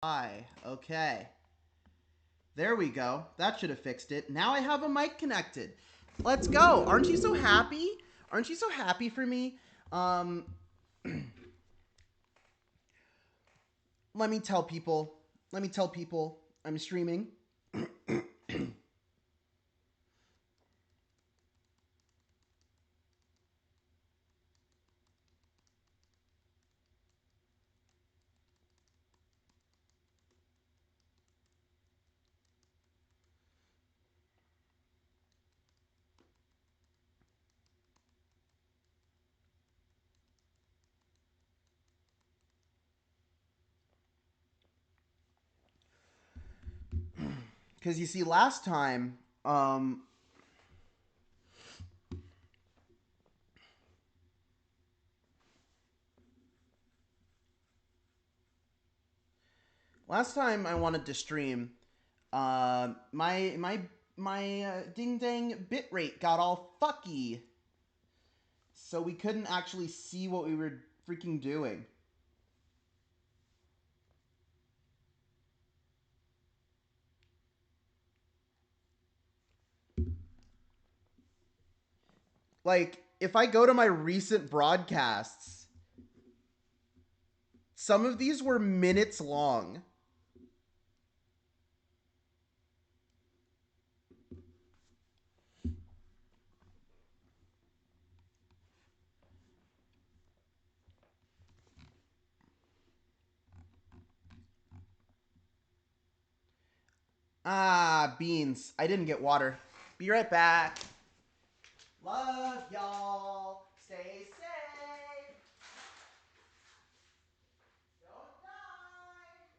Hi. Okay. There we go. That should have fixed it. Now I have a mic connected. Let's go. Aren't you so happy? Aren't you so happy for me? Um, let me tell people. Let me tell people I'm streaming. Because you see, last time I wanted to stream, my ding dang bitrate got all fucky, so we couldn't actually see what we were freaking doing. Like, if I go to my recent broadcasts, some of these were minutes long. Ah, beans. I didn't get water. Be right back. Love y'all. Stay safe. Don't die.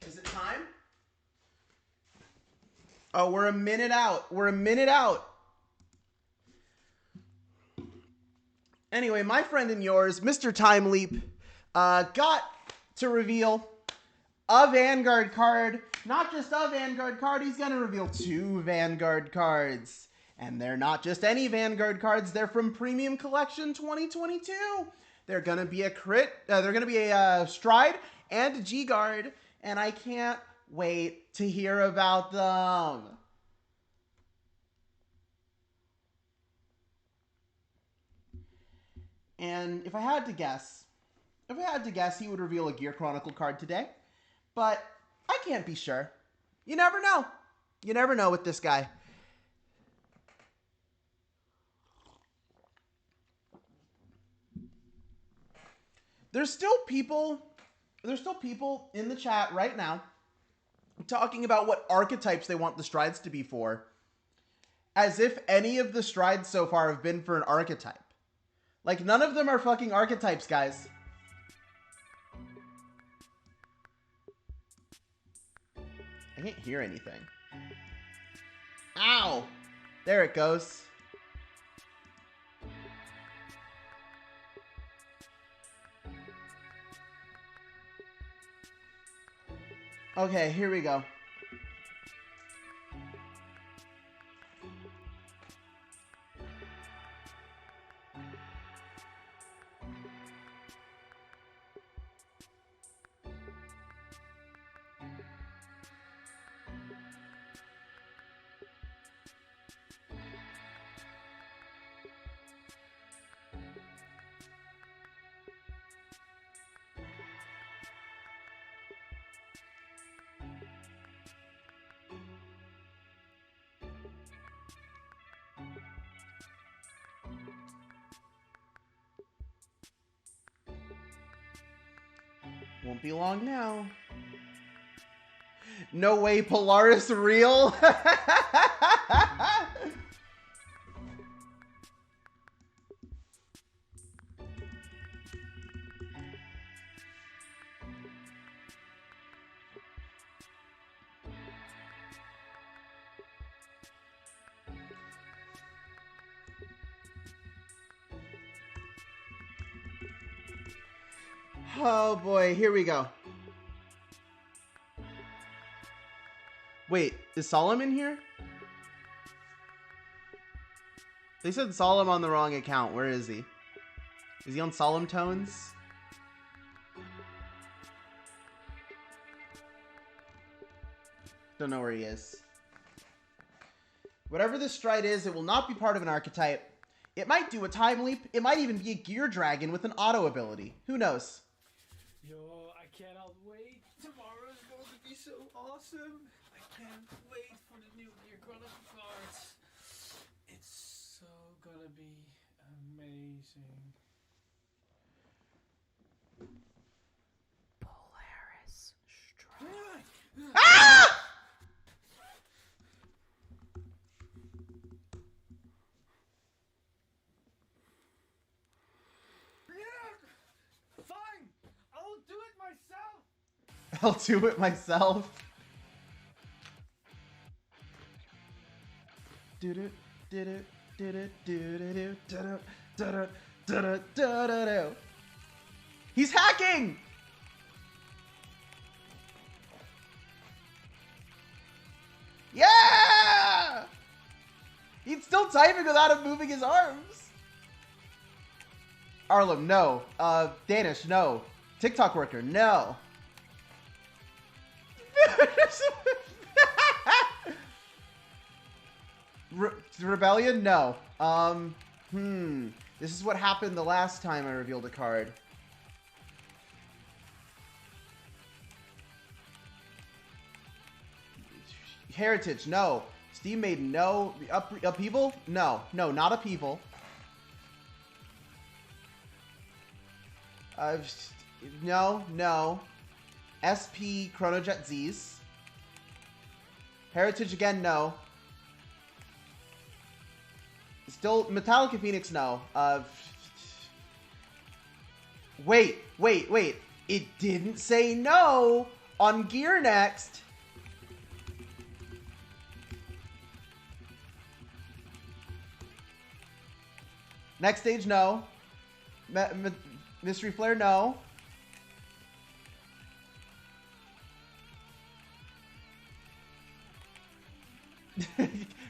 Is it time? Oh, we're a minute out. We're a minute out. Anyway, my friend and yours, Mr. Time Leap, got to reveal a Vanguard card. Not just a Vanguard card, he's going to reveal two Vanguard cards. And they're not just any Vanguard cards, they're from Premium Collection 2022. They're going to be a they're going to be a Stride and a G-Guard, and I can't wait to hear about them. And if I had to guess, he would reveal a Gear Chronicle card today. But I can't be sure. You never know. You never know with this guy. There's still people in the chat right now talking about what archetypes they want the strides to be for. As if any of the strides so far have been for an archetype. Like, none of them are fucking archetypes, guys. I can't hear anything. Ow! There it goes. Okay, here we go. Won't be long now. No way, Polaris real? Oh boy, here we go. Wait, is Solomon here? They said Solemn on the wrong account. Where is he? Is he on Solemn Tones? Don't know where he is. Whatever this stride is, it will not be part of an archetype. It might do a time leap. It might even be a gear dragon with an auto ability. Who knows? Yo, I cannot wait. Tomorrow is going to be so awesome. I can't wait for the new Gear Chronicle cards. It's so gonna be amazing. Polaris Strike. Ah! Fine, I'll do it myself. I'll do it myself. Do do do do do do do do do do do do. He's hacking. Yeah! He's still typing without him moving his arms. Arlem, no. Danish, no. TikTok worker, no. Rebellion, no. This is what happened the last time I revealed a card. Heritage, no. Steam Maiden, no. Upheaval? No. No, not Upheaval. No, no. SP Chronojet Z's. Heritage again, no. Still, Metallica Phoenix, no. Wait. It didn't say no on Gear Next. Next stage, no. Mystery Flare, no.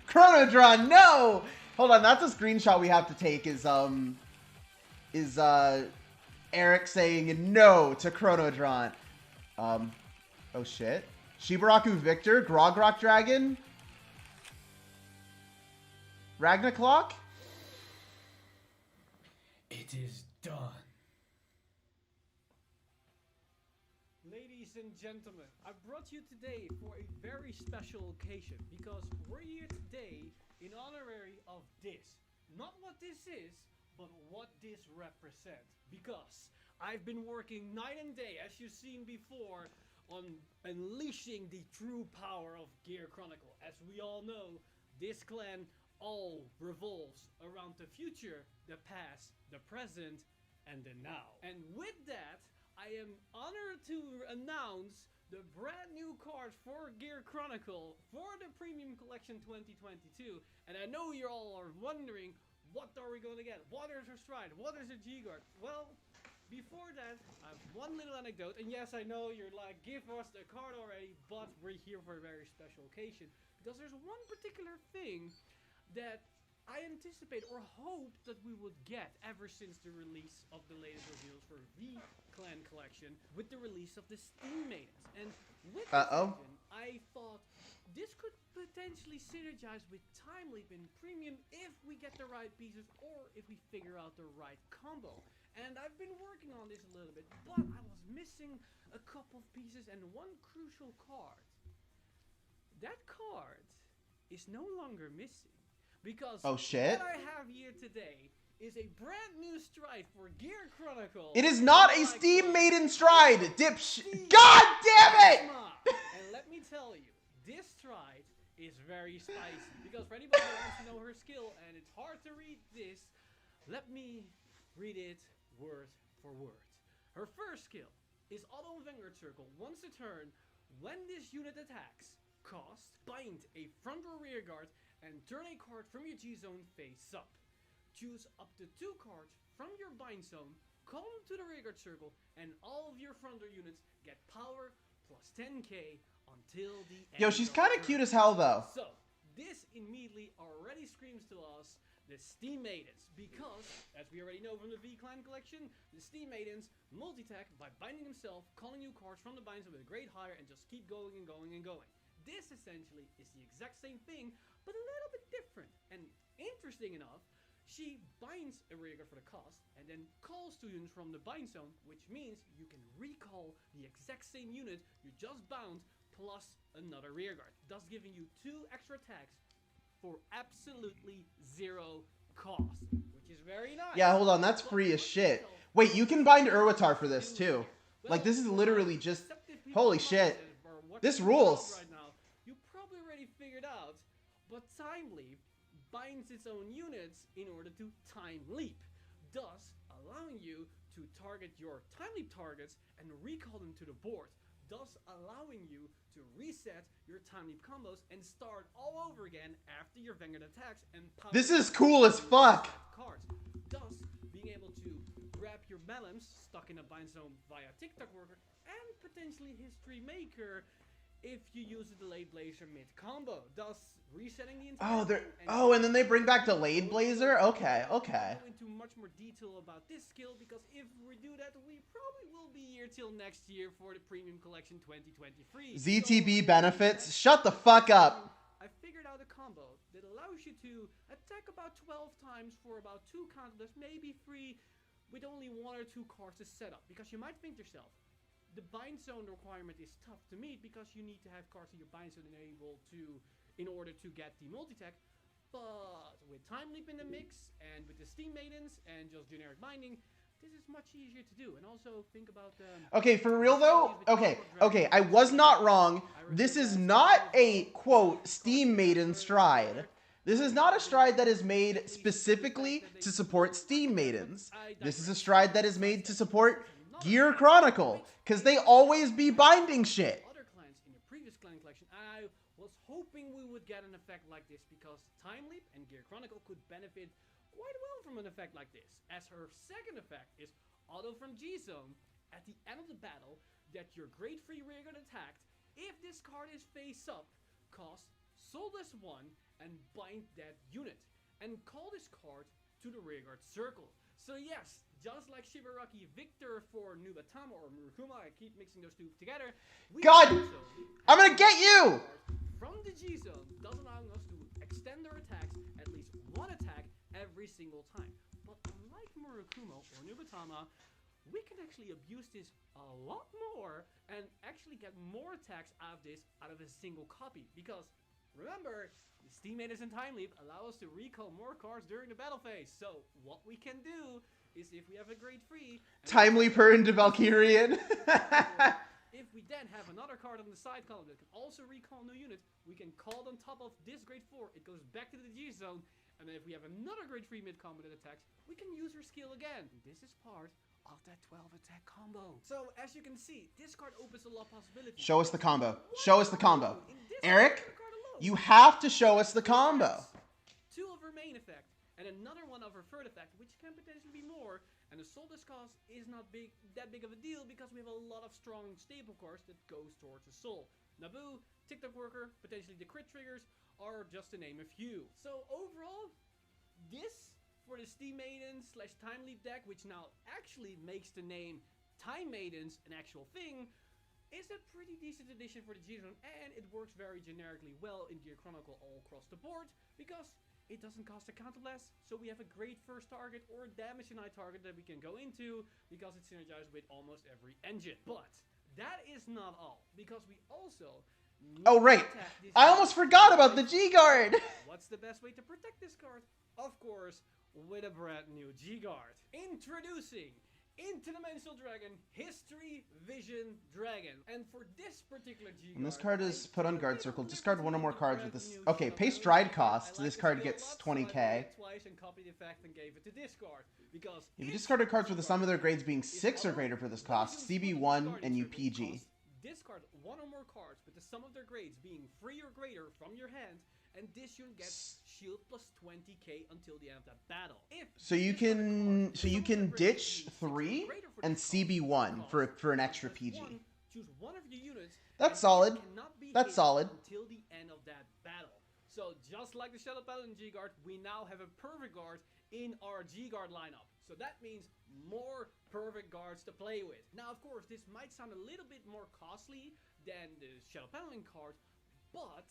Chronodron, no! Hold on, that's a screenshot we have to take is Eric saying no to Chronodron. Oh shit. Shibaraku Victor, Grogrock Dragon, Ragnarok? It is done. Ladies and gentlemen, I brought you today for a very special occasion because we're here today in honorary of this. Not what this is, but what this represents. Because I've been working night and day, as you've seen before, on unleashing the true power of Gear Chronicle. As we all know, this clan all revolves around the future, the past, the present, and the now. And with that, I am honored to announce the brand new cards for Gear Chronicle for the Premium Collection 2022. And I know you all are wondering, what are we going to get? What is a Stride? What is a G-Guard? Well, before that, I have one little anecdote. And yes, I know you're like, give us the card already, but we're here for a very special occasion. Because there's one particular thing that I anticipate or hope that we would get ever since the release of the latest reveals for the Clan Collection with the release of the Steam Maidens. And with this reason, I thought this could potentially synergize with Time Leap in Premium if we get the right pieces or if we figure out the right combo. And I've been working on this a little bit, but I was missing a couple of pieces and one crucial card. That card is no longer missing. Because oh shit, what I have here today is a brand new stride for Gear Chronicle. It is not a Like Steam what? Maiden stride, God damn it! And let me tell you, this stride is very spicy. Because for anybody who wants to know her skill, and it's hard to read this, let me read it word for word. Her first skill is Auto Vanguard Circle. Once a turn, when this unit attacks, cost, bind a front or rear guard, and turn a card from your G-Zone face up. Choose up to 2 cards from your bind zone, call them to the rear guard circle, and all of your frontal units get power plus 10k until the end. Yo, she's of kind of turn. cute as hell, though. So, this immediately already screams to us the Steam Maidens, because, as we already know from the V-Clan collection, the Steam Maidens multi-attack by binding themselves, calling you cards from the bind zone with a great hire, and just keep going and going and going. This essentially is the exact same thing, but a little bit different. And interesting enough, she binds a rear guard for the cost, and then calls 2 units from the bind zone, which means you can recall the exact same unit you just bound, plus another rear guard, thus giving you 2 extra attacks for absolutely 0 cost, which is very nice. Yeah, hold on, that's free as shit. Wait, you can bind Irwitar for this, too. Like, this is literally just... Holy shit. This rules. Right now, you probably already figured out, but Time Leap binds its own units in order to Time Leap, thus allowing you to target your Time Leap targets and recall them to the board, thus allowing you to reset your Time Leap combos and start all over again after your Vanguard attacks and power. This is cool as fuck. Cards, thus being able to grab your Melons stuck in a bind zone via TikTok Worker and potentially History Maker if you use a Delayed Blazer mid combo, thus resetting the entire thing and then they bring back Delayed Blazer? Okay, okay. I'll go into much more detail about this skill, because if we do that, we probably will be here till next year for the Premium Collection 2023. ZTB benefits? Shut the fuck up. I figured out a combo that allows you to attack about 12 times for about 2 counters, maybe 3, with only 1 or 2 cards to set up. Because you might think to yourself, the bind zone requirement is tough to meet because you need to have cards in your bind zone in order to get the multi-attack. But with Time Leap in the mix, and with the Steam Maidens, and just generic binding, this is much easier to do. And also think about okay, for real though, okay, I was not wrong. This is not a, quote, Steam Maiden stride. This is not a stride that is made specifically to support Steam Maidens. This is a stride that is made to support Gear Chronicle, because they always be binding shit. Other clans in the previous clan collection, I was hoping we would get an effect like this, because Time Leap and Gear Chronicle could benefit quite well from an effect like this, as her second effect is Auto from G-Zone at the end of the battle, that your Great Free Rearguard attacked, if this card is face up, cost Soulless 1 and bind that unit, and call this card to the rearguard circle. So yes, just like Shibaraki Victor for Nubatama or Murukuma, I keep mixing those two together. God, I'm gonna get you! From the G-Zone, thus allowing us to extend our attacks at least 1 attack every single time. But unlike Murukuma or Nubatama, we can actually abuse this a lot more and actually get more attacks out of a single copy. Because remember, the Steam Maidens and Time Leap allow us to recall more cards during the battle phase. So what we can do is, if we have a Great Free, Time Leaper into Valkyrian. if we then have another card on the side column that can also recall new units, we can call on top of this Great 4, it goes back to the G-Zone, and then if we have another Great 3 mid-combo that attacks, we can use her skill again. This is part of that 12 attack combo. So, as you can see, this card opens a lot of possibilities. Show us the combo. Show us the combo. Eric, you have to show us the combo. 2 of her main effect, and another one of her third effect, which can potentially be more. And the Soulless cost is not that big of a deal, because we have a lot of strong staple cards that goes towards the soul. Naboo, TikTok Worker, potentially the crit triggers, are just to name a few. So overall, this for the Steam Maidens / Time Leap deck, which now actually makes the name Time Maidens an actual thing, is a pretty decent addition for the G-Zone, and it works very generically well in Gear Chronicle all across the board, because it doesn't cost a counterblast, so we have a great first target or damage denied target that we can go into, because it's synergized with almost every engine. But that is not all, because we also need Oh, right. to attack this I almost forgot about the G-Guard. What's the best way to protect this card? Of course, with a brand new G-Guard. Introducing Interdimensional Dragon History Vision Dragon. And for this particular G-Guard, When this card is put on guard circle, discard one or more cards with this. Okay, pay stride cost. This card gets 20k. Twice and copied the effect and gave it to discard. Because If you discarded cards with the sum of their grades being 6 or greater for this cost, CB1 and you PG. Discard one or more cards with the sum of their grades being 3 or greater from your hand, and this unit gets shield plus 20k until the end of that battle. So you can ditch 3 and CB1 for an extra PG. Choose one of your units. That's solid. That's solid. Until the end of that battle. So just like the Shadow Paladin G-Guard, we now have a Perfect Guard in our G-Guard lineup. So that means more Perfect Guards to play with. Now, of course, this might sound a little bit more costly than the Shadow Paladin card, but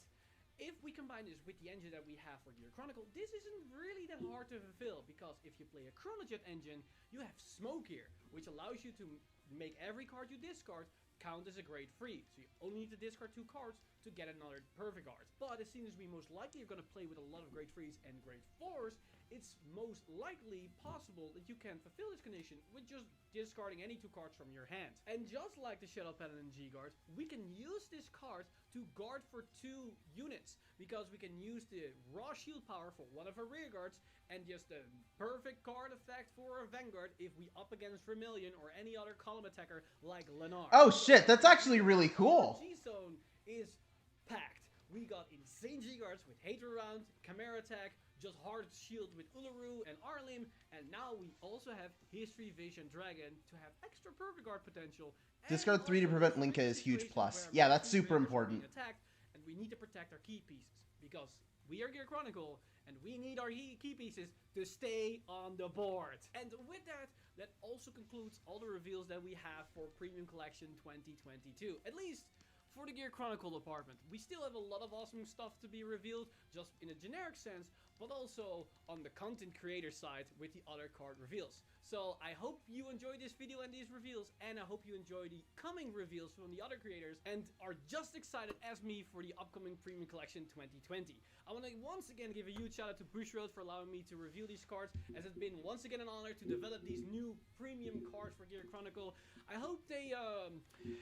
if we combine this with the engine that we have for Gear Chronicle, this isn't really that hard to fulfill, because if you play a Chronojet engine, you have Smoke here, which allows you to make every card you discard count as a grade 3. So you only need to discard 2 cards to get another Perfect Guard. But as soon as we most likely are going to play with a lot of grade 3s and grade 4s, it's most likely possible that you can fulfill this condition with just discarding any 2 cards from your hand. And just like the Shadow Paladin G-Guard, we can use this card to guard for 2 units, because we can use the raw shield power for one of our rear guards and just a perfect card effect for a Vanguard if we up against Vermilion or any other column attacker like Lennar. Oh shit, that's actually really cool. G-Zone is packed. We got insane G-Guards with Hater Round, Chimera Attack, just hard shield with Uluru and Arlim, and now we also have History Vision Dragon to have extra Perfect Guard potential. Discard 3 to prevent Linka is huge plus. Yeah, that's super important. Attacked, and we need to protect our key pieces, because we are Gear Chronicle, and we need our key pieces to stay on the board. And with that, that also concludes all the reveals that we have for Premium Collection 2022. At least for the Gear Chronicle department. We still have a lot of awesome stuff to be revealed, just in a generic sense, but also on the content creator side with the other card reveals. So I hope you enjoyed this video and these reveals, and I hope you enjoy the coming reveals from the other creators and are just excited as me for the upcoming Premium Collection 2020. I want to once again give a huge shout out to Bushiroad for allowing me to review these cards, as it's been once again an honor to develop these new premium cards for Gear Chronicle. I hope they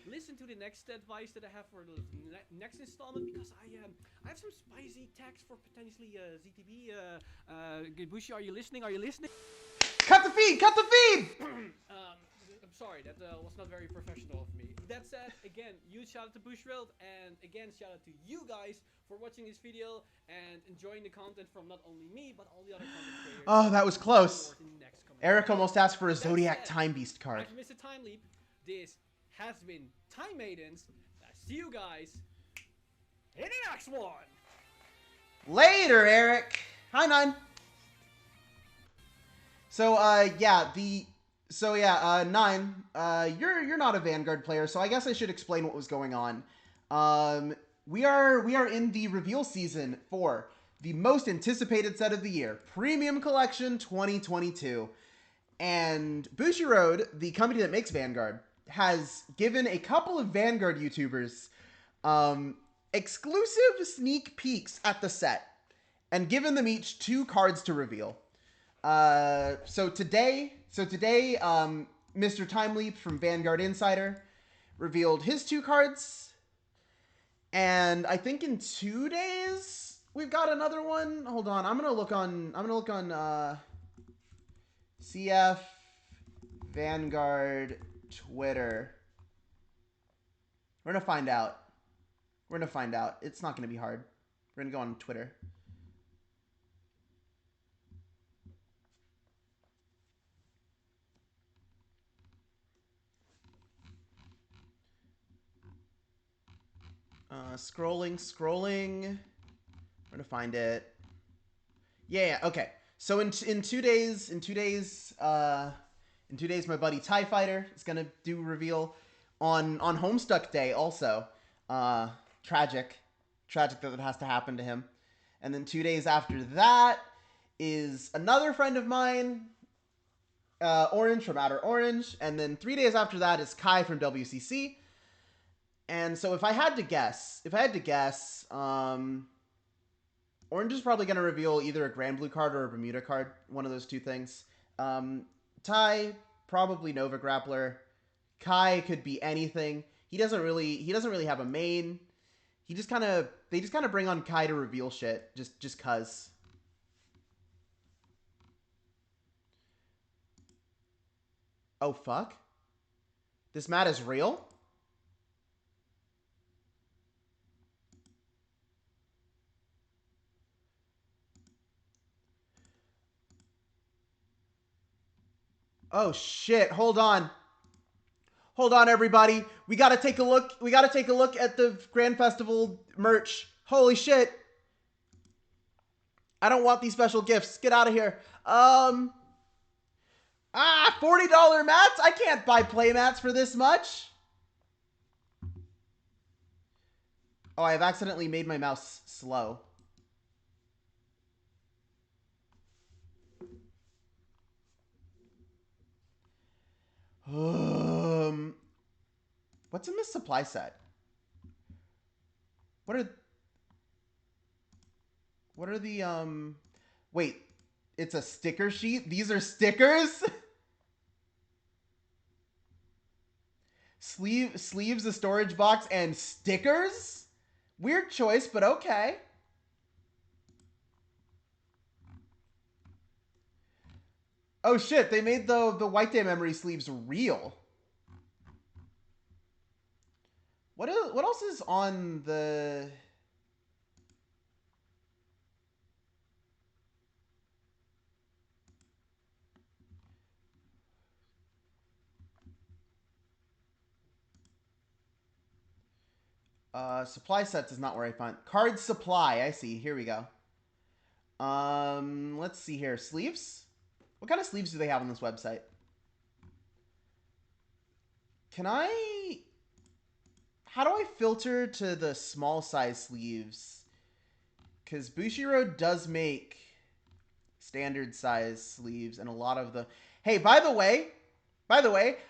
listen to the next advice that I have for the next installment, because I have some spicy text for potentially ZTB. Bushi, are you listening? Are you listening? Cut the feed! Cut the feed! I'm sorry, that was not very professional of me. That said, again, huge shout out to Bushiroad, and again, shout out to you guys for watching this video and enjoying the content from not only me, but all the other content creators. Oh, that was close. Eric almost asked for a Zodiac Time Beast card. I've missed a Time Leap. This has been Time Maidens. I see you guys in the next one. Later, Eric. Hi, Nine. So, Nine, you're not a Vanguard player, so I guess I should explain what was going on. We are in the reveal season for the most anticipated set of the year, Premium Collection 2022. And Bushiroad, the company that makes Vanguard, has given a couple of Vanguard YouTubers exclusive sneak peeks at the set and given them each 2 cards to reveal. So today, Mr. Time Leap from Vanguard Insider revealed his 2 cards, and I think in 2 days we've got another one. Hold on, I'm gonna look on CF Vanguard Twitter. We're gonna find out. It's not gonna be hard. We're gonna go on Twitter. Scrolling. We're gonna find it. Yeah, okay. So in 2 days, my buddy TIE Fighter is gonna do reveal on Homestuck Day also. Tragic that it has to happen to him. And then 2 days after that is another friend of mine, Orange from Outer Orange, and then 3 days after that is Kai from WCC. And so if I had to guess, Orange is probably going to reveal either a Grand Blue card or a Bermuda card. One of those two things. Tai, probably Nova Grappler. Kai could be anything. He doesn't really have a main. They just kind of bring on Kai to reveal shit just cuz. Oh fuck. This mat is real? Oh shit, hold on. Hold on, everybody. We gotta take a look. We gotta take a look at the Grand Festival merch. Holy shit. I don't want these special gifts. Get out of here. $40 mats? I can't buy play mats for this much. Oh, I've accidentally made my mouse slow. What's in this supply set? What are the wait, it's a sticker sheet? These are stickers? Sleeves, a storage box, and stickers? Weird choice, but okay. Oh shit, they made the White Day Memory sleeves real. What else is on the... supply sets is not where I find... Card supply, I see. Here we go. Let's see here. Sleeves? What kind of sleeves do they have on this website? Can I... How do I filter to the small size sleeves? Because Bushiroad does make standard size sleeves and a lot of the... Hey, by the way,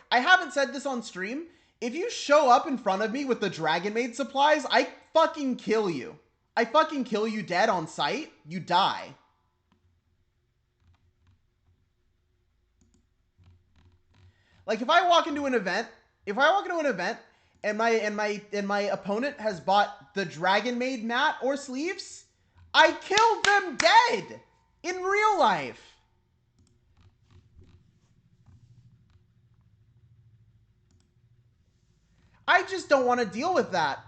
I haven't said this on stream. If you show up in front of me with the Dragon Maid supplies, I fucking kill you. I fucking kill you dead on sight. You die. Like if I walk into an event, and my opponent has bought the Dragon Maid mat or sleeves, I kill them dead in real life. I just don't want to deal with that.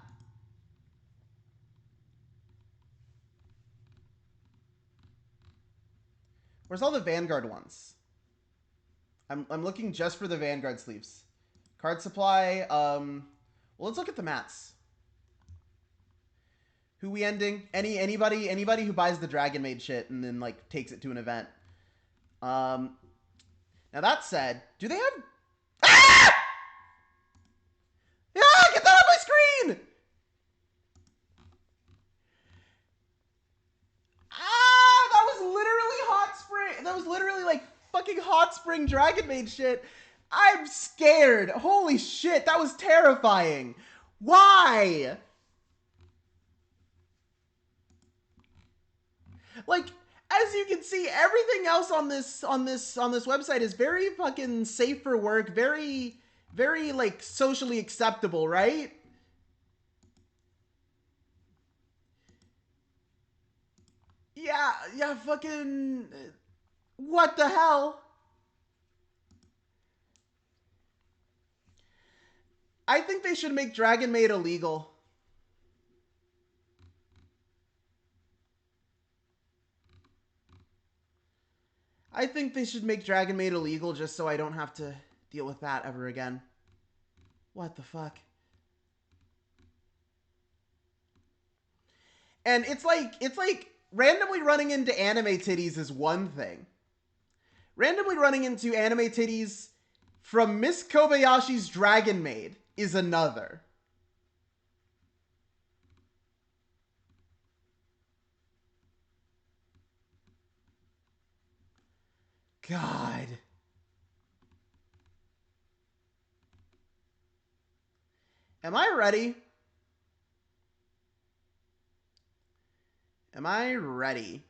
Where's all the Vanguard ones? I'm looking just for the Vanguard sleeves. Card supply. Well, let's look at the mats. Who we ending? Anybody who buys the Dragon Maid shit and then like takes it to an event. Now that said, do they have... Ah! Yeah, get that off my screen! Ah, that was literally Hot Spring. That was literally like fucking Hot Spring Dragon Maid shit. I'm scared. Holy shit, that was terrifying. Why? Like, as you can see, everything else on this website is very fucking safe for work, very like socially acceptable, right? Yeah, fucking what the hell? I think they should make Dragon Maid illegal. I think they should make Dragon Maid illegal just so I don't have to deal with that ever again. What the fuck? And it's like randomly running into anime titties is one thing. Randomly running into anime titties from Miss Kobayashi's Dragon Maid is another. God. Am I ready? Am I ready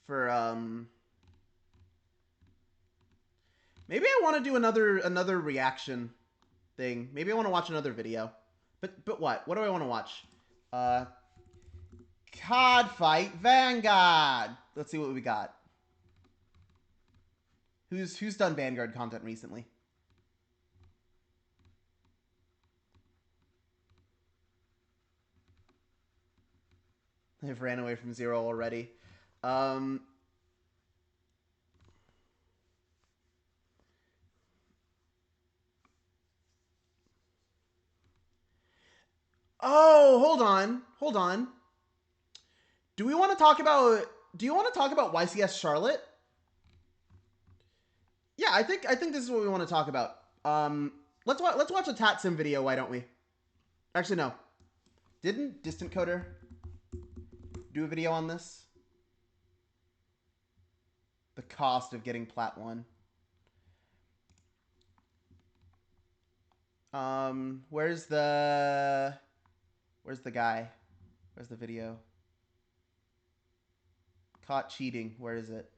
for maybe I want to do another reaction thing. Maybe I want to watch another video. But what? What do I want to watch? COD Fight Vanguard. Let's see what we got. Who's done Vanguard content recently? I've ran away from Zero already. Oh, hold on. Do you want to talk about YCS Charlotte? Yeah, I think this is what we want to talk about. Let's watch a Tatsim video. Why don't we? Actually, no. Didn't Distant Coder do a video on this? The cost of getting Plat 1. Where's the guy? Where's the video? Caught cheating. Where is it?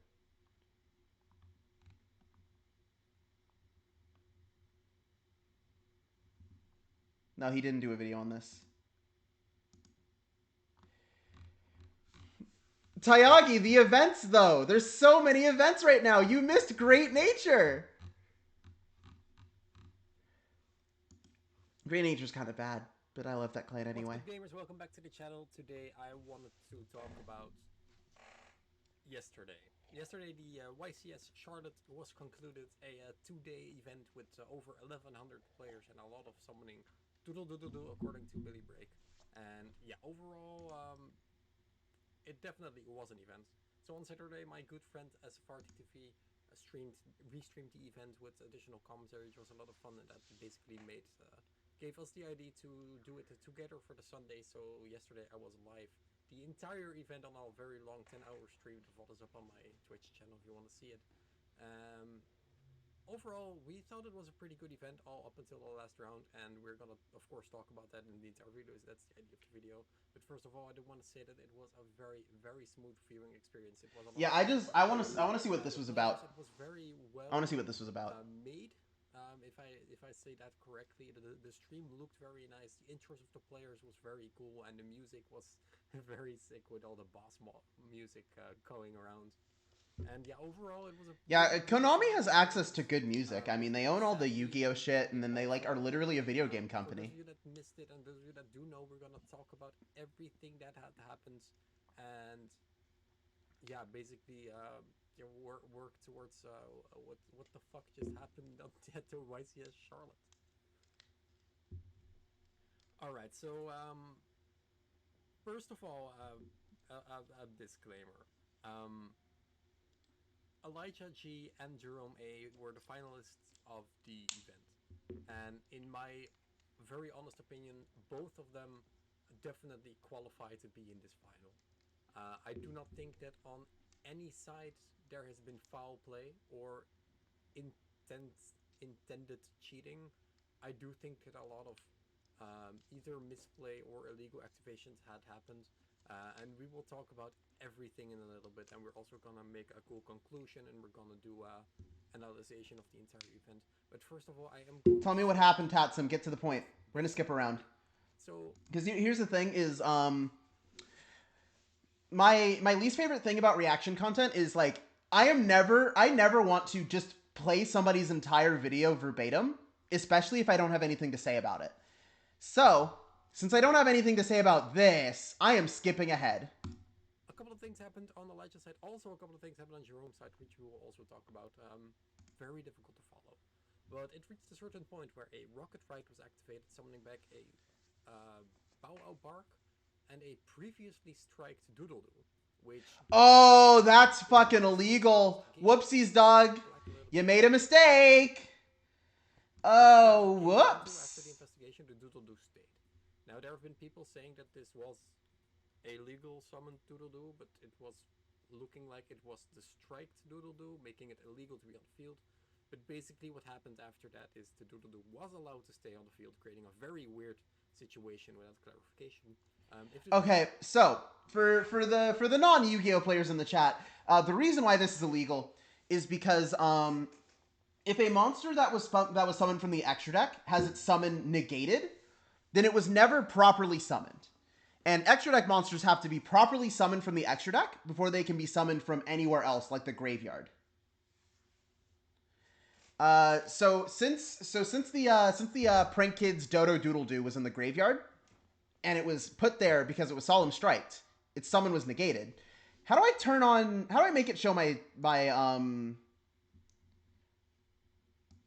No, he didn't do a video on this. Tayagi, the events though. There's so many events right now. You missed Great Nature. Great Nature's kind of bad, but I love that clan anyway. What's up, gamers? Welcome back to the channel. Today I wanted to talk about yesterday. Yesterday the YCS Charlotte was concluded, a 2-day event with over 1,100 players and a lot of summoning doodle according to Billy Break. And yeah, overall it definitely was an event. So on Saturday my good friend SFRTTV restreamed the event with additional commentary, which was a lot of fun, and that basically gave us the idea to do it together for the Sunday. So yesterday I was live the entire event on a very long 10-hour stream. The VOD is up on my Twitch channel if you want to see it. Overall, we thought it was a pretty good event all up until the last round, and we're gonna of course talk about that in the entire video. That's the idea of the video. But first of all, I do want to say that it was a very smooth viewing experience. It was a lot I want to see what this was about. It was very well. I want to see what this was about. Made. If I say that correctly, the stream looked very nice. The intros of the players was very cool, and the music was very sick with all the boss music going around. And yeah, overall it was a Konami has access to good music. I mean, they own all the Yu-Gi-Oh shit, and then they are literally a video game company. For those of you that missed it, and those of you that do know, we're gonna talk about everything that had happened, and yeah, basically work towards what the fuck just happened at the YCS Charlotte. All right, so first of all, a disclaimer. Elijah G and Jerome A were the finalists of the event, and in my very honest opinion, both of them definitely qualify to be in this final. I do not think that on any side there has been foul play or intended cheating. I do think that a lot of either misplay or illegal activations had happened. And we will talk about everything in a little bit, and we're also gonna make a cool conclusion, and we're gonna do a analysis of the entire event. But first of all, I am going Tell me what happened, Tatsim. Get to the point. We're gonna skip around. So because here's the thing: is my least favorite thing about reaction content is like I never want to just play somebody's entire video verbatim, especially if I don't have anything to say about it. So, since I don't have anything to say about this, I am skipping ahead. a couple of things happened on Elijah's side. Also, a couple of things happened on Jerome's side, which we will also talk about. Very difficult to follow. But it reached a certain point where a Rocket Ride was activated, summoning back a Bow Wow Bark and a previously striked Doodle-Doo, which... Oh, that's fucking illegal. Whoopsies, dog. You made a mistake. Oh, whoops. After the investigation, the Doodle-Doo stayed. Now, there have been people saying that this was a legal summoned Doodle-Doo, but it was looking like it was the striked Doodle-Doo, making it illegal to be on the field. But basically what happened after that is the Doodle-Doo was allowed to stay on the field, creating a very weird situation without clarification. If this Okay, so for the non Yu-Gi-Oh players in the chat, the reason why this is illegal is because if a monster that was summoned from the extra deck has its summon negated, then it was never properly summoned. And extra deck monsters have to be properly summoned from the extra deck before they can be summoned from anywhere else, like the graveyard. So since the Prank Kids Dodo Doodle Doo was in the graveyard, and it was put there because it was Solemn Striked, its summon was negated. How do I make it show my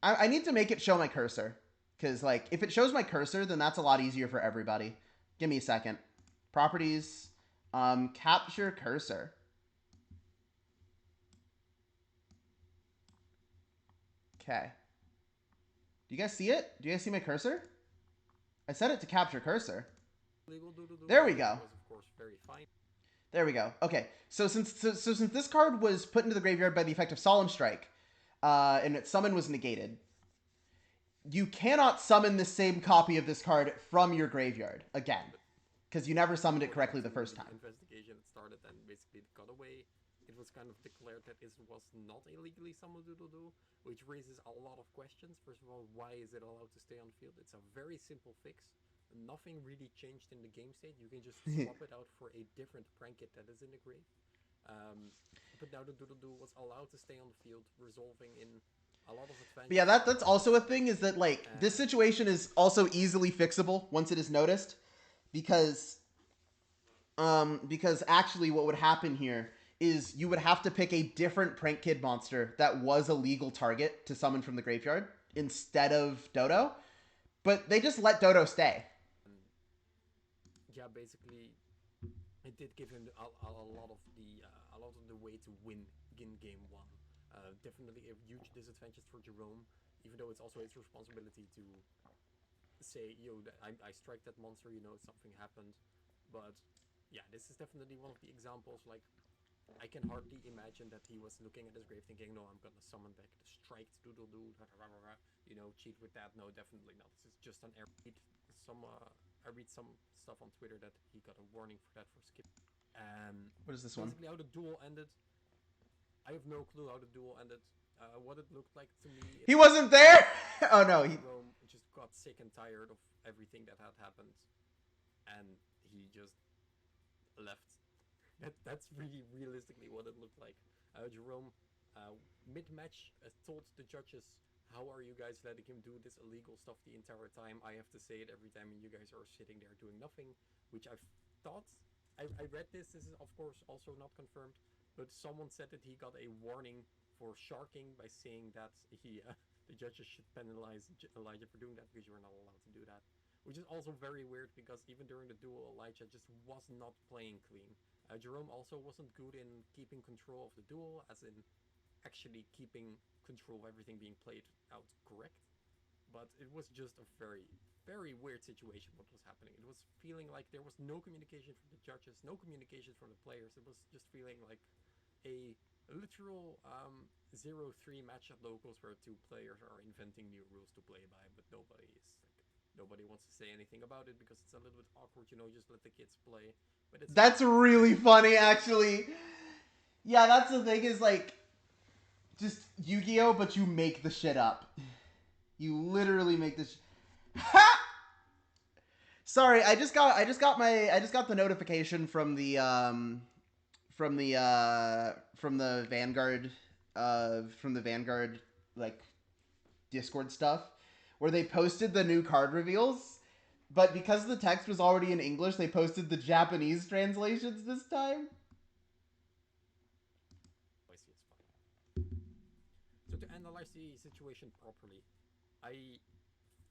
I need to make it show my cursor. Because, like, if it shows my cursor, then that's a lot easier for everybody. Give me a second. Properties. Capture cursor. Okay. Do you guys see it? Do you guys see my cursor? I set it to capture cursor. There we go. was, of course, very fine. There we go. Okay. So since this card was put into the graveyard by the effect of Solemn Strike, and its summon was negated, you cannot summon the same copy of this card from your graveyard again, because you never summoned it correctly the first time. Investigation that started and basically got away. It was kind of declared that this was not a legally summoned Doodle-Doo, which raises a lot of questions. First of all, why is it allowed to stay on the field? It's a very simple fix. Nothing really changed in the game state. You can just swap it out for a different Prank Kid that is in the grave. But now the Doodle-Doo was allowed to stay on the field, resolving in a lot of advantage. But yeah, that's also a thing, is that, like, this situation is also easily fixable once it is noticed, because actually what would happen here is you would have to pick a different Prank Kid monster that was a legal target to summon from the graveyard instead of Dodo, but they just let Dodo stay. Yeah, basically, it did give him a lot of the way to win in game one. Definitely a huge disadvantage for Jerome, even though it's also his responsibility to say, yo, I strike that monster, you know, something happened. But yeah, this is definitely one of the examples. Like, I can hardly imagine that he was looking at his grave thinking, no, I'm gonna summon back the striked Doodle-Doo, you know, cheat with that. No, definitely not. This is just an error. I read some stuff on Twitter that he got a warning for that for skip. What is this one? Basically, how the duel ended. I have no clue how the duel ended. What it looked like to me. He wasn't there. Oh no, Rome just got sick and tired of everything that had happened, and he just left. That's really realistically what it looked like. Jerome, mid-match, told the judges, "How are you guys letting him do this illegal stuff the entire time? I have to say it every time, and you guys are sitting there doing nothing." Which I thought. I read this. This is of course also not confirmed. But someone said that he got a warning for sharking by saying that the judges should penalize Elijah for doing that because you are not allowed to do that. Which is also very weird because even during the duel, Elijah just was not playing clean. Jerome also wasn't good in keeping control of the duel, as in actually keeping control of everything being played out correct. But it was just a very, very weird situation what was happening. It was feeling like there was no communication from the judges, no communication from the players. It was just feeling like a literal 0-3 match at locals where two players are inventing new rules to play by, but nobody wants to say anything about it because it's a little bit awkward, you know, just let the kids play. But it's that's really funny, actually. Yeah, that's the thing, is like, just Yu-Gi-Oh, but you make the shit up. You literally make this. Ha! Sorry, I just got the notification from the Vanguard like Discord stuff, where they posted the new card reveals, but because the text was already in English, they posted the Japanese translations this time. I see, it's fine. So to analyze the situation properly, I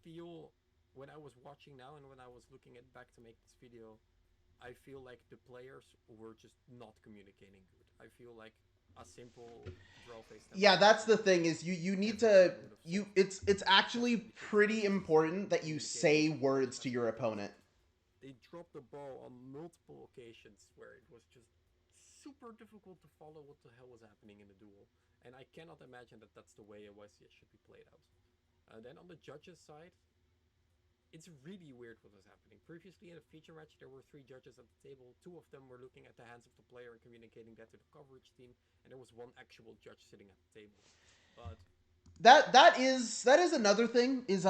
feel when I was watching now and when I was looking at back to make this video, I feel like the players were just not communicating good. I feel like a simple draw face. Yeah, that's the thing, is you need to it's actually pretty important that you say words to your opponent. They dropped the ball on multiple occasions where it was just super difficult to follow what the hell was happening in the duel, and I cannot imagine that that's the way a YCS should be played out. Then on the judges' side, it's really weird what was happening. Previously in a feature match, there were 3 judges at the table. 2 of them were looking at the hands of the player and communicating that to the coverage team, and there was 1 actual judge sitting at the table. But that is another thing is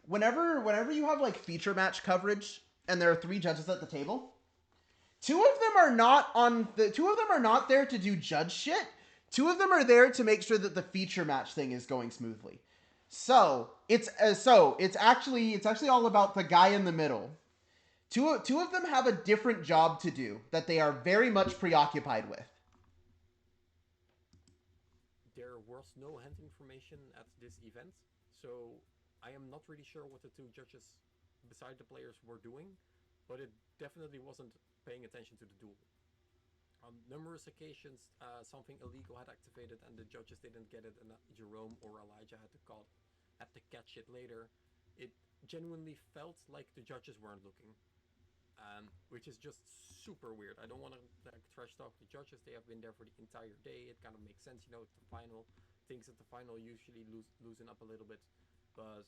whenever you have like feature match coverage and there are 3 judges at the table, 2 of them are not there to do judge shit. 2 of them are there to make sure that the feature match thing is going smoothly. So it's actually all about the guy in the middle. Two of them have a different job to do that they are very much preoccupied with. there was no hand information at this event, so I am not really sure what the 2 judges beside the players were doing, but it definitely wasn't paying attention to the duel. On numerous occasions, something illegal had activated and the judges didn't get it, and Jerome or Elijah had to catch it later. It genuinely felt like the judges weren't looking, which is just super weird. I don't want to trash talk the judges. They have been there for the entire day. It kind of makes sense, it's the final. Things at the final usually loosen up a little bit, but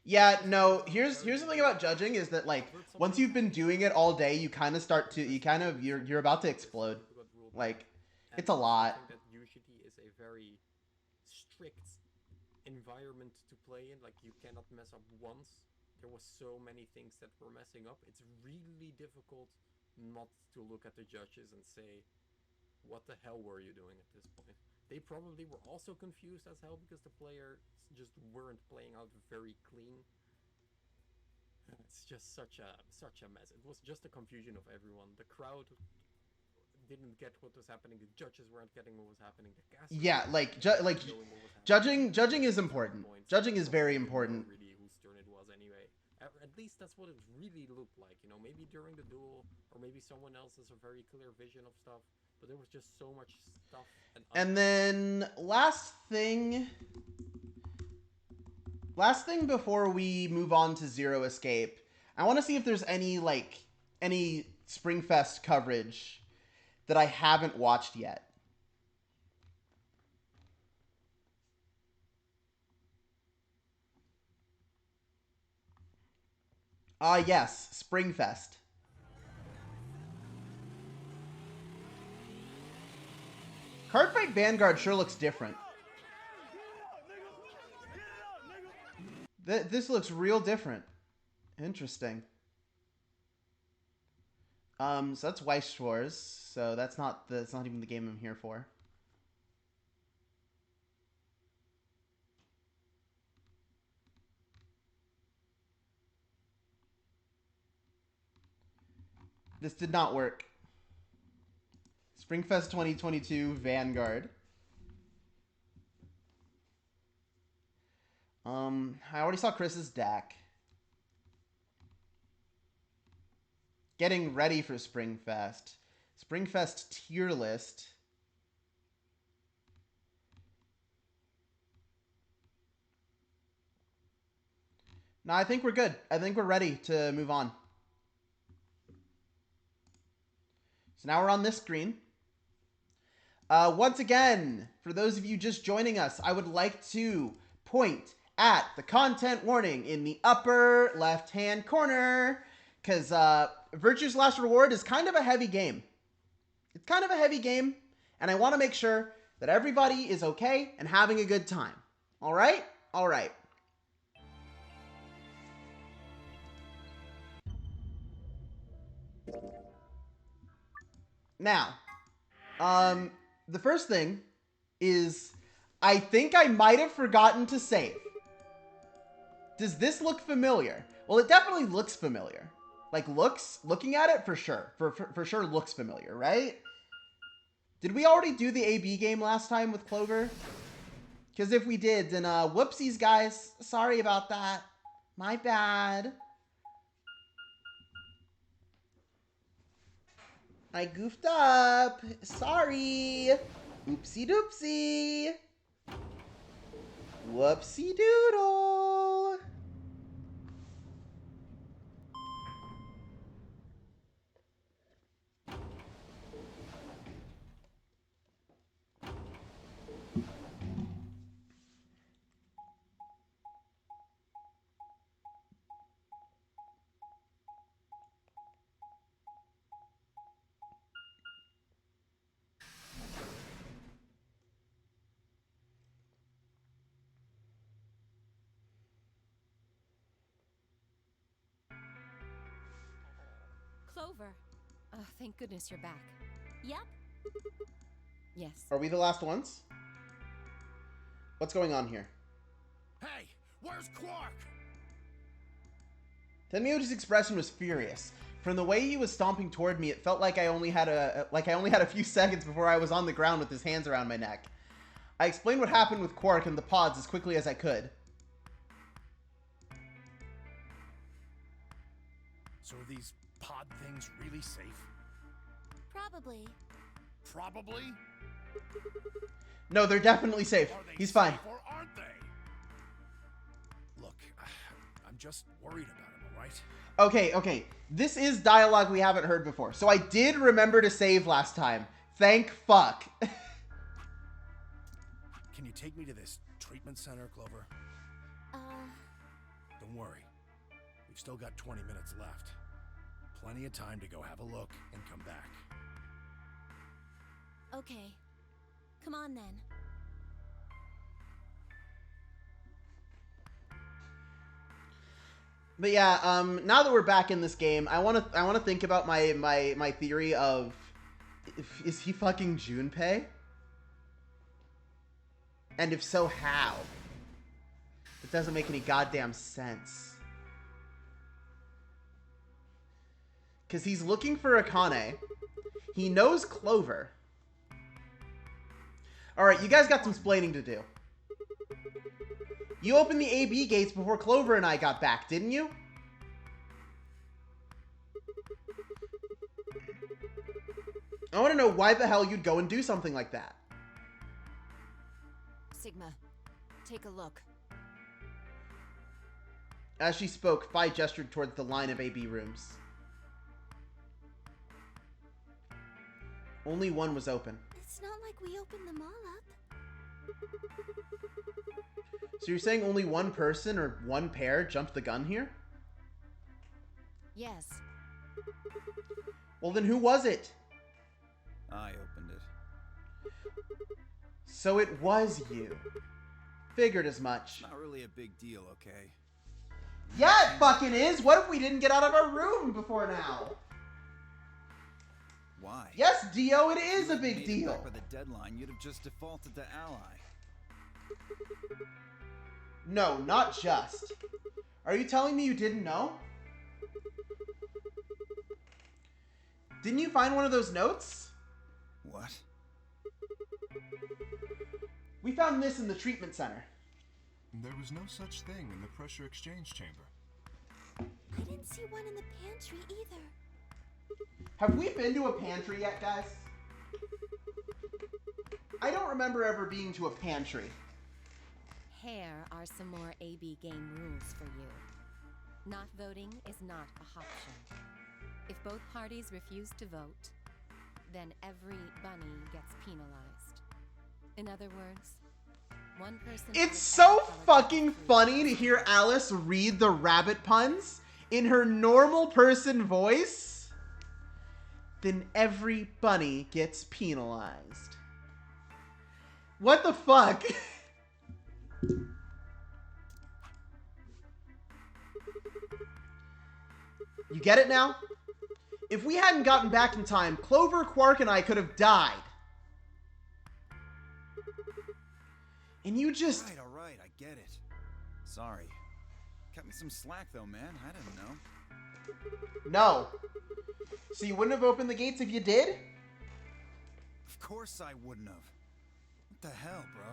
yeah, no. Here's the thing about judging is that like once you've been doing it all day, you're about to explode. Like it's a lot. I think that usually is a very strict environment to play in. Like you cannot mess up once. There was so many things that were messing up. It's really difficult not to look at the judges and say, "What the hell were you doing at this point?" They probably were also confused as hell because the players just weren't playing out very clean. It's just such a mess. It was just a confusion of everyone. The crowd didn't get what was happening. The judges weren't getting what was happening. The casters judging is important. Judging is very important. Really, whose turn it was anyway. At least that's what it really looked like. Maybe during the duel, or maybe someone else has a very clear vision of stuff. But there was just so much stuff. And then last thing before we move on to Zero Escape, I want to see if there's any Springfest coverage that I haven't watched yet. Yes, Springfest. Cardfight Vanguard sure looks different. This looks real different. Interesting. So that's Weiss Schwarz. So that's not even the game I'm here for. This did not work. Springfest 2022 Vanguard. I already saw Chris's deck. Getting ready for Springfest. Springfest tier list. No, I think we're good. I think we're ready to move on. So now we're on this screen. Once again, for those of you just joining us, I would like to point at the content warning in the upper left-hand corner, because Virtue's Last Reward is kind of a heavy game. It's kind of a heavy game, and I want to make sure that everybody is okay and having a good time. All right? All right. Now, the first thing is I think I might have forgotten to save. Does this look familiar? Well, it definitely looks familiar. Like, looking at it, for sure. For sure looks familiar, right? Did we already do the AB game last time with Clover? Because if we did, then whoopsies, guys. Sorry about that. My bad. I goofed up. Sorry. Oopsie doopsie. Whoopsie doodle. Clover. Oh, thank goodness you're back. Yep. Yes. Are we the last ones? What's going on here? Hey, where's Quark? Tenmyoji's expression was furious. From the way he was stomping toward me, it felt like I only had a few seconds before I was on the ground with his hands around my neck. I explained what happened with Quark and the pods as quickly as I could. So are these pod things really safe? Probably. Probably? No, they're definitely safe. Are they He's fine. safe or aren't they? Look, I'm just worried about him, alright? Okay. This is dialogue we haven't heard before. So I did remember to save last time. Thank fuck. Can you take me to this treatment center, Clover? Don't worry. We've still got 20 minutes left. Plenty of time to go have a look and come back. Okay. Come on then. But yeah, now that we're back in this game, I wanna think about my theory of, is he fucking Junpei? And if so, how? It doesn't make any goddamn sense. Because he's looking for Akane. He knows Clover. Alright, you guys got some splaining to do. You opened the AB gates before Clover and I got back, didn't you? I want to know why the hell you'd go and do something like that. Sigma, take a look. As she spoke, Phi gestured towards the line of AB rooms. Only one was open. It's not like we opened them all up. So you're saying only one person or one pair jumped the gun here? Yes. Well, then who was it? I opened it. So it was you. Figured as much. Not really a big deal, okay? Yeah, it fucking is! What if we didn't get out of our room before now? Why? Yes, Dio, it is a If you big made it deal. back by the deadline, you'd have just defaulted to ally. No, not just. Are you telling me you didn't know? Didn't you find one of those notes? What? We found this in the treatment center. There was no such thing in the pressure exchange chamber. I didn't see one in the pantry either. Have we been to a pantry yet, guys? I don't remember ever being to a pantry. Here are some more AB game rules for you. Not voting is not a option. If both parties refuse to vote, then every bunny gets penalized. In other words, one person... It's so fucking funny to hear Alice read the rabbit puns in her normal person voice. Then every bunny gets penalized. What the fuck? You get it now? If we hadn't gotten back in time, Clover, Quark, and I could have died. And you just... Alright, I get it. Sorry. Cut me some slack though, man. I didn't know. No. So you wouldn't have opened the gates if you did? Of course I wouldn't have. What the hell, bro?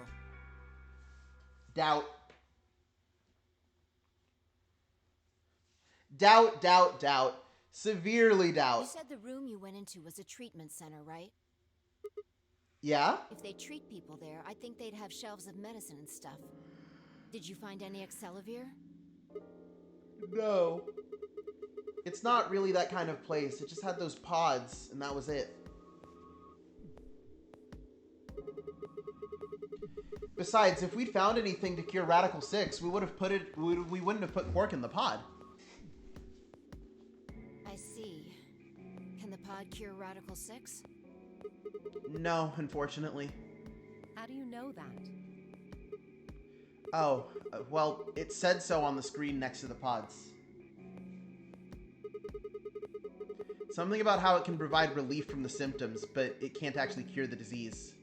Doubt. Doubt. Severely You doubt. said the room you went into was a treatment center, right? Yeah? If they treat people there, I think they'd have shelves of medicine and stuff. Did you find any Excelavir? No. It's not really that kind of place. It just had those pods, and that was it. Besides, if we'd found anything to cure Radical 6, we would have put it. We wouldn't have put Quark in the pod. I see. Can the pod cure Radical 6? No, unfortunately. How do you know that? Oh, well, it said so on the screen next to the pods. Something about how it can provide relief from the symptoms, but it can't actually cure the disease.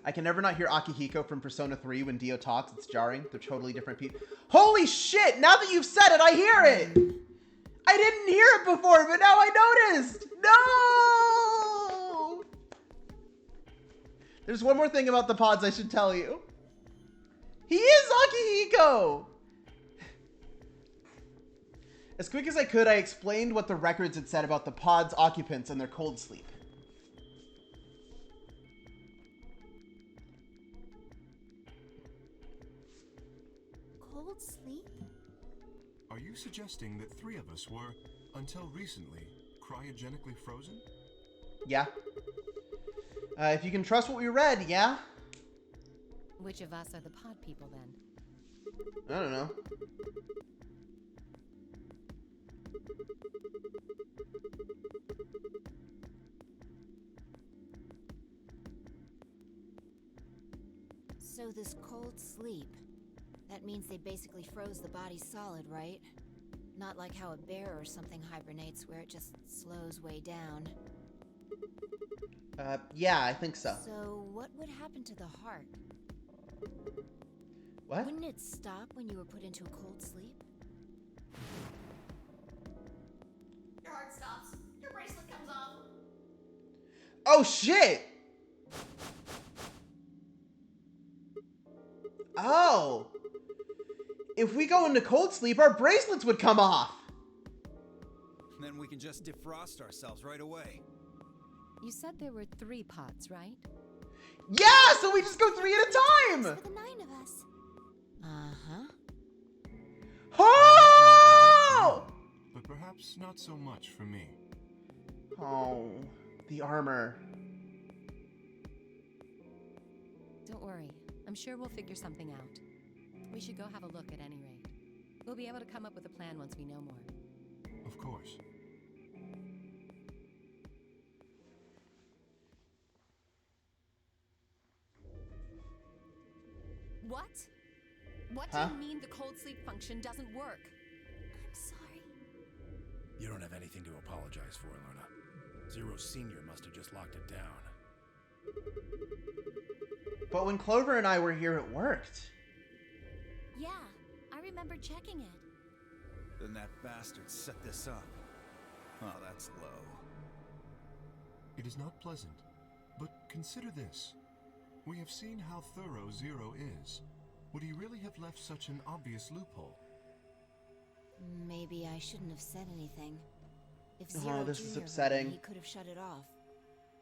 I can never not hear Akihiko from Persona 3 when Dio talks. It's jarring. They're totally different people. Holy shit! Now that you've said it, I hear it! I didn't hear it before, but now I noticed! No! There's one more thing about the pods I should tell you. He is Akihiko! As quick as I could, I explained what the records had said about the pod's occupants and their cold sleep. Cold sleep? Are you suggesting that 3 of us were, until recently, cryogenically frozen? Yeah. If you can trust what we read, yeah? Which of us are the pod people then? I don't know. So this cold sleep, that means they basically froze the body solid, right? Not like how a bear or something hibernates where it just slows way down. Yeah, I think so. So what would happen to the heart? What? Wouldn't it stop when you were put into a cold sleep? Your heart stops. Your bracelet comes off. Oh, shit! Oh! If we go into cold sleep, our bracelets would come off! Then we can just defrost ourselves right away. You said there were 3 pods, right? Yeah! So we just go 3 at a time! For the 9 of us. Uh-huh. Oh! But perhaps not so much for me. Oh, the armor. Don't worry. I'm sure we'll figure something out. We should go have a look at any rate. We'll be able to come up with a plan once we know more. Of course. What? What Huh? do you mean the cold sleep function doesn't work? I'm sorry. You don't have anything to apologize for, Luna. Zero Senior must have just locked it down. But when Clover and I were here, it worked. Yeah, I remember checking it. Then that bastard set this up. Oh, that's low. It is not pleasant, but consider this. We have seen how thorough Zero is. Would he really have left such an obvious loophole? Maybe I shouldn't have said anything. If Oh, Zero this is Jr. upsetting. heard me, he could have shut it off.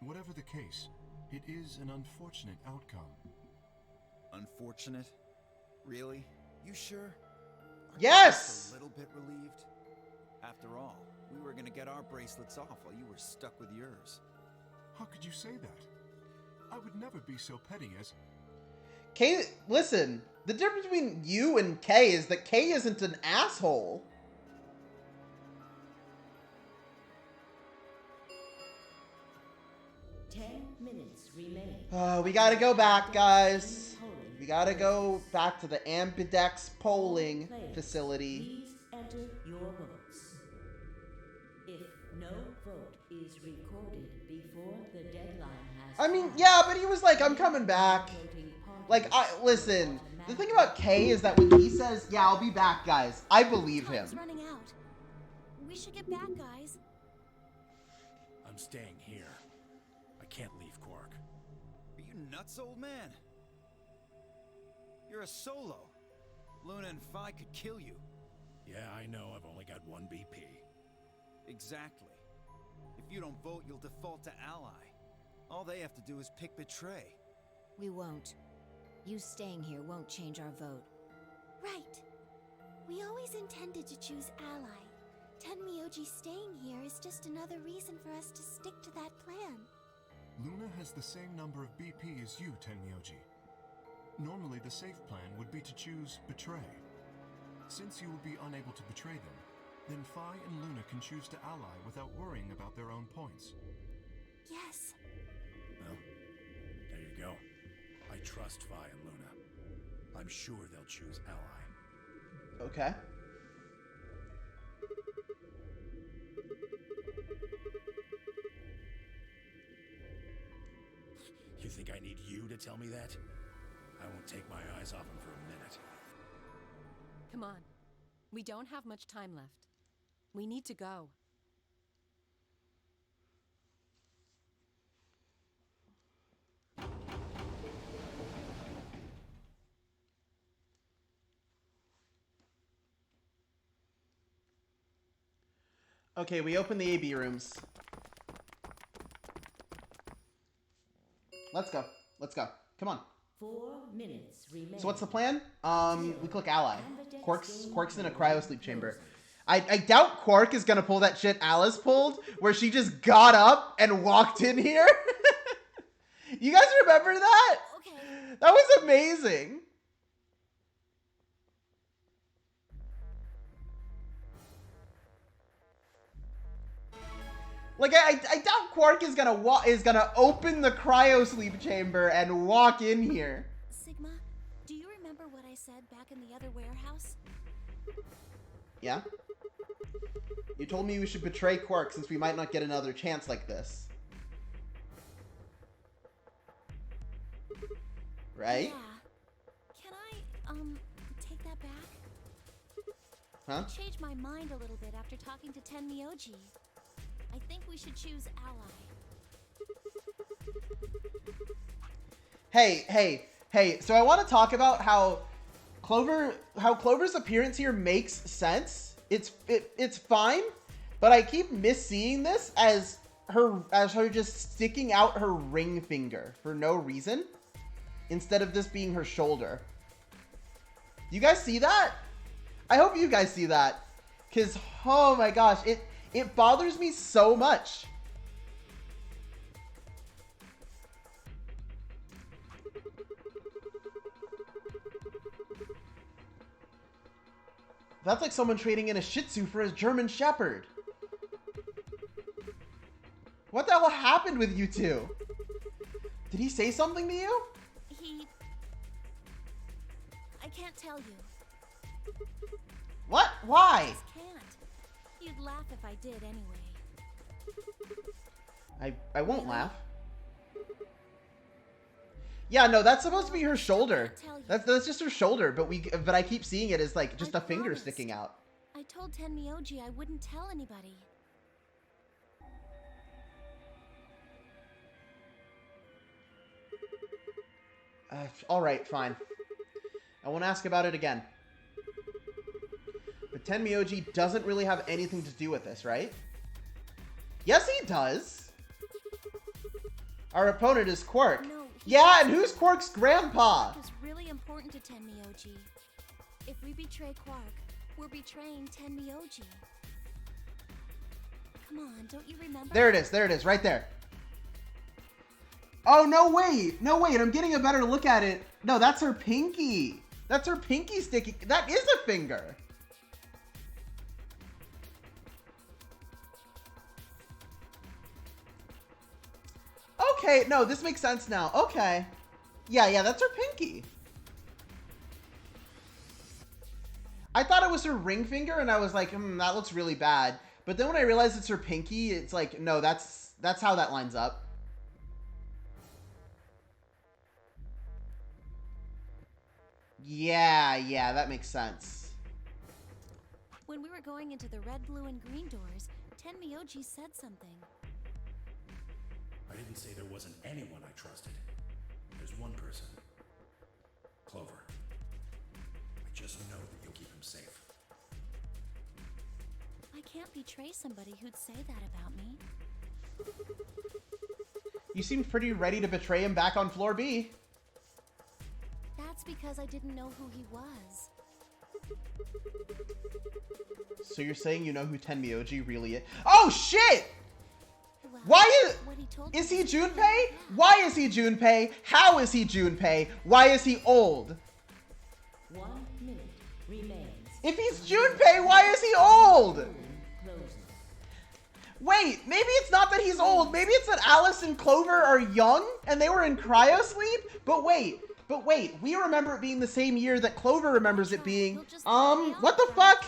Whatever the case, it is an unfortunate outcome. Unfortunate? Really? You sure? Aren't Yes! you just a little bit relieved? After all, we were gonna get our bracelets off while you were stuck with yours. How could you say that? I would never be so petty as... Kay, listen, the difference between you and Kay is that Kay isn't an asshole. We gotta go back, guys. We gotta go back to the Ambidex polling facility. Please enter your votes. If no vote is recorded before the deadline has I mean, passed, yeah, but he was like, I'm coming back. voting parties Like, listen, the thing about Kay is that when he says, yeah, I'll be back, guys, I believe him. Time's running out. We should get back, guys. I'm staying here. I can't leave Quark. Are you nuts, old man? You're a solo. Luna and Phi could kill you. Yeah, I know. I've only got 1 BP. Exactly. If you don't vote, you'll default to ally. All they have to do is pick betray. We won't. You staying here won't change our vote. Right. We always intended to choose ally. Tenmyoji staying here is just another reason for us to stick to that plan. Luna has the same number of BP as you, Tenmyoji. Normally, the safe plan would be to choose Betray. Since you will be unable to betray them, then Phi and Luna can choose to ally without worrying about their own points. Yes. Well, there you go. I trust Phi and Luna. I'm sure they'll choose ally. Okay. You think I need you to tell me that? I won't take my eyes off him for a minute. Come on. We don't have much time left. We need to go. Okay, we open the AB rooms. Let's go. Let's go. Come on. 4 minutes remain. So what's the plan? We click ally. Quark's in a cryo sleep chamber. I doubt Quark is gonna pull that shit Alice pulled, where she just got up and walked in here. You guys remember that? Okay. That was amazing. Like I doubt Quark is gonna open the cryo sleep chamber and walk in here. Sigma, do you remember what I said back in the other warehouse? Yeah? You told me we should betray Quark since we might not get another chance like this. Right? Yeah. Can I, take that back? Huh? I changed my mind a little bit after talking to Tenmyoji. I think we should choose ally. Hey, so I want to talk about how Clover's appearance here makes sense. It's fine, but I keep misseeing this as her just sticking out her ring finger for no reason instead of this being her shoulder. Do you guys see that? I hope you guys see that, cuz oh my gosh, it bothers me so much. That's like someone trading in a Shih Tzu for a German Shepherd. What the hell happened with you two? Did he say something to you? I can't tell you. What? Why? I just can't. You'd laugh if I did anyway. I won't laugh. Yeah, no, that's supposed to be her shoulder. That's just her shoulder, but I keep seeing it as like just a finger sticking out. I told Tenmyoji I wouldn't tell anybody. All right, fine. I won't ask about it again. But Tenmyoji doesn't really have anything to do with this, right? Yes, he does. Our opponent is Quark. No, yeah, and who's Quark's grandpa? Quark is really important to Tenmyoji. If we betray Quark, we're betraying Tenmyoji. Come on, don't you remember? There it is, right there. Oh, no, wait, I'm getting a better look at it. No, that's her pinky. That's her pinky sticking. That is a finger. Okay, no, this makes sense now. Okay. Yeah, that's her pinky. I thought it was her ring finger, and I was like, that looks really bad. But then when I realized it's her pinky, it's like, no, that's how that lines up. Yeah, that makes sense. When we were going into the red, blue, and green doors, Tenmyoji said something. I didn't say there wasn't anyone I trusted. There's one person. Clover. I just know that you'll keep him safe. I can't betray somebody who'd say that about me. You seem pretty ready to betray him back on floor B. That's because I didn't know who he was. So you're saying you know who Tenmyoji really is? Oh, shit! Well, Why is he Junpei? Why is he Junpei? How is he Junpei? Why is he old? 1 minute remains. If he's Junpei, why is he old? Wait, maybe it's not that he's old. Maybe it's that Alice and Clover are young and they were in cryo sleep. But wait, we remember it being the same year that Clover remembers it being. What the fuck?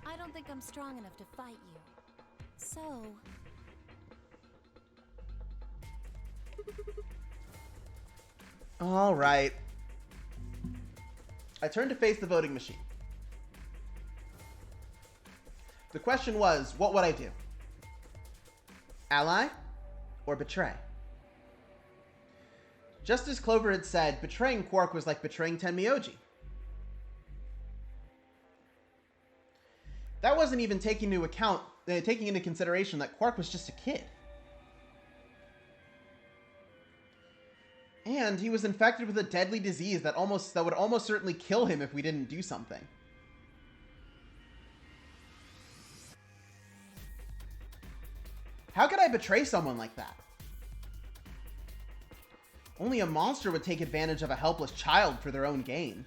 I don't think I'm strong enough to fight you. So, All right. I turned to face the voting machine. The question was, what would I do? Ally or betray? Just as Clover had said, betraying Quark was like betraying Tenmyoji. That wasn't even taking into consideration that Quark was just a kid. And he was infected with a deadly disease that would almost certainly kill him if we didn't do something. How could I betray someone like that? Only a monster would take advantage of a helpless child for their own gain.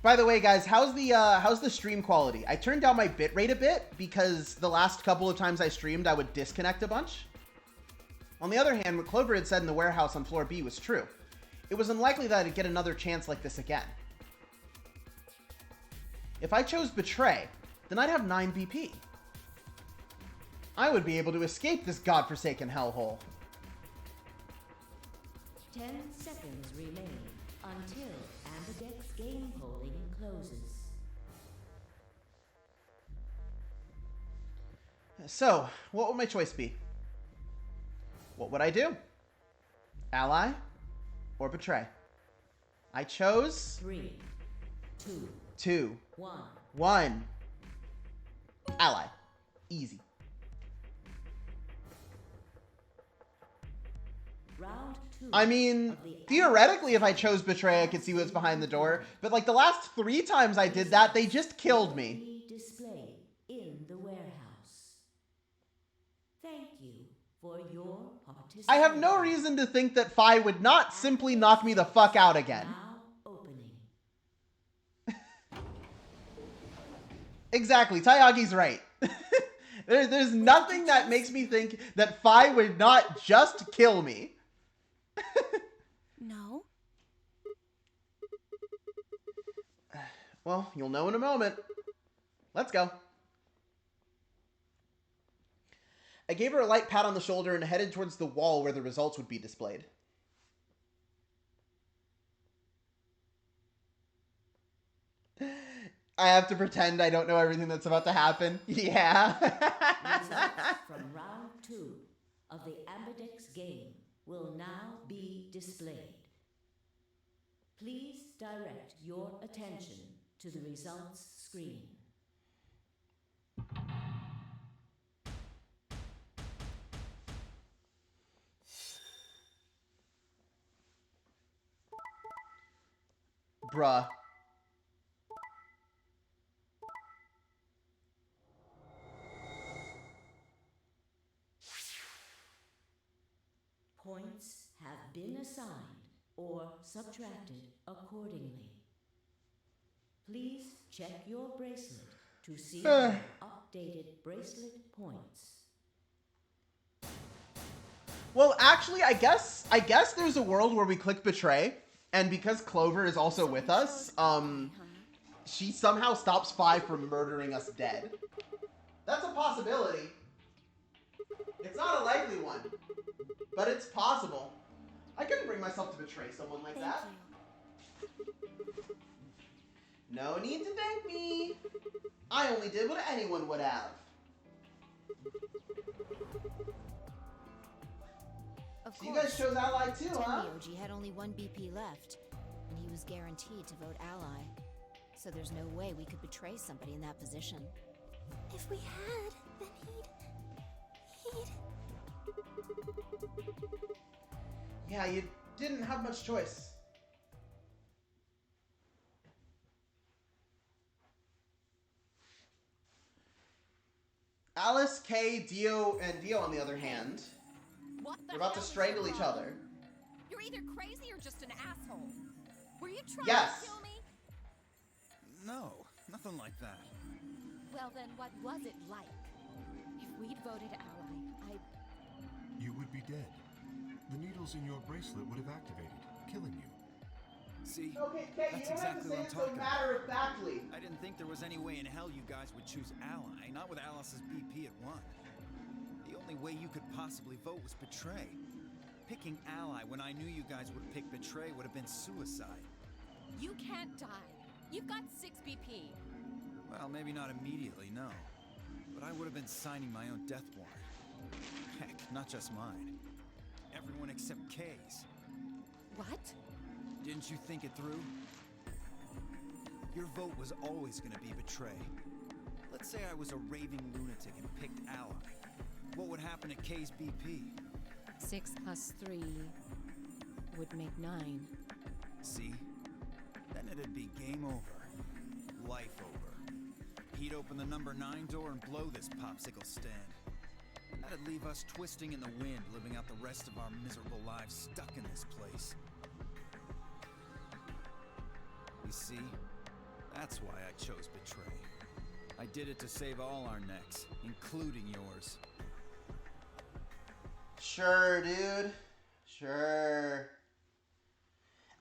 By the way, guys, how's the stream quality? I turned down my bitrate a bit because the last couple of times I streamed, I would disconnect a bunch. On the other hand, what Clover had said in the warehouse on floor B was true. It was unlikely that I'd get another chance like this again. If I chose Betray, then I'd have 9 BP. I would be able to escape this godforsaken hellhole. 10 seconds remain until Ambidex's game polling closes. So, what would my choice be? What would I do? Ally or betray? I chose 3, 2, 1. 1. Ally. Easy. Round 2. I mean, theoretically, if I chose betray, I could see what's behind the door. But like the last 3 times I did that, they just killed me. Display in the warehouse. Thank you for your participation. I have no reason to think that Phi would not simply knock me the fuck out again. Now opening. Exactly, Tayagi's right. There's nothing that makes me think that Phi would not just kill me. no. Well, you'll know in a moment. Let's go. I gave her a light pat on the shoulder and headed towards the wall where the results would be displayed. I have to pretend I don't know everything that's about to happen. Yeah. Results from round 2 of the Ambidex game will now be displayed. Please direct your attention to the results screen. Bruh. Points have been assigned or subtracted accordingly. Please check your bracelet to see your updated bracelet points. Well, actually, I guess there's a world where we click betray, and because Clover is also with us, she somehow stops Phi from murdering us dead. That's a possibility. It's not a likely one, but it's possible. I couldn't bring myself to betray someone like that. No need to thank me. I only did what anyone would have. Of So you guys chose Ally too, huh? Tenmyoji had only 1 BP left, and he was guaranteed to vote Ally. So there's no way we could betray somebody in that position. If we had, then he'd... Yeah, you didn't have much choice. Alice, Kay, Dio, and Dio, on the other hand, they're about to strangle each other. You're either crazy or just an asshole. Were you trying Yes. to kill me? No, nothing like that. Well then, what was it like? If we'd voted Ally, You would be dead. The needles in your bracelet would have activated, killing you. See? Okay, Kay, That's you don't have to exactly say what I'm it so talking about. matter-of-factly. I didn't think there was any way in hell you guys would choose Ally, not with Alice's BP at 1. The only way you could possibly vote was Betray. Picking Ally when I knew you guys would pick Betray would have been suicide. You can't die. You've got 6 BP. Well, maybe not immediately, no. But I would have been signing my own death warrant. Heck, not just mine. Everyone except Kay's. What? Didn't you think it through? Your vote was always gonna be Betray. Let's say I was a raving lunatic and picked Ally. What would happen to Kay's BP? 6 plus 3 would make 9. See? Then it'd be game over. Life over. He'd open the number 9 door and blow this popsicle stand. That'd leave us twisting in the wind, living out the rest of our miserable lives stuck in this place. You see? That's why I chose Betray. I did it to save all our necks, including yours. Sure, dude. Sure.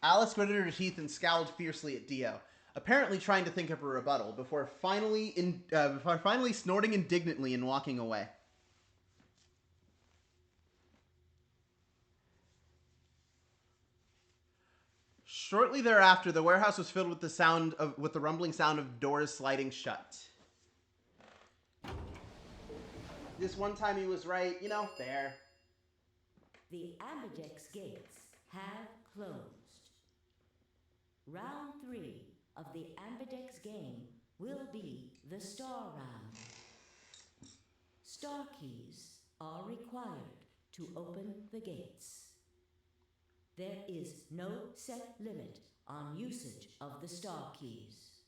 Alice gritted her teeth and scowled fiercely at Dio, apparently trying to think of a rebuttal before finally snorting indignantly and walking away. Shortly thereafter, the warehouse was filled with the rumbling sound of doors sliding shut. This one time he was right, you know, fair. The Ambidex gates have closed. Round 3 of the Ambidex game will be the Star Round. Star keys are required to open the gates. There is no set limit on usage of the star keys.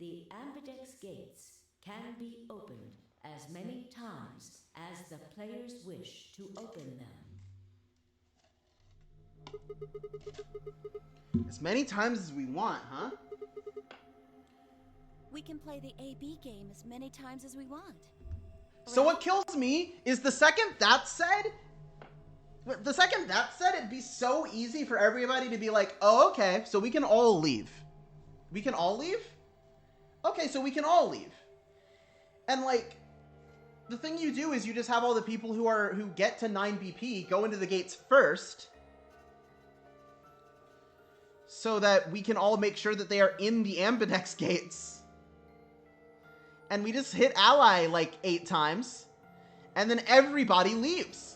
The Ambidex gates can be opened as many times as the players wish to open them. As many times as we want, huh? We can play the AB game as many times as we want. So what kills me is the second that said, it'd be so easy for everybody to be like, oh, okay, so we can all leave. We can all leave? Okay, so we can all leave. And like, the thing you do is you just have all the people who get to 9 BP go into the gates first, so that we can all make sure that they are in the Ambidex gates. And we just hit Ally like 8 times, and then everybody leaves.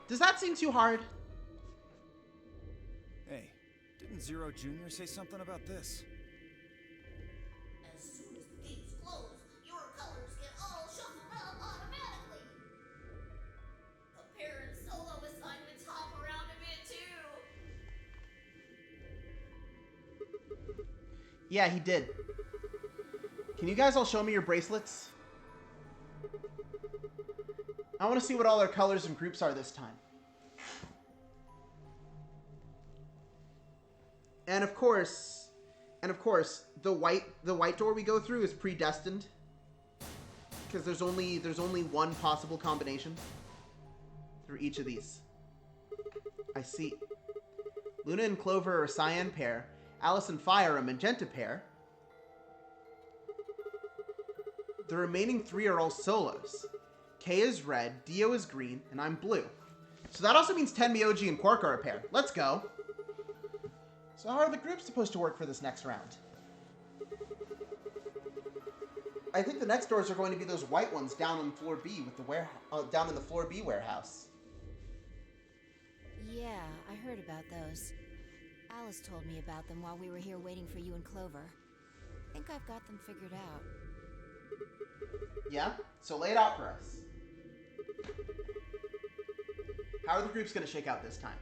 Does that seem too hard? Hey, didn't Zero Jr. say something about this? As soon as the gates close, your colors get all shuffled up automatically. The parent solo assignments hop around a bit too. Yeah, he did. Can you guys all show me your bracelets? I want to see what all their colors and groups are this time. And of course, the white door we go through is predestined, because there's only one possible combination through each of these. I see. Luna and Clover are a cyan pair. Alice and Fire are a magenta pair. The remaining 3 are all solos. Kay is red, Dio is green, and I'm blue. So that also means Tenmyoji and Quark are a pair. Let's go. So how are the groups supposed to work for this next round? I think the next doors are going to be those white ones down on floor B with the down in the floor B warehouse. Yeah, I heard about those. Alice told me about them while we were here waiting for you and Clover. I think I've got them figured out. Yeah? So lay it out for us. How are the groups going to shake out this time?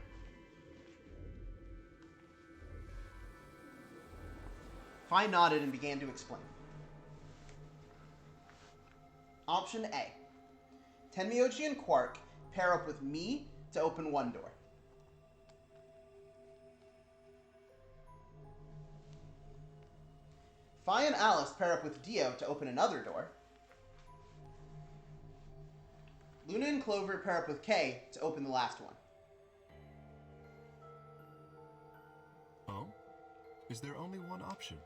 Fi nodded and began to explain. Option A. Tenmyoji and Quark pair up with me to open one door. Fi and Alice pair up with Dio to open another door. Luna and Clover pair up with Kay to open the last one. Is there only one option?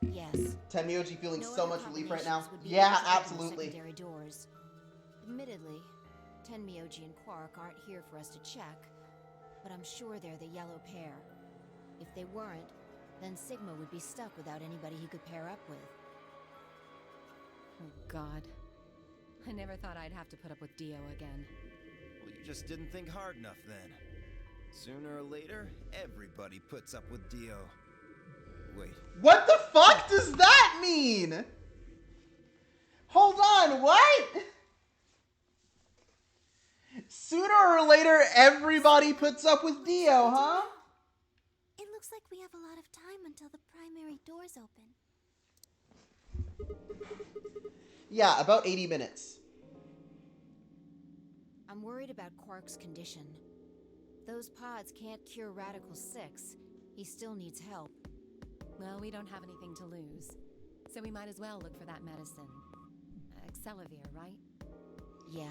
Yes. Tenmyoji feeling No so other much relief right now. combinations would be Yeah, able to open the absolutely. secondary doors. Admittedly, Tenmyoji and Quark aren't here for us to check, but I'm sure they're the yellow pair. If they weren't, then Sigma would be stuck without anybody he could pair up with. Oh, God. I never thought I'd have to put up with Dio again. Well, you just didn't think hard enough then. Sooner or later, everybody puts up with Dio. Wait, What the fuck does that mean? Hold on, what? Sooner or later, everybody puts up with Dio, huh? It looks like we have a lot of time until the primary doors open. Yeah, about 80 minutes. I'm worried about Quark's condition. Those pods can't cure Radical 6. He still needs help. Well, we don't have anything to lose, so we might as well look for that medicine. Excelavir, right? Yeah.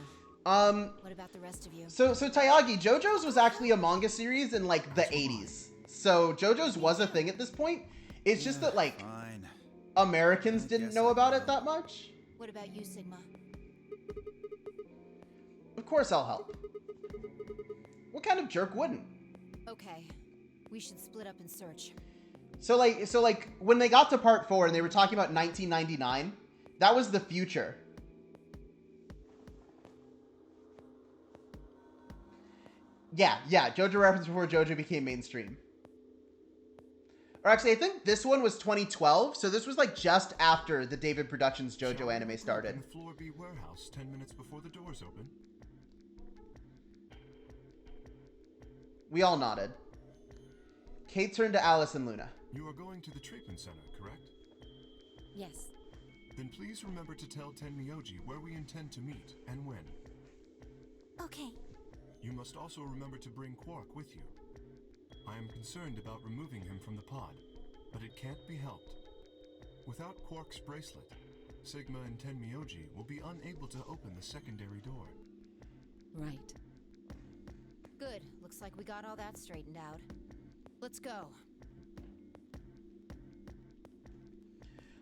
What about the rest of you? So Tayagi, JoJo's was actually a manga series in like the 80s. So JoJo's was a thing at this point. It's just that like fine. Americans didn't know about it that much. What about you, Sigma? Of course I'll help. What kind of jerk wouldn't? Okay. We should split up and search. So like when they got to part 4 and they were talking about 1999, that was the future. Yeah, JoJo reference before JoJo became mainstream. Or actually, I think this one was 2012, so this was like just after the David Productions JoJo anime started. In Floor B warehouse 10 minutes before the doors open. We all nodded. Kate turned to Alice and Luna. You are going to the treatment center, correct? Yes. Then please remember to tell Tenmyoji where we intend to meet and when. Okay. You must also remember to bring Quark with you. I am concerned about removing him from the pod, but it can't be helped. Without Quark's bracelet, Sigma and Tenmyoji will be unable to open the secondary door. Right. Good. Looks like we got all that straightened out. Let's go.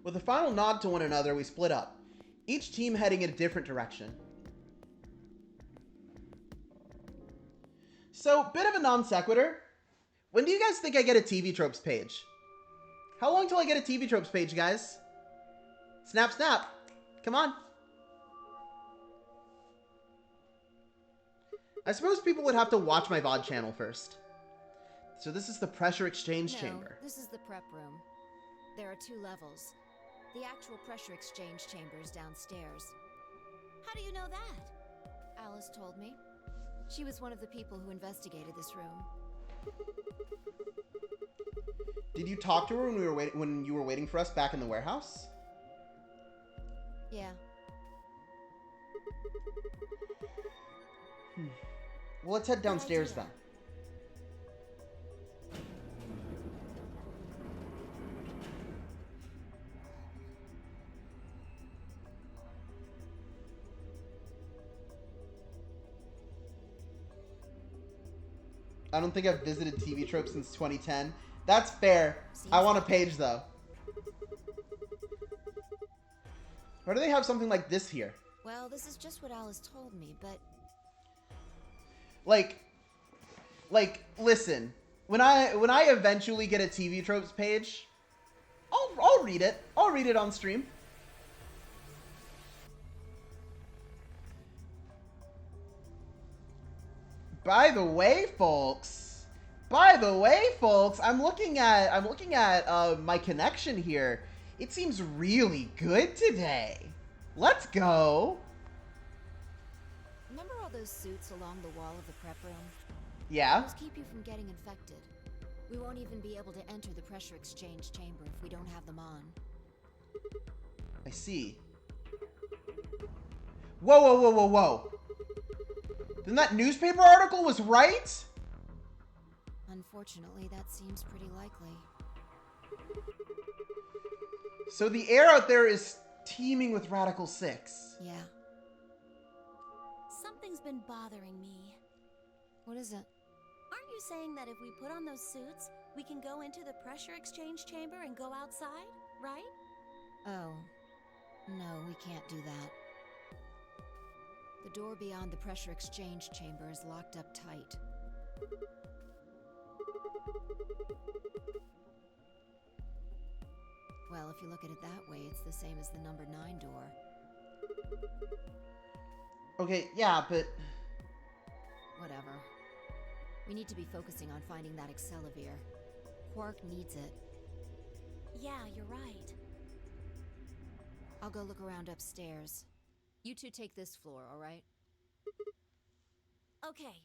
With a final nod to one another, we split up, each team heading in a different direction. So, bit of a non sequitur. When do you guys think I get a TV Tropes page? How long till I get a TV Tropes page, guys? Snap, snap. Come on. I suppose people would have to watch my VOD channel first. So this is the pressure exchange chamber. This is the prep room. There are 2 levels. The actual pressure exchange chamber is downstairs. How do you know that? Alice told me. She was one of the people who investigated this room. Did you talk to her when you were waiting for us back in the warehouse? Yeah. Well, let's head downstairs then. I don't think I've visited TV Tropes since 2010. That's fair. I want a page, though. Or do they have something like this here? Well, this is just what Alice told me, but... Like, listen. When I eventually get a TV Tropes page, I'll read it. I'll read it on stream. By the way, folks, I'm looking at my connection here. It seems really good today. Let's go. Remember all those suits along the wall of the prep room? Yeah. Those keep you from getting infected. We won't even be able to enter the pressure exchange chamber if we don't have them on. I see. Whoa. Then that newspaper article was right? Unfortunately, that seems pretty likely. So the air out there is teeming with Radical 6. Yeah. Something's been bothering me. What is it? Aren't you saying that if we put on those suits, We can go into the pressure exchange chamber and go outside, right? Oh, no, we can't do that. The door beyond the pressure exchange chamber is locked up tight. Well, if you look at it that way, it's the same as the number 9 door. Okay, yeah, but... Whatever. We need to be focusing on finding that Accelavir. Quark needs it. Yeah, you're right. I'll go look around upstairs. You two take this floor, all right? Okay.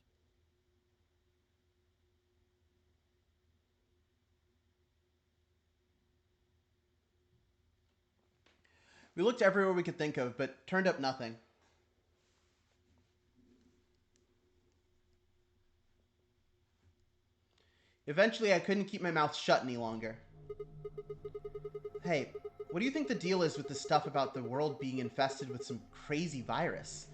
We looked everywhere we could think of, but turned up nothing. Eventually, I couldn't keep my mouth shut any longer. Hey, what do you think the deal is with this stuff about the world being infested with some crazy virus?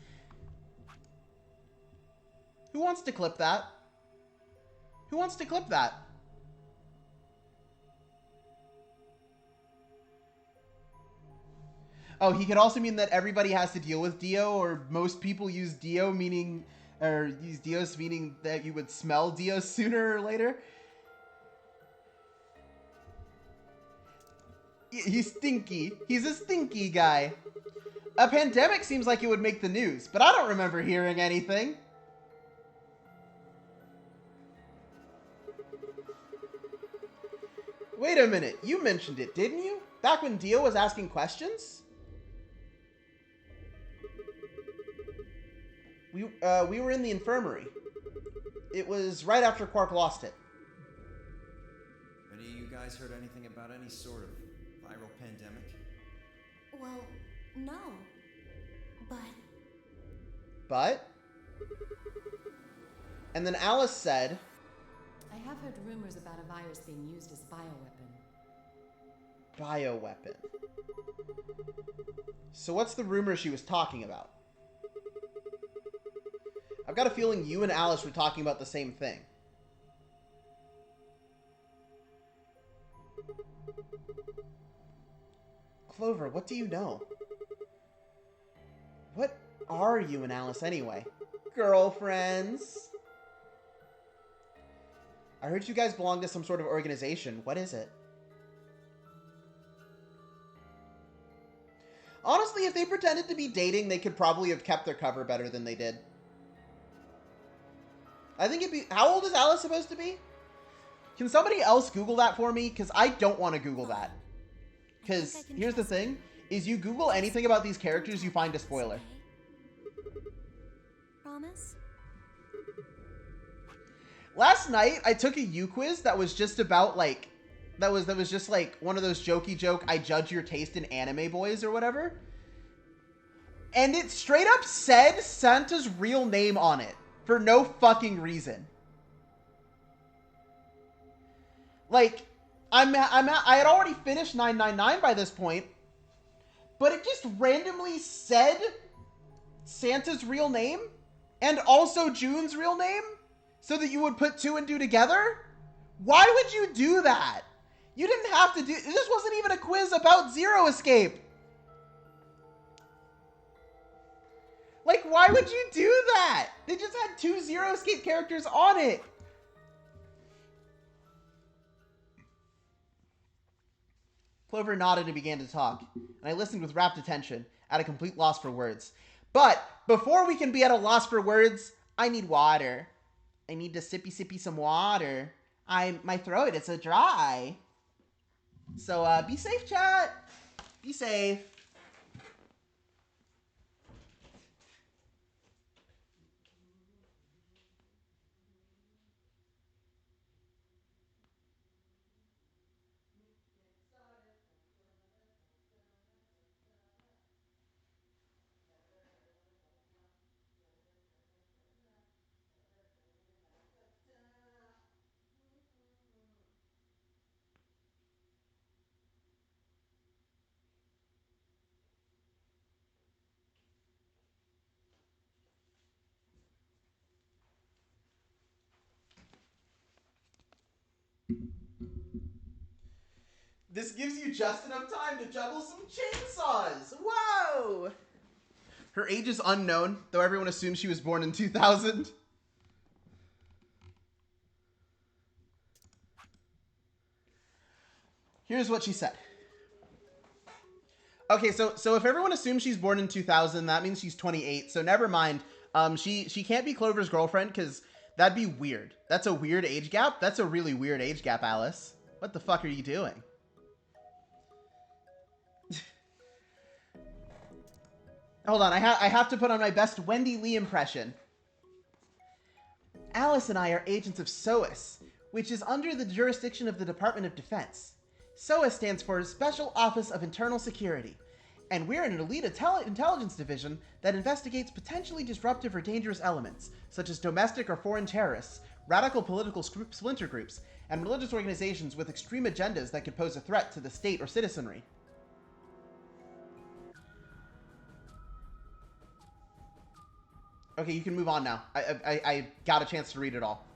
Who wants to clip that? Who wants to clip that? Oh, he could also mean that everybody has to deal with Dio, or most people use Dio meaning, or use Dios meaning that you would smell Dio sooner or later. He's stinky. He's a stinky guy. A pandemic seems like it would make the news, but I don't remember hearing anything. Wait a minute, you mentioned it, didn't you? Back when Dio was asking questions? We were in the infirmary. It was right after Quark lost it. Any of you guys heard anything about any sort of viral pandemic? Well, no. But... But? And then Alice said... I have heard rumors about a virus being used as a bioweapon. Bioweapon. So what's the rumor she was talking about? I've got a feeling you and Alice were talking about the same thing. Clover, what do you know? What are you and Alice anyway? Girlfriends? I heard you guys belong to some sort of organization. What is it? Honestly, if they pretended to be dating, they could probably have kept their cover better than they did. I think it'd be... How old is Alice supposed to be? Can somebody else Google that for me? Because I don't want to Google that. Because here's the thing, is you Google anything about these characters, you find a spoiler. Promise? Last night, I took a U-quiz that was just about, like... That was just, like, one of those jokey joke, I judge your taste in anime boys or whatever. And it straight up said Santa's real name on it. For no fucking reason. Like, I had already finished 999 by this point, but it just randomly said Santa's real name and also June's real name so that you would put two and two together? Why would you do that? You didn't have to do... This wasn't even a quiz about Zero Escape. Like, why would you do that? They just had two Zero Escape characters on it. Clover nodded and began to talk, and I listened with rapt attention, at a complete loss for words. But, before we can be at a loss for words, I need water. I need to sippy some water. My throat, it's a dry. So, be safe, chat. Be safe. This gives you just enough time to juggle some chainsaws. Whoa! Her age is unknown, though everyone assumes she was born in 2000. Here's what she said. Okay, so if everyone assumes she's born in 2000, that means she's 28. So never mind. She can't be Clover's girlfriend because that'd be weird. That's a weird age gap. That's a really weird age gap, Alice. What the fuck are you doing? Hold on, I have to put on my best Wendy Lee impression. Alice and I are agents of SOAS, which is under the jurisdiction of the Department of Defense. SOAS stands for Special Office of Internal Security, and we're an elite intelligence division that investigates potentially disruptive or dangerous elements, such as domestic or foreign terrorists, radical political splinter groups, and religious organizations with extreme agendas that could pose a threat to the state or citizenry. Okay, you can move on now. I got a chance to read it all.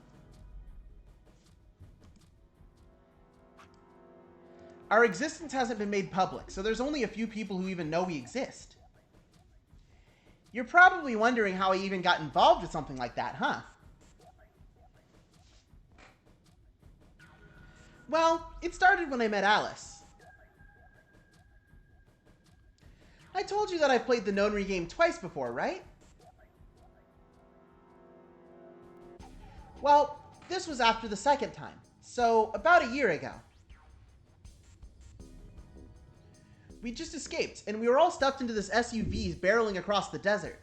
Our existence hasn't been made public, so there's only a few people who even know we exist. You're probably wondering how I even got involved with something like that, huh? Well, it started when I met Alice. I told you that I've played the Nonary game twice before, right? Well, this was after the second time, so about a year ago. We just escaped, and we were all stuffed into this SUV barreling across the desert.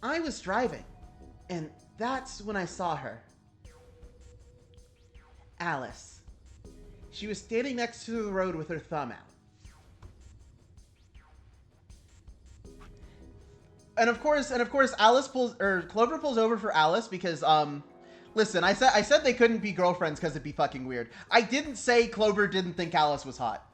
I was driving, and that's when I saw her. Alice. She was standing next to the road with her thumb out. And of course, Clover pulls over for Alice because, listen, I said they couldn't be girlfriends because it'd be fucking weird. I didn't say Clover didn't think Alice was hot.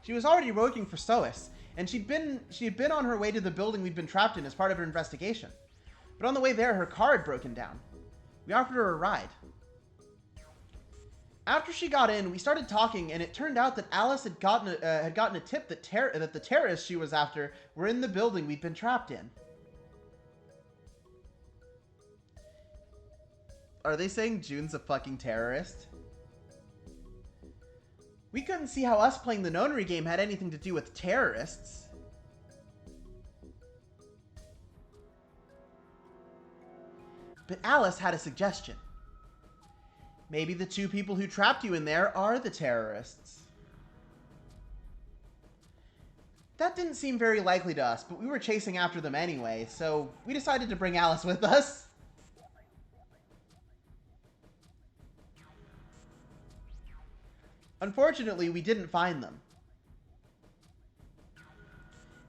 She was already working for SOAS, and she had been on her way to the building we'd been trapped in as part of her investigation. But on the way there, her car had broken down. We offered her a ride. After she got in, we started talking, and it turned out that Alice had gotten a tip that the terrorists she was after were in the building we'd been trapped in. Are they saying June's a fucking terrorist? We couldn't see how us playing the Nonary game had anything to do with terrorists. But Alice had a suggestion. Maybe the two people who trapped you in there are the terrorists. That didn't seem very likely to us, but we were chasing after them anyway, so we decided to bring Alice with us. Unfortunately, we didn't find them.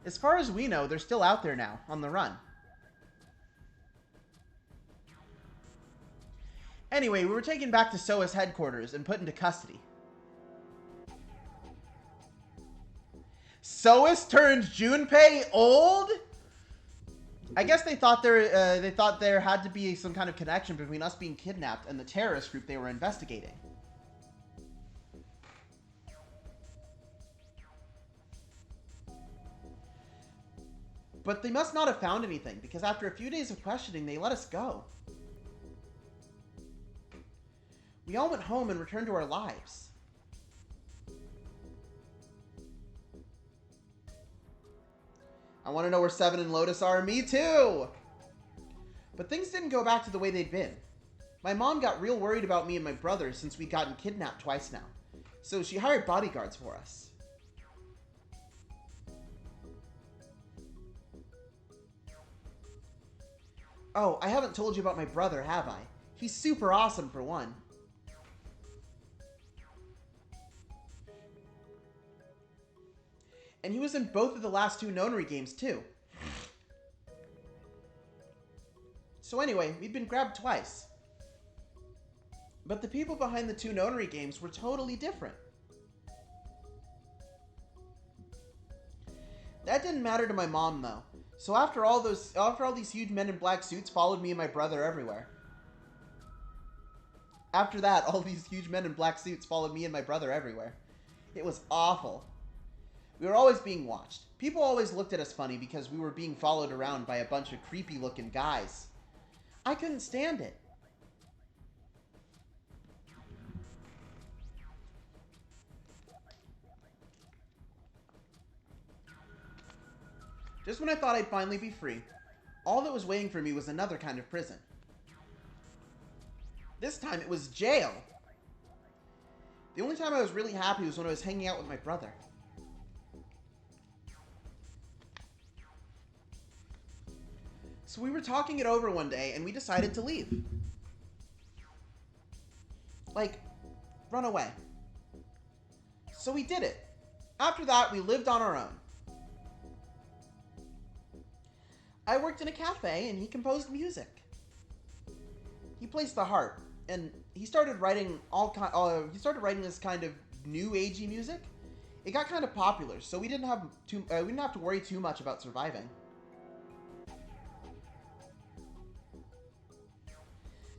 As far as we know, they're still out there now, on the run. Anyway, we were taken back to SOAS headquarters and put into custody. SOAS turned Junpei old? I guess they thought there had to be some kind of connection between us being kidnapped and the terrorist group they were investigating. But they must not have found anything, because after a few days of questioning, they let us go. We all went home and returned to our lives. I want to know where Seven and Lotus are. Me too! But things didn't go back to the way they'd been. My mom got real worried about me and my brother since we'd gotten kidnapped twice now. So she hired bodyguards for us. Oh, I haven't told you about my brother, have I? He's super awesome, for one. And he was in both of the last two Nonary games, too. So anyway, we'd been grabbed twice. But the people behind the two Nonary games were totally different. That didn't matter to my mom, though. So after all these huge men in black suits followed me and my brother everywhere. After that, all these huge men in black suits followed me and my brother everywhere. It was awful. We were always being watched. People always looked at us funny because we were being followed around by a bunch of creepy-looking guys. I couldn't stand it. Just when I thought I'd finally be free, all that was waiting for me was another kind of prison. This time it was jail. The only time I was really happy was when I was hanging out with my brother. So we were talking it over one day and we decided to leave. Like, run away. So we did it. After that, we lived on our own. I worked in a cafe and he composed music. He plays the harp and he started writing this kind of new agey music. It got kind of popular, so we didn't have to worry too much about surviving.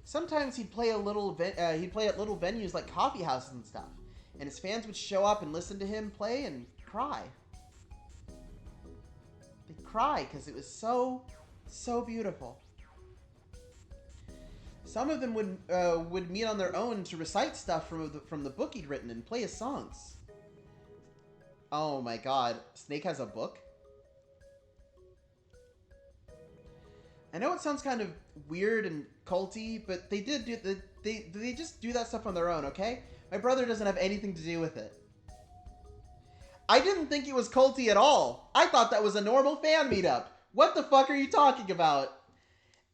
Sometimes he'd play at little venues like coffee houses and stuff, and his fans would show up and listen to him play and cry. They'd cry because it was so beautiful. Some of them would meet on their own to recite stuff from the book he'd written and play his songs. Oh my God, Snake has a book? I know it sounds kind of weird and culty, but they just do that stuff on their own, okay? My brother doesn't have anything to do with it. I didn't think it was culty at all. I thought that was a normal fan meetup. What the fuck are you talking about?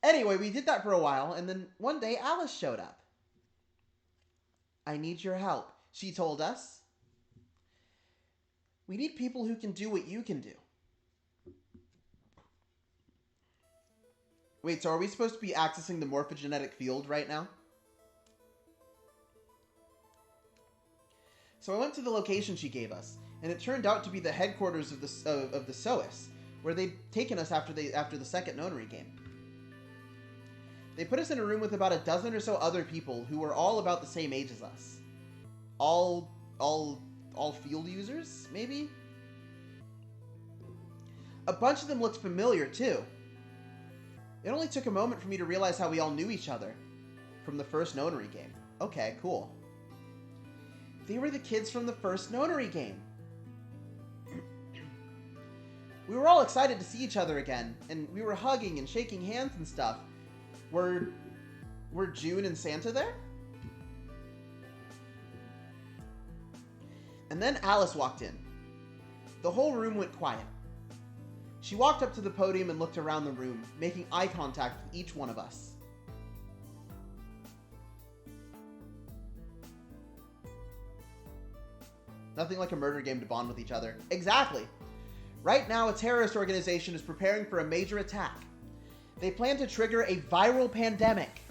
Anyway, we did that for a while, and then one day Alice showed up. I need your help, she told us. We need people who can do what you can do. Wait, so are we supposed to be accessing the morphogenetic field right now? So I went to the location she gave us, and it turned out to be the headquarters of the SOAS, where they'd taken us after the second Nonary game. They put us in a room with about a dozen or so other people who were all about the same age as us. All field users, maybe? A bunch of them looked familiar, too. It only took a moment for me to realize how we all knew each other from the first Nonary game. Okay, cool. They were the kids from the first Nonary game. We were all excited to see each other again, and we were hugging and shaking hands and stuff. Were June and Santa there? And then Alice walked in. The whole room went quiet. She walked up to the podium and looked around the room, making eye contact with each one of us. Nothing like a murder game to bond with each other. Exactly. Right now, a terrorist organization is preparing for a major attack. They plan to trigger a viral pandemic.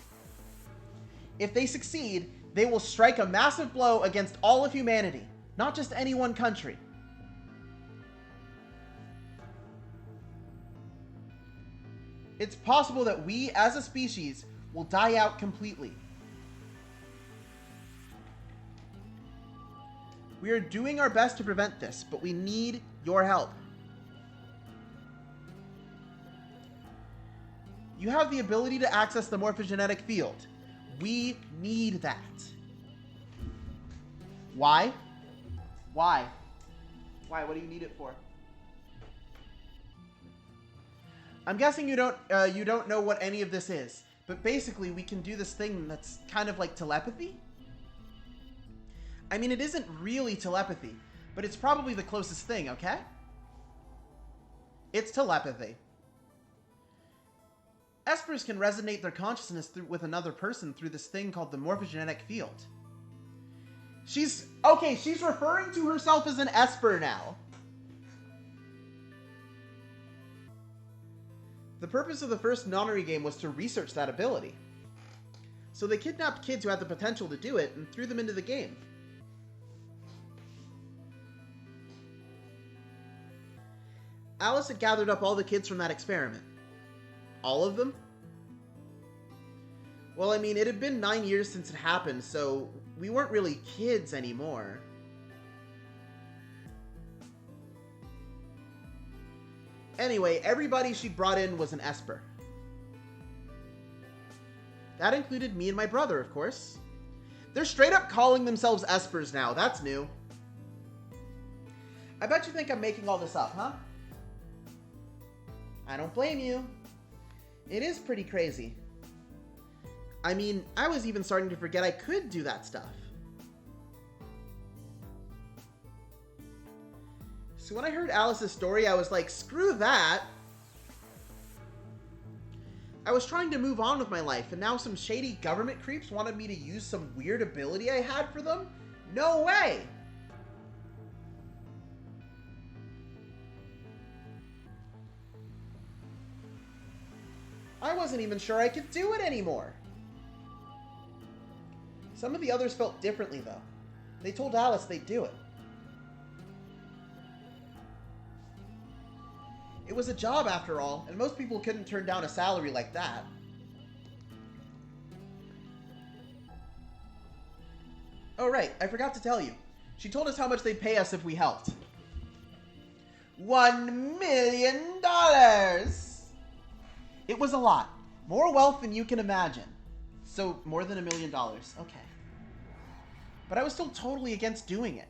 If they succeed, they will strike a massive blow against all of humanity, not just any one country. It's possible that we, as a species, will die out completely. We are doing our best to prevent this, but we need your help. You have the ability to access the morphogenetic field. We need that. Why? Why? Why? What do you need it for? I'm guessing you don't know what any of this is, but basically we can do this thing that's kind of like telepathy. I mean, it isn't really telepathy, but it's probably the closest thing, okay? It's telepathy. Espers can resonate their consciousness with another person through this thing called the morphogenetic field. She's referring to herself as an Esper now. The purpose of the first Nonary game was to research that ability. So they kidnapped kids who had the potential to do it and threw them into the game. Alice had gathered up all the kids from that experiment. All of them? Well, I mean, it had been 9 years since it happened, so we weren't really kids anymore. Anyway, everybody she brought in was an Esper. That included me and my brother, of course. They're straight up calling themselves Espers now. That's new. I bet you think I'm making all this up, huh? I don't blame you. It is pretty crazy. I mean, I was even starting to forget I could do that stuff. So when I heard Alice's story, I was like, screw that. I was trying to move on with my life, and now some shady government creeps wanted me to use some weird ability I had for them? No way! I wasn't even sure I could do it anymore. Some of the others felt differently, though. They told Alice they'd do it. It was a job, after all, and most people couldn't turn down a salary like that. Oh, right, I forgot to tell you. She told us how much they'd pay us if we helped. $1 million! It was a lot. More wealth than you can imagine. So, more than $1 million. Okay. But I was still totally against doing it.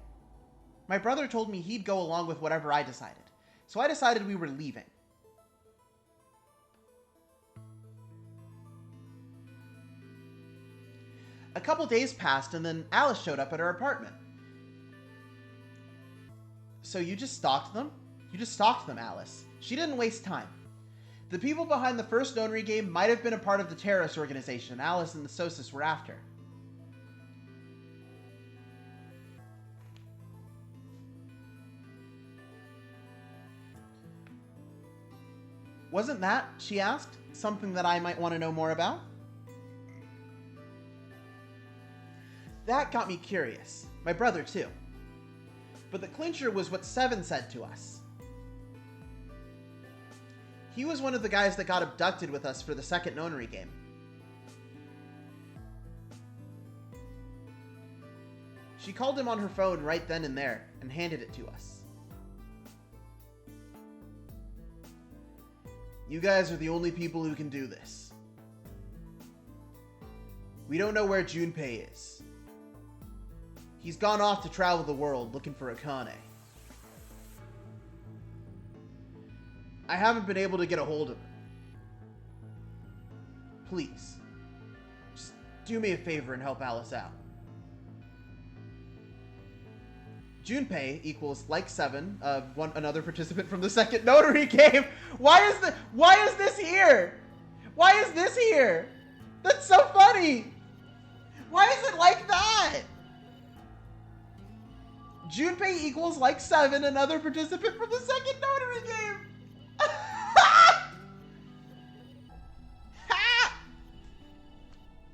My brother told me he'd go along with whatever I decided. So I decided we were leaving. A couple days passed, and then Alice showed up at her apartment. So you just stalked them? You just stalked them, Alice. She didn't waste time. The people behind the first Nonary game might have been a part of the terrorist organization Alice and the Sosis were after. Wasn't that, she asked, something that I might want to know more about? That got me curious. My brother, too. But the clincher was what Seven said to us. He was one of the guys that got abducted with us for the second Nonary game. She called him on her phone right then and there and handed it to us. You guys are the only people who can do this. We don't know where Junpei is. He's gone off to travel the world looking for Akane. I haven't been able to get a hold of him. Please, just do me a favor and help Alice out. Junpei equals like 7, another participant from the second Nonary game. Why is this here? Why is this here? That's so funny. Why is it like that? Junpei equals like 7, another participant from the second Nonary game.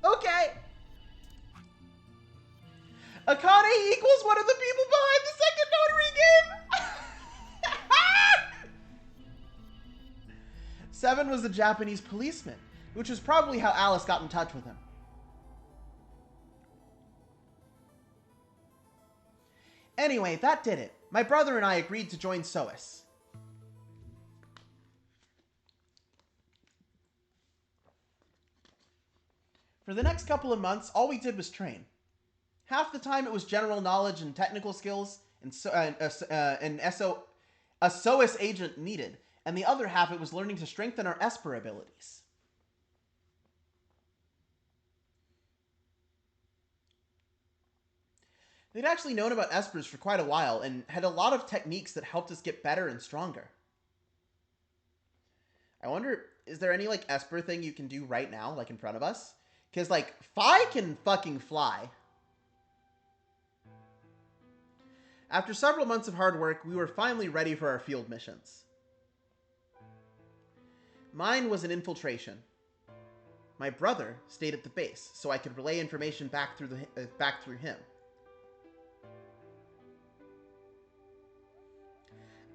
Okay. Akane equals one of the people behind the second Nonary game. 7 was a Japanese policeman, which was probably how Alice got in touch with him. Anyway, that did it. My brother and I agreed to join SOAS. For the next couple of months, all we did was train. Half the time it was general knowledge and technical skills a SOAS agent needed, and the other half it was learning to strengthen our Esper abilities. They'd actually known about Espers for quite a while, and had a lot of techniques that helped us get better and stronger. I wonder, is there any, Esper thing you can do right now, in front of us? Because, Fi can fucking fly. After several months of hard work, we were finally ready for our field missions. Mine was an infiltration. My brother stayed at the base, so I could relay information back through him.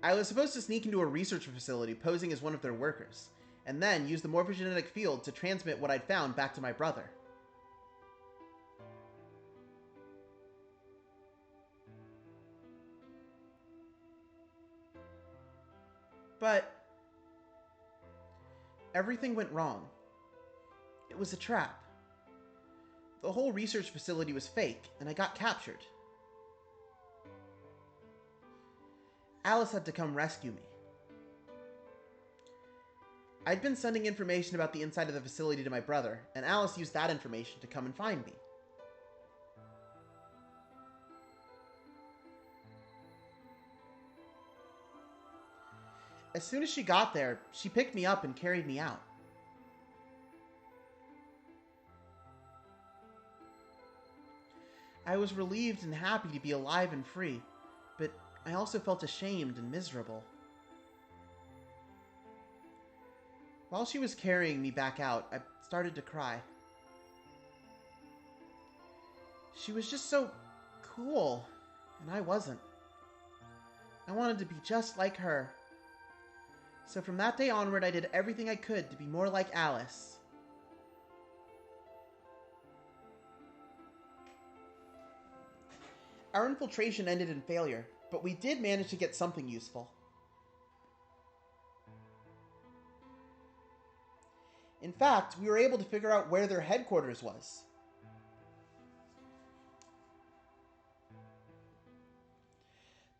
I was supposed to sneak into a research facility posing as one of their workers, and then use the morphogenetic field to transmit what I'd found back to my brother. But everything went wrong. It was a trap. The whole research facility was fake, and I got captured. Alice had to come rescue me. I'd been sending information about the inside of the facility to my brother, and Alice used that information to come and find me. As soon as she got there, she picked me up and carried me out. I was relieved and happy to be alive and free, but I also felt ashamed and miserable. While she was carrying me back out, I started to cry. She was just so cool, and I wasn't. I wanted to be just like her. So from that day onward, I did everything I could to be more like Alice. Our infiltration ended in failure, but we did manage to get something useful. In fact, we were able to figure out where their headquarters was.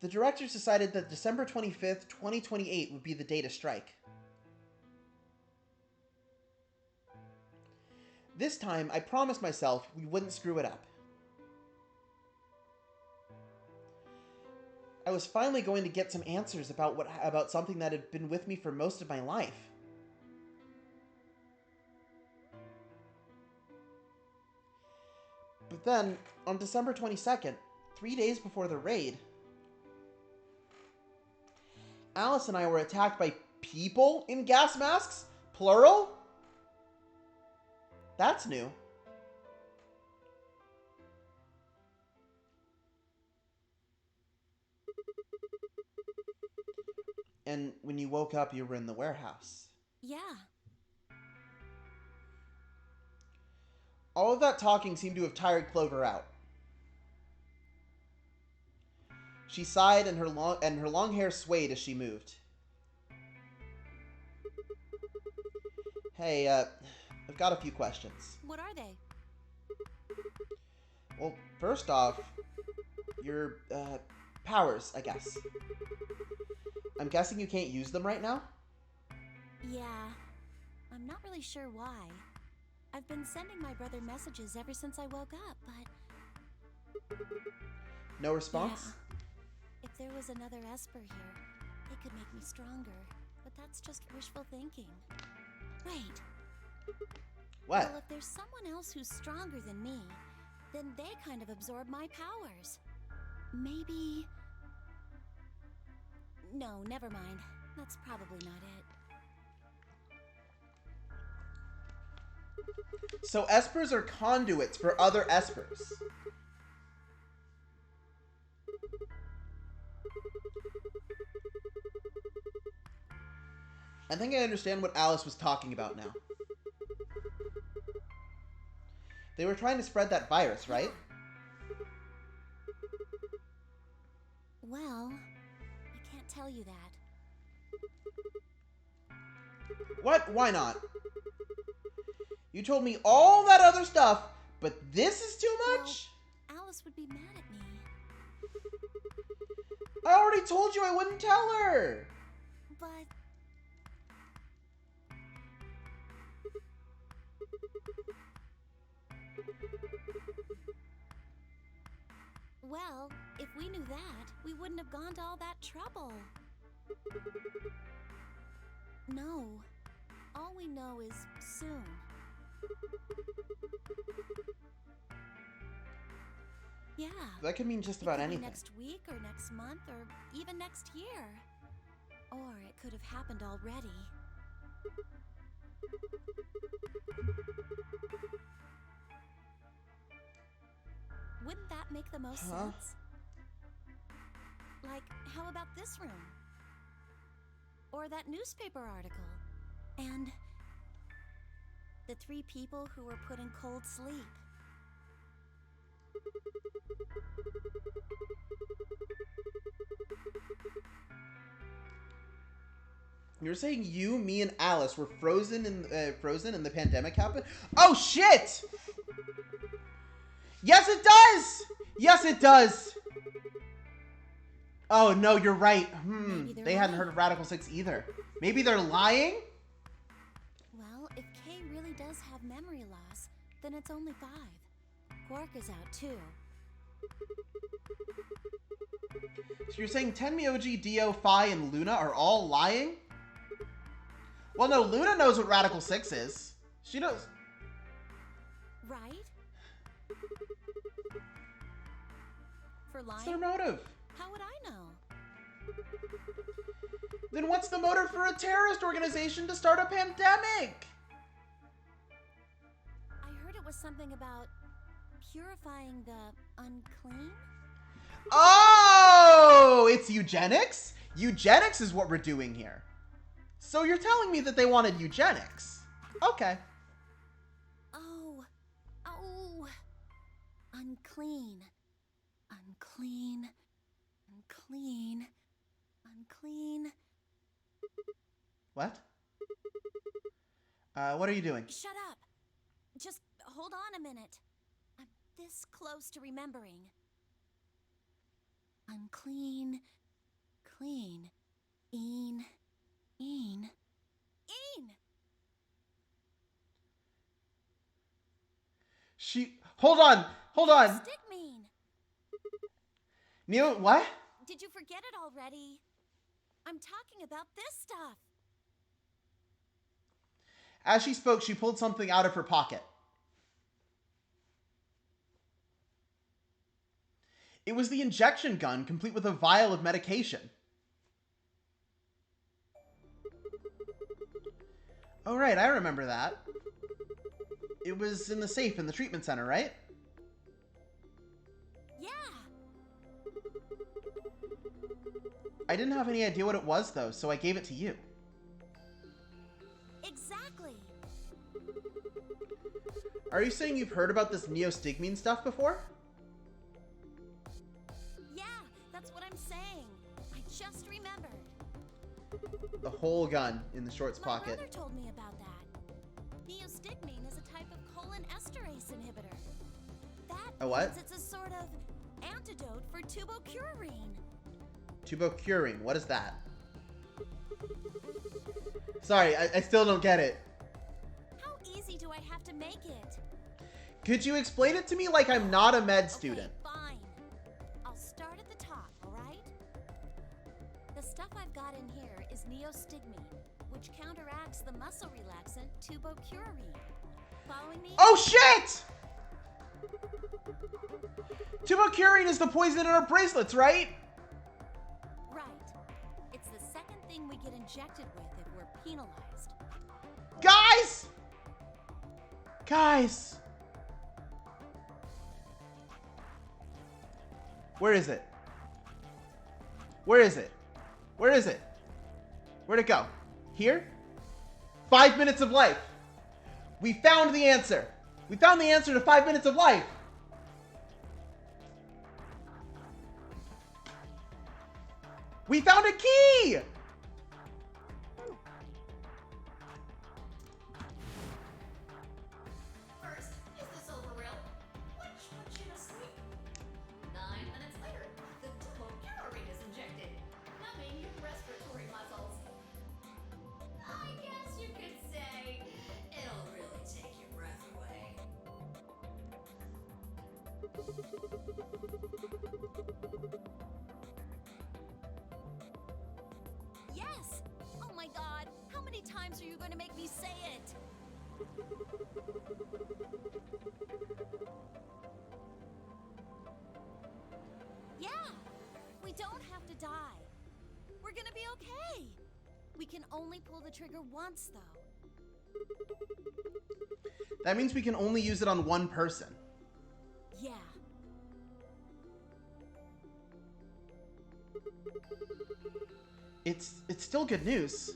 The directors decided that December 25th, 2028 would be the day to strike. This time, I promised myself we wouldn't screw it up. I was finally going to get some answers about something that had been with me for most of my life. But then, on December 22nd, 3 days before the raid, Alice and I were attacked by people in gas masks? Plural? That's new. And when you woke up, you were in the warehouse. Yeah. All of that talking seemed to have tired Clover out. She sighed, and her long hair swayed as she moved. Hey, I've got a few questions. What are they? Well, first off, your, powers, I guess. I'm guessing you can't use them right now? Yeah. I'm not really sure why. I've been sending my brother messages ever since I woke up, but... No response? Yeah. If there was another Esper here, it could make me stronger. But that's just wishful thinking. Wait. What? Well, if there's someone else who's stronger than me, then they kind of absorb my powers. Maybe... No, never mind. That's probably not it. So Espers are conduits for other Espers. I think I understand what Alice was talking about now. They were trying to spread that virus, right? Well, I can't tell you that. What? Why not? You told me all that other stuff, but this is too much? Well, Alice would be mad at me. I already told you I wouldn't tell her! But... Well, if we knew that, we wouldn't have gone to all that trouble. No. All we know is soon. Yeah. That could mean just about It could be anything. next week or next month or even next year. Or it could have happened already. Wouldn't that make the most sense? Like, how about this room? or that newspaper article. And the 3 people who were put in cold sleep. You're saying you, me, and Alice were frozen and the pandemic happened? Oh shit! Yes, it does. Yes, it does. Oh no, you're right. They hadn't heard of Radical 6 either. Maybe they're lying? Well, if Kay really does have memory loss, then it's only 5. Quark is out too. So you're saying Tenmyoji, Dio, Phi, and Luna are all lying? Well, no, Luna knows what Radical 6 is. She knows. Right? For lying? What's their motive? How would I know? Then what's the motive for a terrorist organization to start a pandemic? I heard it was something about purifying the unclean? Oh! It's eugenics? Eugenics is what we're doing here. So you're telling me that they wanted eugenics. Okay. Oh. Oh. Unclean. Unclean. Unclean. Unclean. What? What are you doing? Shut up. Just hold on a minute. I'm this close to remembering. Unclean. Clean. Een. Een. Hold on! Hold on! Stigmean. Neil, what? Did you forget it already? I'm talking about this stuff. As she spoke, she pulled something out of her pocket. It was the injection gun, complete with a vial of medication. Oh, right, I remember that. It was in the safe in the treatment center, right? Yeah. I didn't have any idea what it was, though, so I gave it to you. Exactly. Are you saying you've heard about this neostigmine stuff before? Yeah, that's what I'm saying. I just remembered. The whole gun in the shorts My pocket. brother told me about that. Neostigmine is a type of colon esterase inhibitor. That A what? means it's a sort of antidote for tubocurarine. Tubocurine, what is that? Sorry, I still don't get it. How easy do I have to make it? Could you explain it to me like I'm not a med student? Okay, fine. I'll start at the top, alright? The stuff I've got in here is neostigmine, which counteracts the muscle relaxant tubocurarine. Following me? Oh shit! Tubocurine is the poison in our bracelets, right? Right. It's the second thing we get injected with if we're penalized. Guys! Guys! Where is it? Where is it? Where is it? Where'd it go? Here? 5 minutes of life. We found the answer. We found the answer to 5 minutes of life. We found a key! First, is this over real? Which puts you to sleep. 9 minutes later, the tubocurarine is injected, numbing your respiratory muscles. I guess you could say it'll really take your breath away. Yes! Oh my god! How many times are you going to make me say it? Yeah! We don't have to die. We're gonna be okay. We can only pull the trigger once, though. That means we can only use it on one person. Yeah. It's still good news.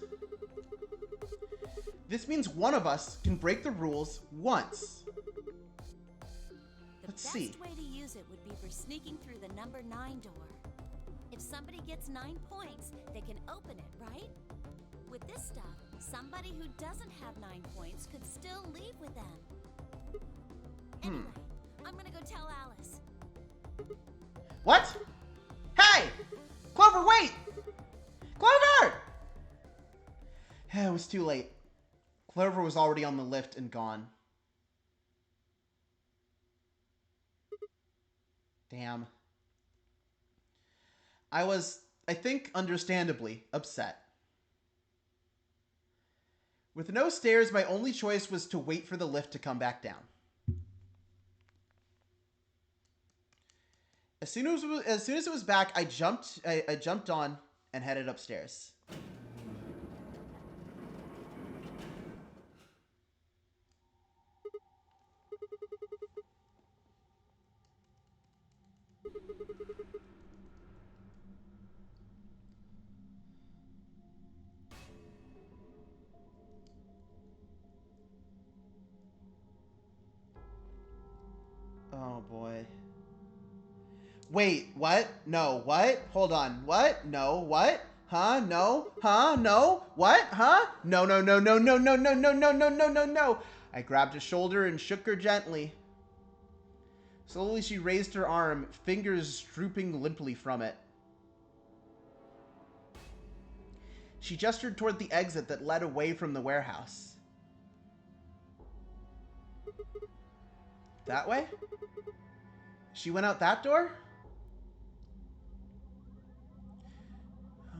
This means one of us can break the rules once. Let's see. The best way to use it would be for sneaking through the number 9 door. If somebody gets 9 points, they can open it, right? With this stuff, somebody who doesn't have 9 points could still leave with them. Anyway, I'm gonna go tell Alice. What? Hey! Clover, wait! Clover! It was too late. Clover was already on the lift and gone. Damn. I was, I think, understandably upset. With no stairs, my only choice was to wait for the lift to come back down. As soon as it was back, I jumped on and headed upstairs. Oh boy. Wait, what? No, what? Hold on. What? No, what? Huh? No? Huh? No? What? Huh? No, no, no, no, no, no, no, no, no, no, no, no, no. I grabbed her shoulder and shook her gently. Slowly she raised her arm, fingers drooping limply from it. She gestured toward the exit that led away from the warehouse. That way? She went out that door?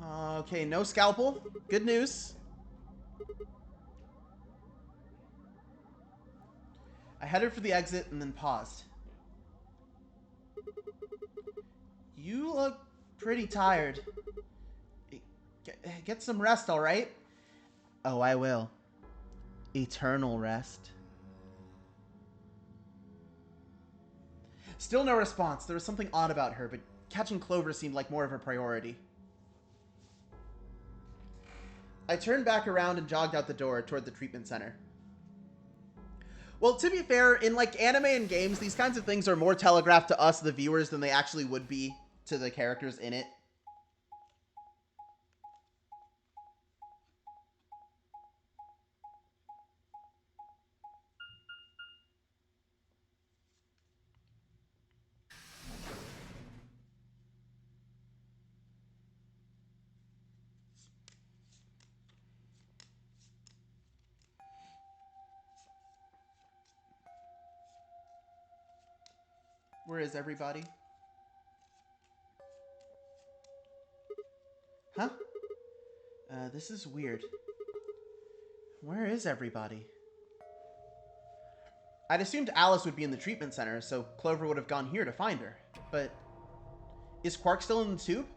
Okay, no scalpel. Good news. I headed for the exit and then paused. You look pretty tired. Get some rest, all right? Oh, I will. Eternal rest. Still no response. There was something odd about her, but catching Clover seemed like more of a priority. I turned back around and jogged out the door toward the treatment center. Well, to be fair, in like anime and games, these kinds of things are more telegraphed to us, the viewers, than they actually would be to the characters in it. Where is everybody? Huh? This is weird. Where is everybody? I'd assumed Alice would be in the treatment center, so Clover would have gone here to find her. But is Quark still in the tube?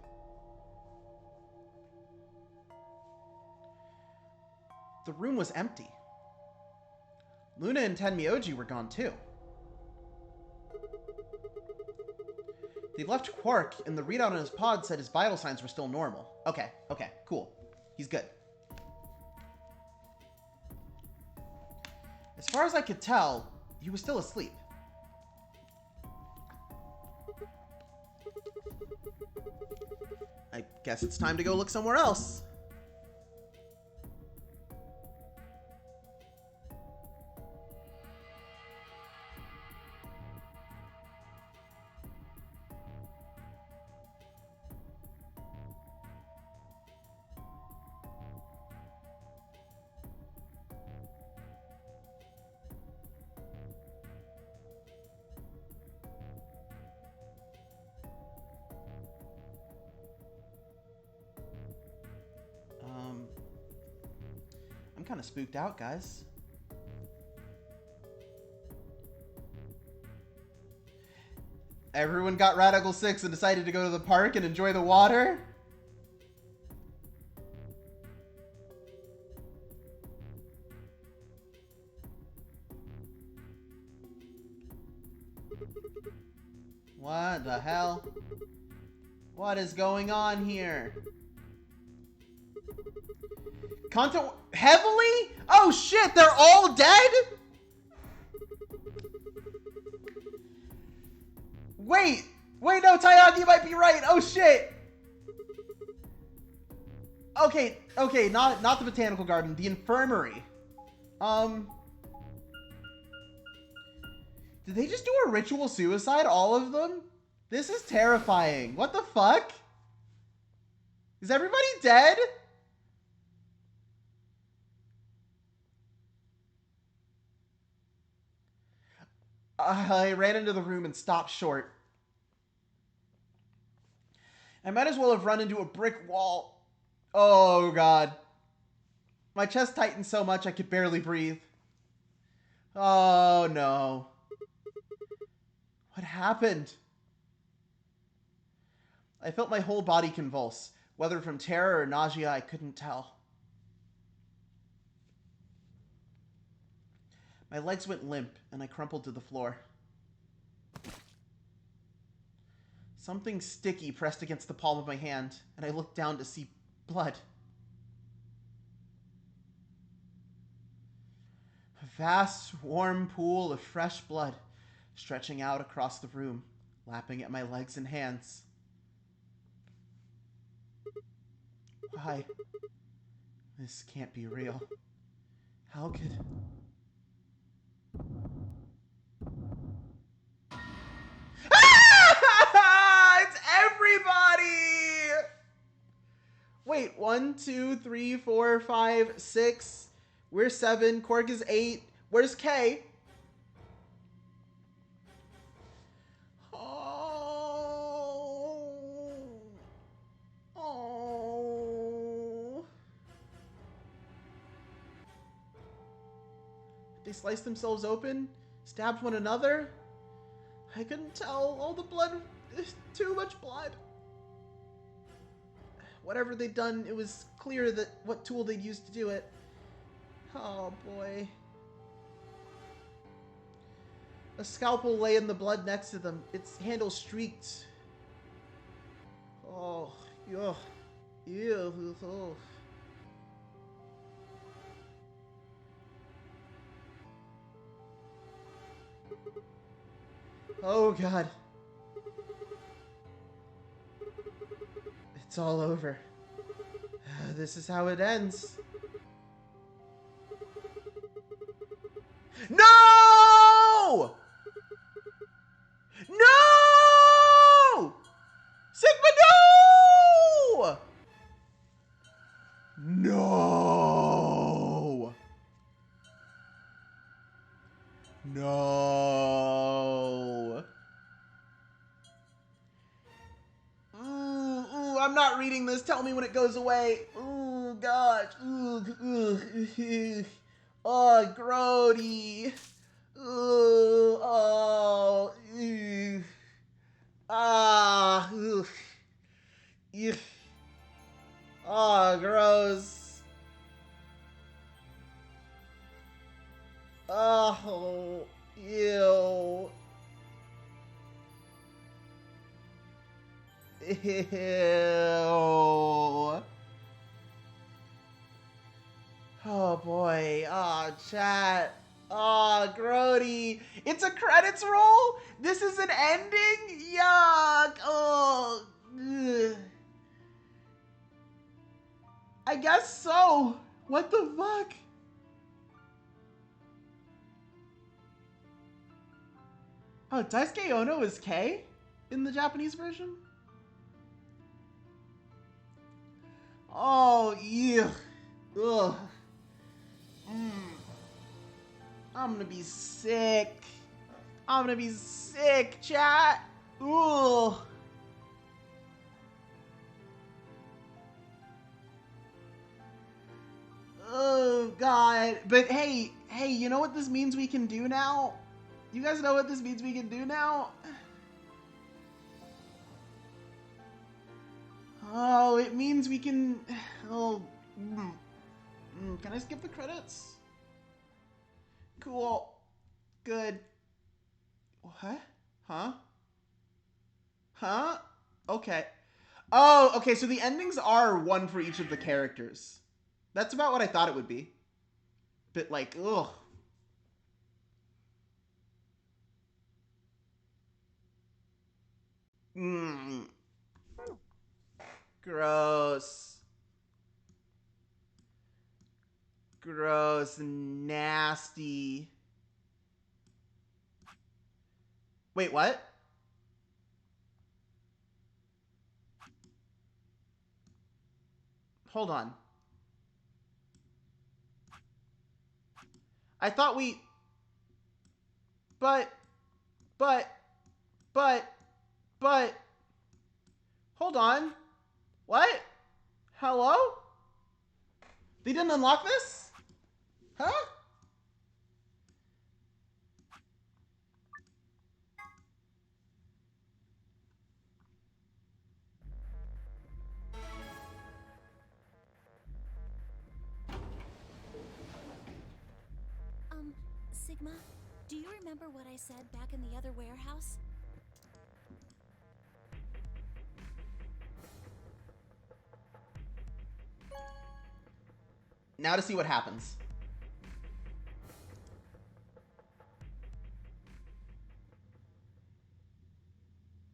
The room was empty. Luna and Tenmyoji were gone too. They left Quark, and the readout on his pod said his vital signs were still normal. Okay, cool. He's good. As far as I could tell, he was still asleep. I guess it's time to go look somewhere else. I'm kind of spooked out, guys. Everyone got Radical 6 and decided to go to the park and enjoy the water? What the hell? What is going on here? Content heavily? Oh shit, they're all dead? Wait, no, Tayagi might be right. Oh shit. Okay, not the botanical garden, the infirmary. Did they just do a ritual suicide, all of them? This is terrifying. What the fuck? Is everybody dead? I ran into the room and stopped short. I might as well have run into a brick wall. Oh, God. My chest tightened so much I could barely breathe. Oh, no. What happened? I felt my whole body convulse. Whether from terror or nausea, I couldn't tell. My legs went limp, and I crumpled to the floor. Something sticky pressed against the palm of my hand, and I looked down to see blood. A vast, warm pool of fresh blood stretching out across the room, lapping at my legs and hands. Why? This can't be real. How could... It's everybody! Wait, 1, 2, 3, 4, 5, 6. We're 7. Korg is 8. Where's Kay? Oh. They sliced themselves open? Stabbed one another? I couldn't tell. All the blood. Too much blood. Whatever they'd done, it was clear that what tool they'd used to do it. Oh boy. A scalpel lay in the blood next to them, its handle streaked. Oh, ew. Ew. Oh. Oh God. It's all over. This is how it ends. No! No! Sigma, no! No! No! Ooh, I'm not reading this. Tell me when it goes away. Ooh, gosh. Ooh. Oh, grody. Ooh, oh, ew. Ah, ugh. Ew. Oh, gross. Oh, ew. Ew. Oh boy. Oh, chat. Oh, grody. It's a credits roll? This is an ending? Yuck. Oh. Ugh. I guess so. What the fuck? Oh, Daisuke Ono is K in the Japanese version? Oh, ew. Ugh. I'm gonna be sick. I'm gonna be sick, chat. Ooh. Oh, God. But hey, you know what this means we can do now? You guys know what this means we can do now? Oh, it means we can... Oh. Can I skip the credits? Cool. Good. What? Huh? Huh? Okay. Oh, okay, so the endings are one for each of the characters. That's about what I thought it would be. But like, ugh. Mmm. Gross. Gross. Nasty. Wait, what? Hold on. I thought we... But... Hold on. What? Hello? They didn't unlock this? Huh? Sigma, do you remember what I said back in the other warehouse? Now to see what happens.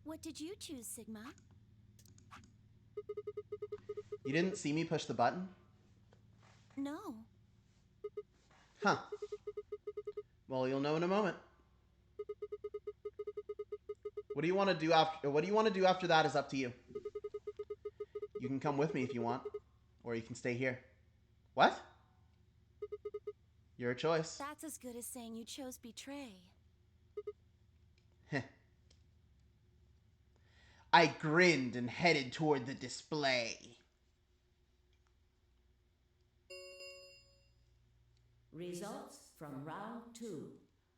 What did you choose, Sigma? You didn't see me push the button? No. Huh. Well, you'll know in a moment. What do you want to do after that is up to you. You can come with me if you want, or you can stay here. What? Your choice. That's as good as saying you chose Betray. Heh. I grinned and headed toward the display. Results from round 2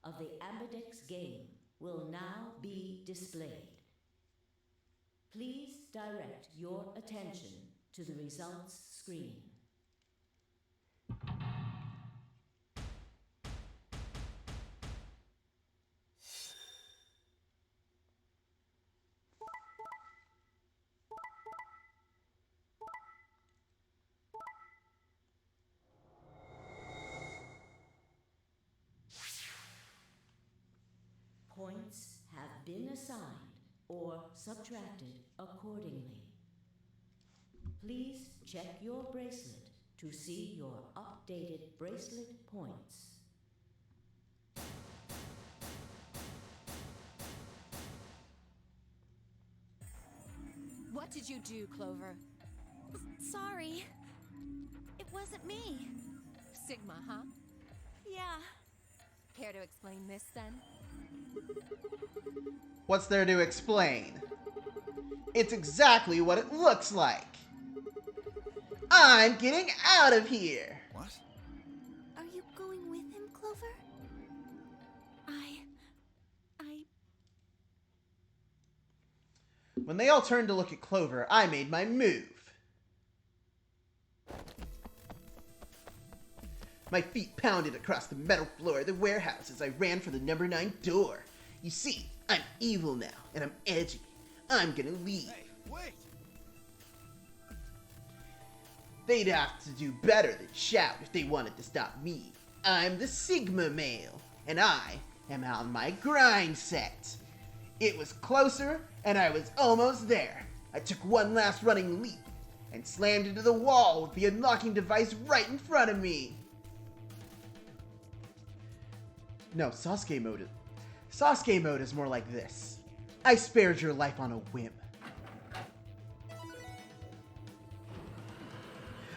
of the Ambidex game will now be displayed. Please direct your attention to the results screen. Points have been assigned or subtracted accordingly. Please check your bracelet to see your updated bracelet points. What did you do, Clover? Sorry. It wasn't me. Sigma, huh? Yeah. Care to explain this, then? What's there to explain? It's exactly what it looks like. I'm getting out of here. What? Are you going with him, Clover? When they all turned to look at Clover, I made my move. My feet pounded across the metal floor of the warehouse as I ran for the number 9 door. You see, I'm evil now, and I'm edgy. I'm gonna leave. Hey, wait! They'd have to do better than shout if they wanted to stop me. I'm the Sigma male, and I am on my grind set. It was closer, and I was almost there. I took one last running leap, and slammed into the wall with the unlocking device right in front of me. No, Sasuke mode is more like this. I spared your life on a whim.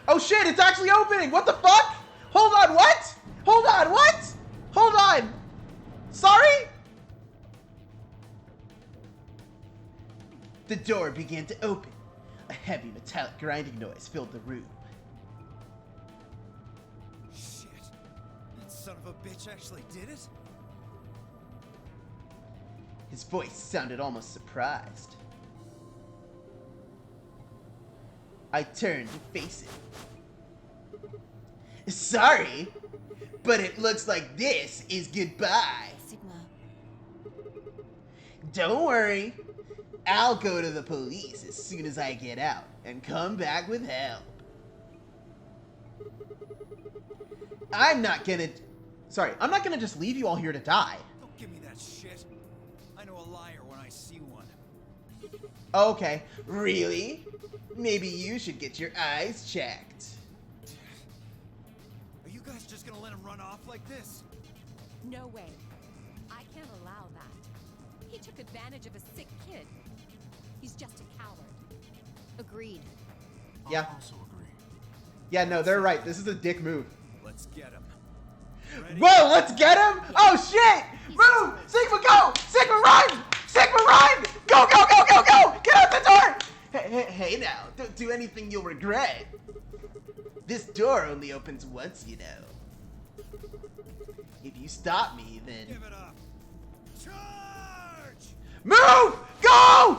Oh shit, it's actually opening! What the fuck? Hold on, what? Hold on, what? Hold on! Sorry? The door began to open. A heavy metallic grinding noise filled the room. Shit. That son of a bitch actually did it? His voice sounded almost surprised. I turned to face him. Sorry, but it looks like this is goodbye. Sigma. Don't worry. I'll go to the police as soon as I get out and come back with help. I'm not gonna just leave you all here to die. Don't give me that shit. I know a liar when I see one. Okay, really? Maybe you should get your eyes checked. Are you guys just gonna let him run off like this? No way. I can't allow that. He took advantage of a sick kid. He's just a coward. Agreed. Yeah. I also agree. Yeah, no, they're right. This is a dick move. Let's get him. Ready? Whoa, let's get him! Oh shit! Move! Sigma, go! Sigma, run! Sigma, run! Go, go, go, go, go! Get out the door! Hey now, don't do anything you'll regret. This door only opens once, you know. If you stop me, then... Give it up. Charge! Move! Go!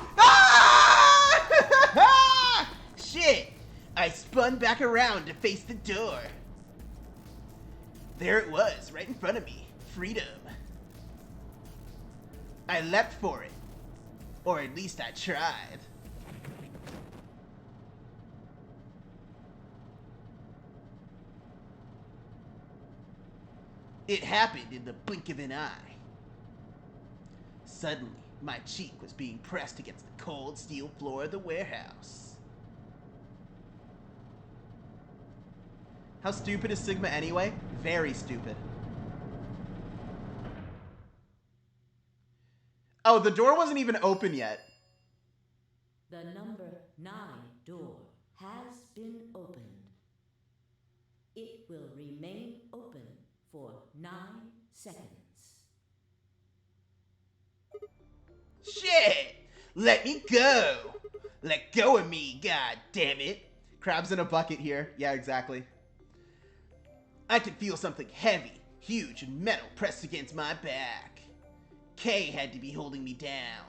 Ah! Shit! I spun back around to face the door. There it was, right in front of me. Freedom. I leapt for it. Or at least I tried. It happened in the blink of an eye. Suddenly, my cheek was being pressed against the cold steel floor of the warehouse. How stupid is Sigma anyway? Very stupid. Oh, the door wasn't even open yet. The number 9 door has been opened. It will remain open for 9 seconds. Shit! Let me go! Let go of me, god damn it! Crabs in a bucket here. Yeah, exactly. I could feel something heavy, huge, and metal pressed against my back. Kay had to be holding me down.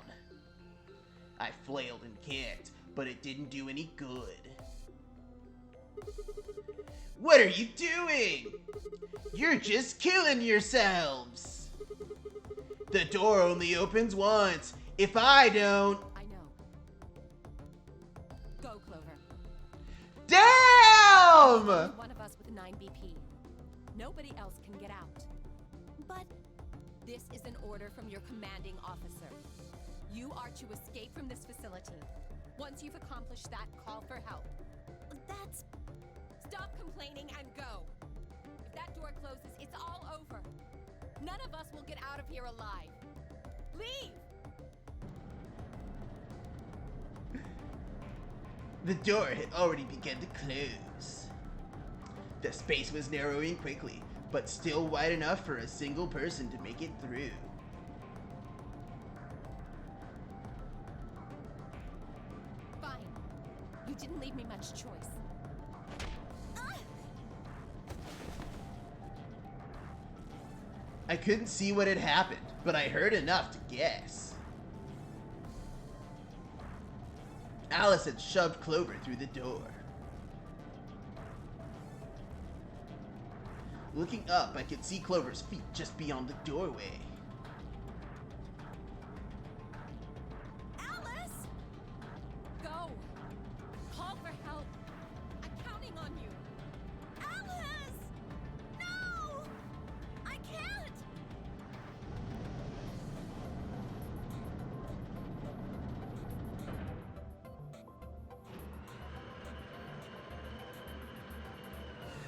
I flailed and kicked, but it didn't do any good. What are you doing? You're just killing yourselves! The door only opens once. If I don't... I know. Go, Clover. Damn! Only one of us with 9 BP. Nobody else can get out. But this is an order from your commanding officer. You are to escape from this facility. Once you've accomplished that, call for help. That's... Stop complaining and go. If that door closes, it's all over. None of us will get out of here alive. Leave! The door had already begun to close. The space was narrowing quickly, but still wide enough for a single person to make it through. Fine. You didn't leave me much choice. I couldn't see what had happened, but I heard enough to guess. Alice had shoved Clover through the door. Looking up, I could see Clover's feet just beyond the doorway. Alice! Go! Call for help! I'm counting on you! Alice! No! I can't!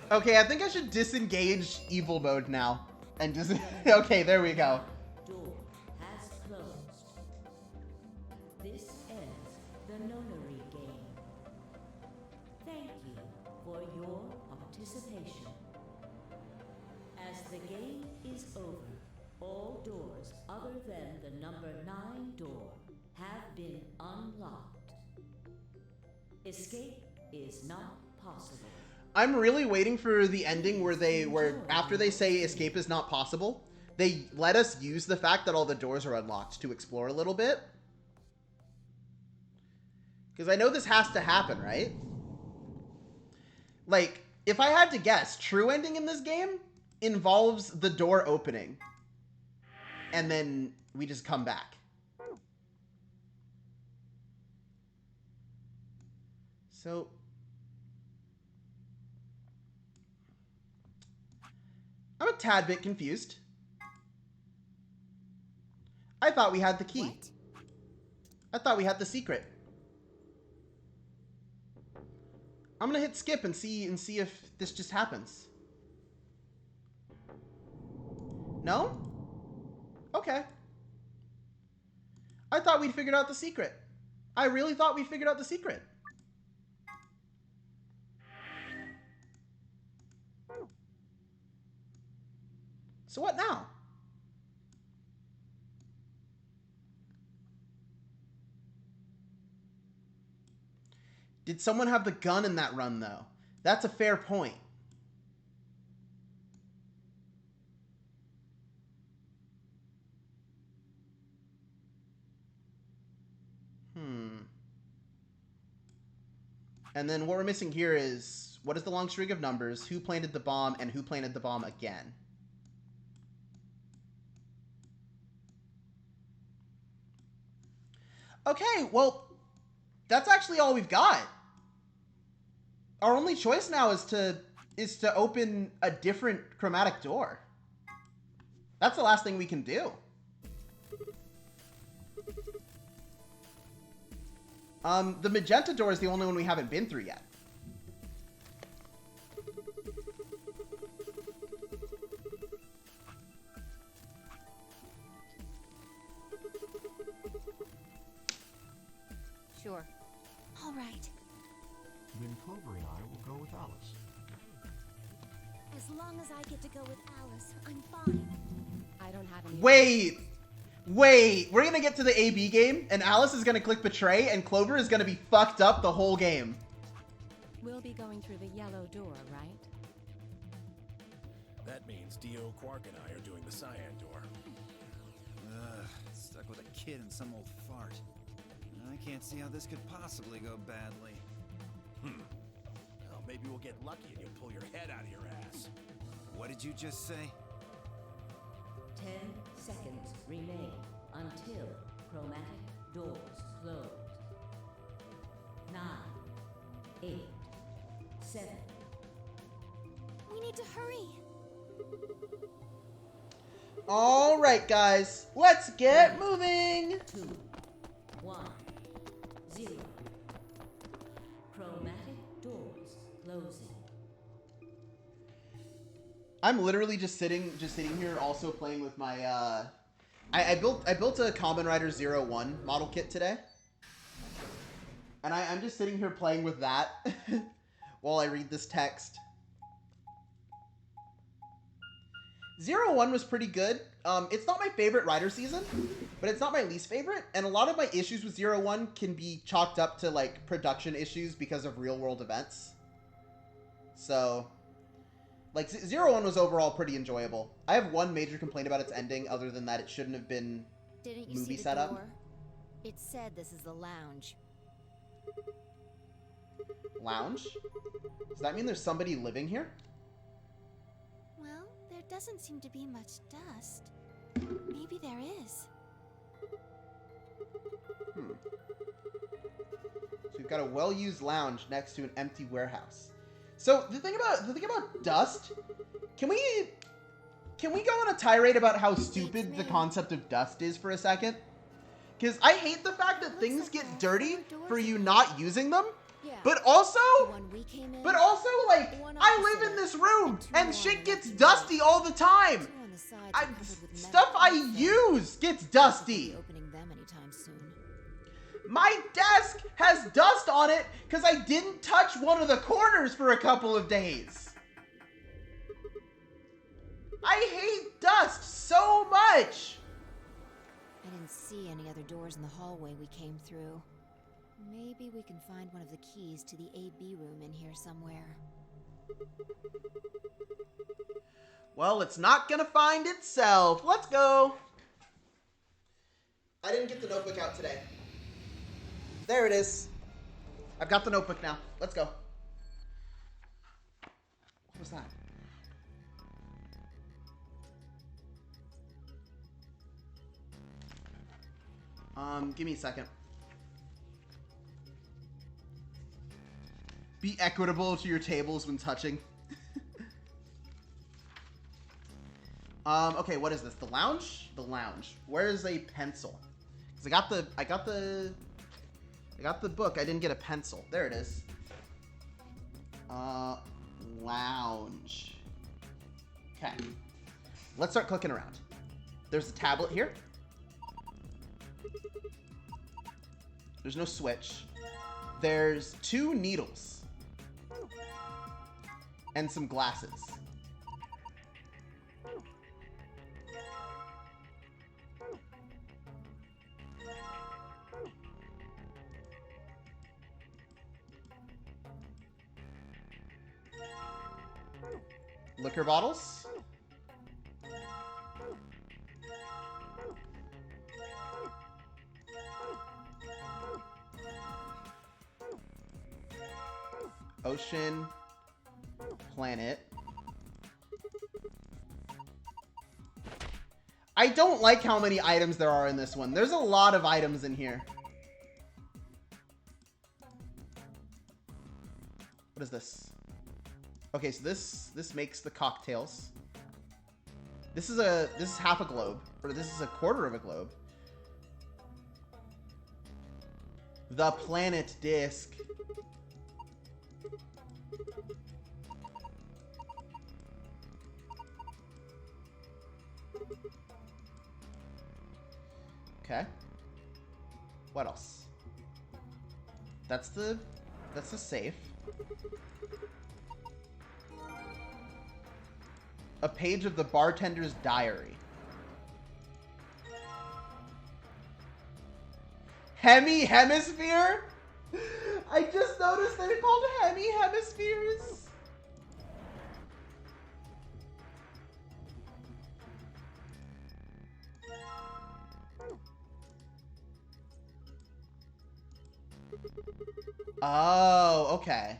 Okay, I think I should disengage evil mode now. And just... Okay, there we go. Door has closed. This ends the nonary game. Thank you for your participation. As the game is over, all doors other than the number 9 door have been unlocked. Escape is not possible. I'm really waiting for the ending where after they say escape is not possible, they let us use the fact that all the doors are unlocked to explore a little bit. Because I know this has to happen, right? Like, if I had to guess, true ending in this game involves the door opening. And then we just come back. So... I'm a tad bit confused. I thought we had the key. What? I thought we had the secret. I'm gonna hit skip and see if this just happens. No? Okay. I thought we'd figured out the secret. I really thought we figured out the secret. So what now? Did someone have the gun in that run, though? That's a fair point. And then what we're missing here is, what is the long string of numbers, who planted the bomb, and who planted the bomb again? Okay, well, that's actually all we've got. Our only choice now is to open a different chromatic door. That's the last thing we can do. The magenta door is the only one we haven't been through yet. Sure. All right. Then Clover and I will go with Alice. As long as I get to go with Alice, I'm fine. I don't have any. Wait! Wait! We're gonna get to the AB game, and Alice is gonna click Betray, and Clover is gonna be fucked up the whole game. We'll be going through the yellow door, right? That means Dio, Quark, and I are doing the cyan door. Ugh, stuck with a kid and some old fart. I can't see how this could possibly go badly. Well, maybe we'll get lucky and you'll pull your head out of your ass. What did you just say? 10 seconds remain until chromatic doors close. 9, 8, 7. We need to hurry. All right, guys, let's get moving. 2, 1, 0. Chromatic doors closing. I'm literally just sitting here, also playing with my. I built a Kamen Rider 01 model kit today, and I'm just sitting here playing with that while I read this text. 01 was pretty good. It's not my favorite Rider season, but it's not my least favorite. And a lot of my issues with 01 can be chalked up to like production issues because of real world events. So, like 01 was overall pretty enjoyable. I have one major complaint about its ending. Other than that, it shouldn't have been Didn't you movie see the setup. door? It said this is the lounge. Lounge? Does that mean there's somebody living here? Well, there doesn't seem to be much dust. Maybe there is. So we've got a well-used lounge next to an empty warehouse. So the thing about dust, can we go on a tirade about how stupid the concept of dust is for a second? Because I hate the fact that things get dirty for you not using them. Yeah. But also, The one we came in, like, one I opposite live in it, this room, and two and more shit on gets the left dusty all the time. Two on the sides are covered with Stuff metal I and use gets dusty. Won't be opening them anytime soon. My desk has dust on it because I didn't touch one of the corners for a couple of days. I hate dust so much. I didn't see any other doors in the hallway we came through. Maybe we can find one of the keys to the AB room in here somewhere. Well, it's not gonna find itself. Let's go. I didn't get the notebook out today. There it is. I've got the notebook now. Let's go. What was that? Give me a second. Be equitable to your tables when touching. Okay, what is this? The lounge? The lounge. Where is a pencil? Because I got the book. I didn't get a pencil. There it is. Lounge. Okay. Let's start clicking around. There's a tablet here. There's no switch. There's 2 needles. And some glasses. Liquor bottles. Ocean. Planet. I don't like how many items there are in this one. There's a lot of items in here. What is this? Okay, so this makes the cocktails. This is half a globe, or this is a quarter of a globe. The planet disc. Okay. What else? That's the safe. A page of the bartender's diary. Hemisphere? I just noticed they're called hemispheres. Oh, okay.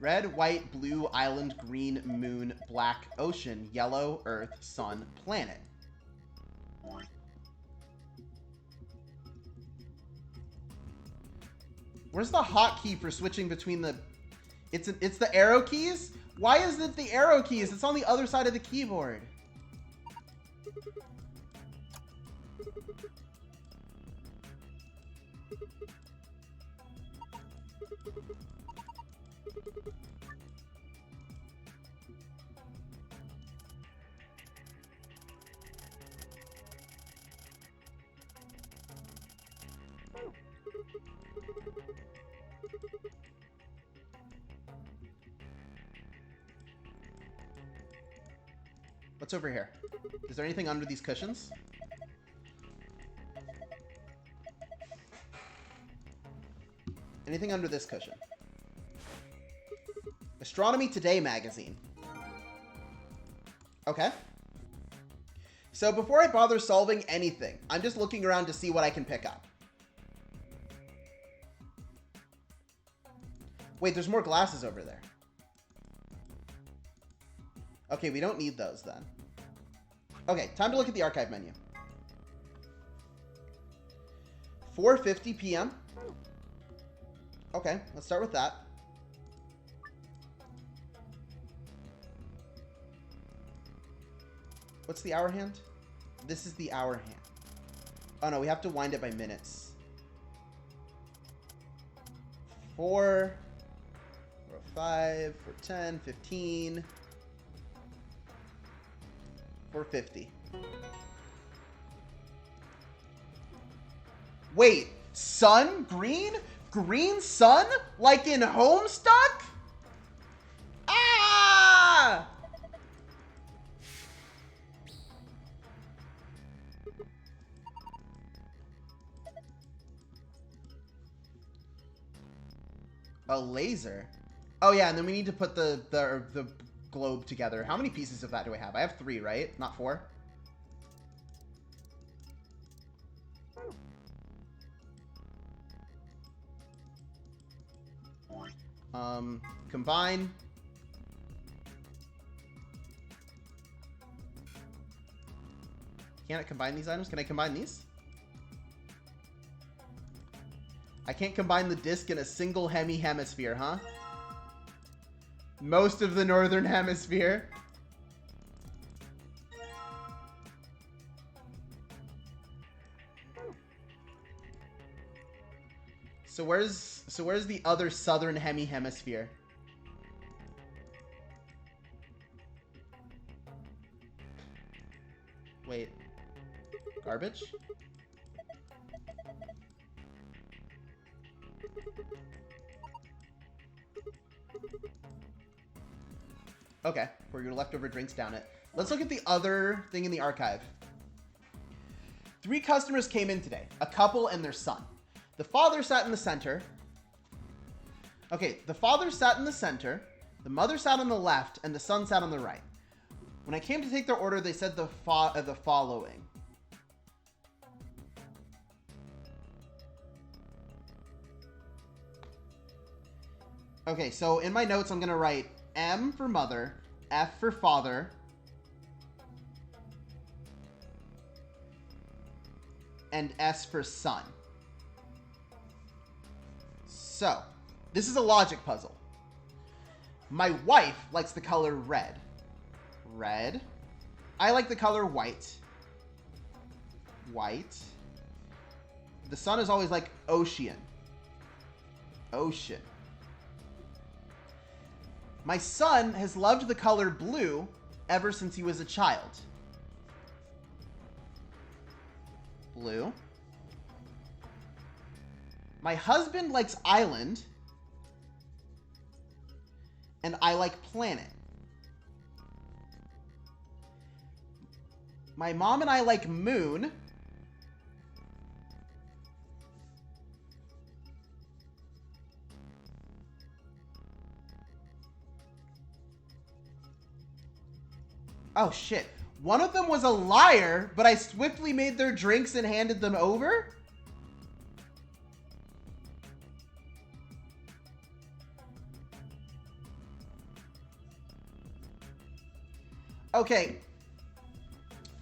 Red, white, blue, island, green, moon, black, ocean, yellow, earth, sun, planet. Where's the hotkey for switching between the... It's the arrow keys? Why is it the arrow keys? It's on the other side of the keyboard. What's over here? Is there anything under these cushions? Anything under this cushion? Astronomy Today magazine. Okay. So before I bother solving anything, I'm just looking around to see what I can pick up. Wait, there's more glasses over there. Okay, we don't need those then. Okay, time to look at the archive menu. 4:50 p.m. Okay, let's start with that. What's the hour hand? This is the hour hand. Oh no, we have to wind it by minutes. 4, 5, 10, 15, 4:50. Wait, sun? Green? Green sun? Like in Homestuck? Ah! A laser? Oh yeah, and then we need to put the globe together. How many pieces of that do I have? I have 3, right? Not 4? Combine. Can I combine these items? Can I combine these? I can't combine the disc in a single hemisphere, huh? Most of the northern hemisphere. So where's the other southern hemisphere? Wait. Garbage? Okay, for your leftover drinks down it. Let's look at the other thing in the archive. 3 customers came in today. A couple and their son. The father sat in the center. Okay, the father sat in the center. The mother sat on the left, and the son sat on the right. When I came to take their order, they said the following. Okay, so in my notes, I'm going to write M for mother, F for father, and S for son. So, this is a logic puzzle. My wife likes the color red. Red. I like the color white. White. The son is always like ocean. Ocean. My son has loved the color blue ever since he was a child. Blue. My husband likes island. And I like planet. My mom and I like moon. Oh shit. One of them was a liar, but I swiftly made their drinks and handed them over? Okay.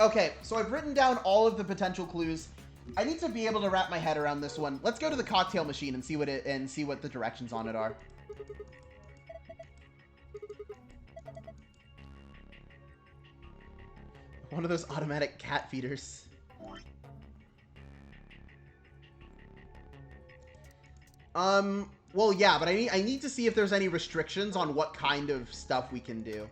Okay, so I've written down all of the potential clues. I need to be able to wrap my head around this one. Let's go to the cocktail machine and see what the directions on it are. One of those automatic cat feeders. Well, yeah, but I need to see if there's any restrictions on what kind of stuff we can do.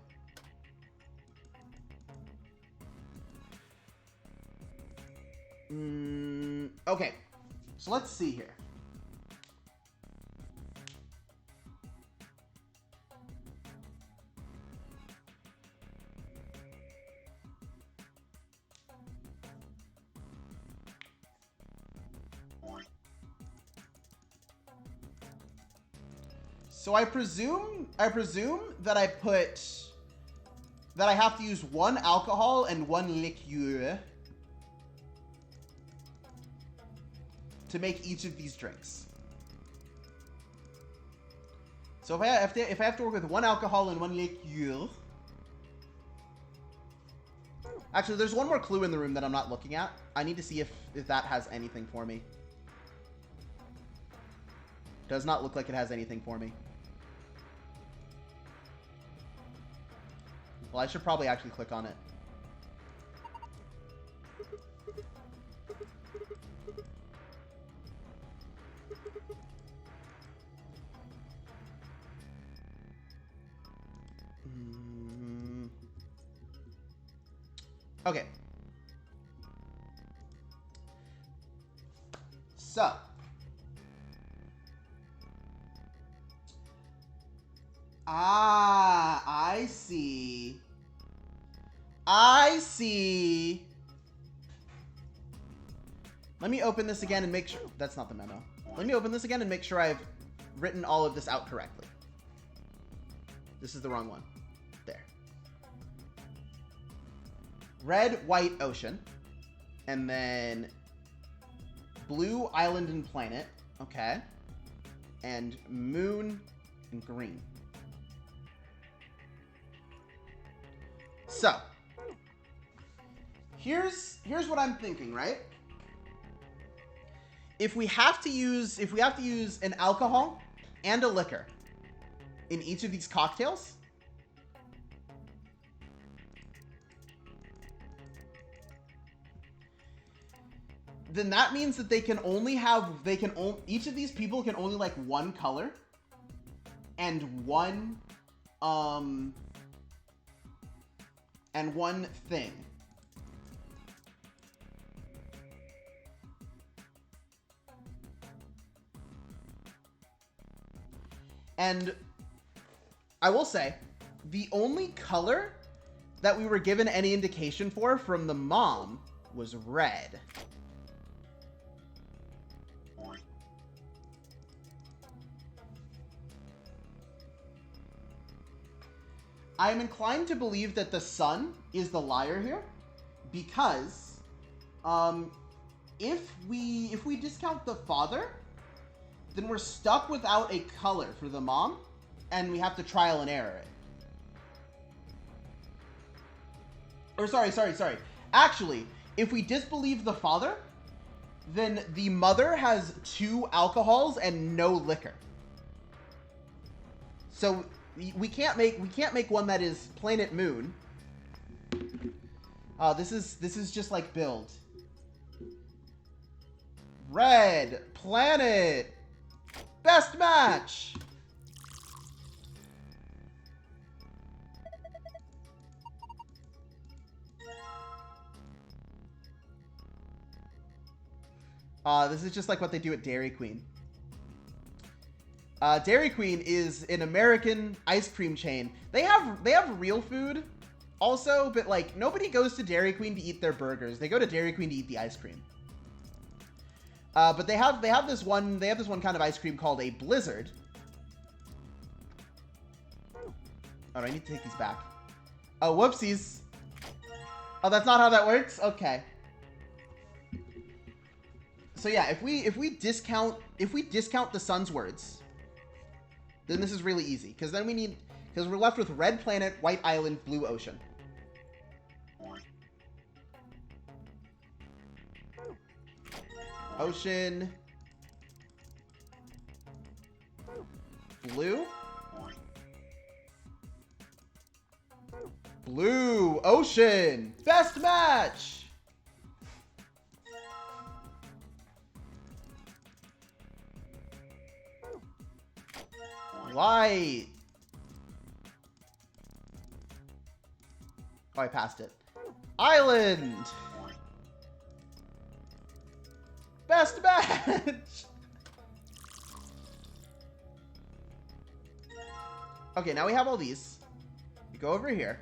Okay, so let's see here. So I presume that I have to use 1 alcohol and 1 liqueur to make each of these drinks. So if I have to work with 1 alcohol and 1 liqueur. Actually, there's one more clue in the room that I'm not looking at. I need to see if that has anything for me. Does not look like it has anything for me. Well, I should probably actually click on it. Okay. So. I see. I see. Let me open this again and make sure. That's not the memo. Let me open this again and make sure I've written all of this out correctly. This is the wrong one. There. Red, white, ocean. And then blue, island, and planet. Okay. And moon and green. So, here's what I'm thinking, right? if we have to use an alcohol and a liquor in each of these cocktails, then that means that each of these people can only like one color and one thing. And I will say, the only color that we were given any indication for from the mom was red. I am inclined to believe that the son is the liar here, because if we discount the father, then we're stuck without a color for the mom, and we have to trial and error it. Or sorry. Actually, if we disbelieve the father, then the mother has 2 alcohols and no liquor. So we can't make one that is Planet Moon. This is just like build. Red Planet. Best match. This is just like what they do at Dairy Queen. Dairy Queen is an American ice cream chain. They have real food also, but like nobody goes to Dairy Queen to eat their burgers. They go to Dairy Queen to eat the ice cream. But they have this one kind of ice cream called a Blizzard. Oh, I need to take these back. Oh, whoopsies. Oh, that's not how that works? Okay. So yeah, if we discount the son's words, then this is really easy, because we're left with Red Planet, White Island, Blue Ocean. Ocean. Blue. Blue Ocean. Best match. Light. Oh, I passed it. Island. Best match. Okay, now we have all these. We go over here.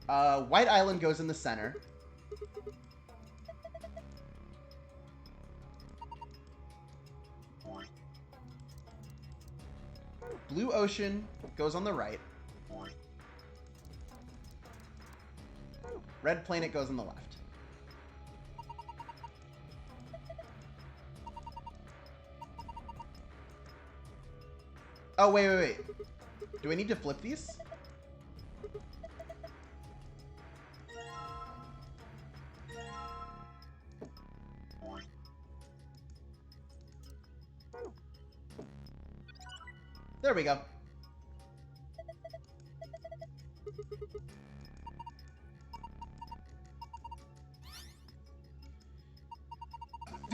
White Island goes in the center. Blue Ocean goes on the right. Red Planet goes on the left. Oh, wait. Do I need to flip these? There we go.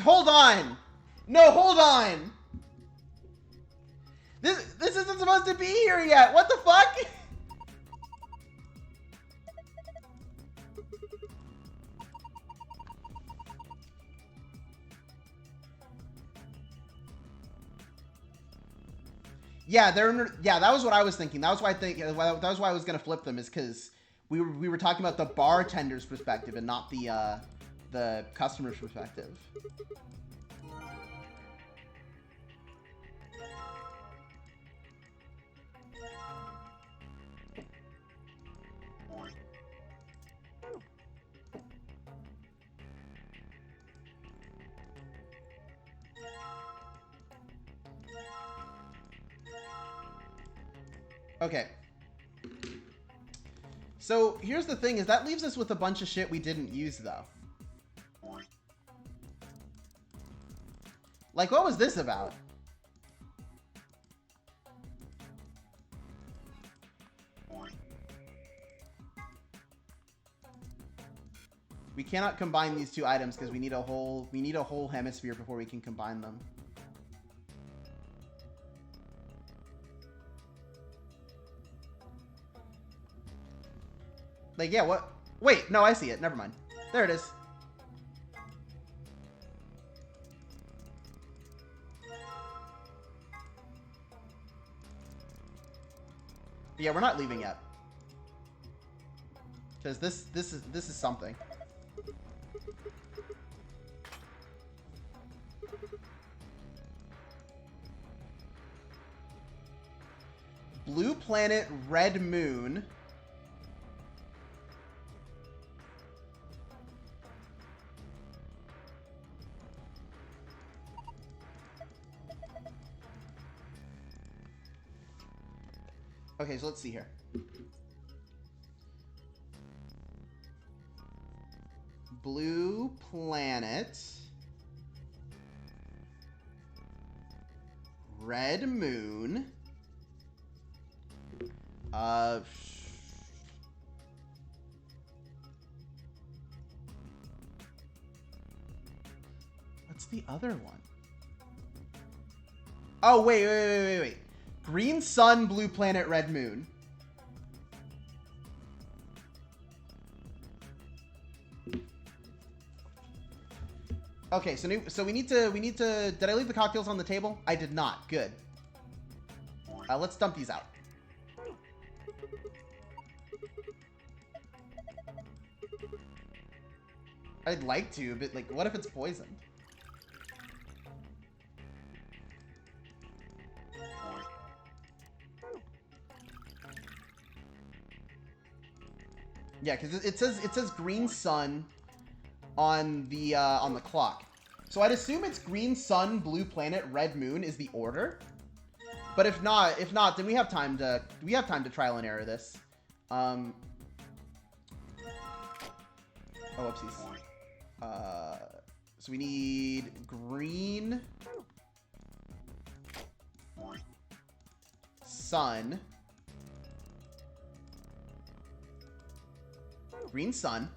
Hold on! No, hold on! This isn't supposed to be here yet! What the fuck? Yeah, that was what I was thinking. That was why I was gonna flip them, is because we were talking about the bartender's perspective and not the customer's perspective. Okay. So here's the thing, is that leaves us with a bunch of shit we didn't use, though. Like, what was this about? We cannot combine these two items because we need a whole hemisphere before we can combine them. Like, yeah, what? Wait, no, I see it. Never mind. There it is. But yeah, we're not leaving yet. Because this is something. Blue planet, red moon. Okay, so let's see here. Blue planet. Red moon. What's the other one? Oh, wait. Green sun, blue planet, red moon. Okay, so we need to. Did I leave the cocktails on the table? I did not. Good. Let's dump these out. I'd like to, but like, what if it's poisoned? Yeah, because it says green sun on the clock. So I'd assume it's green sun, blue planet, red moon is the order. But if not, then we have time to trial and error this. Oh, whoopsies. So we need green sun. Green sun.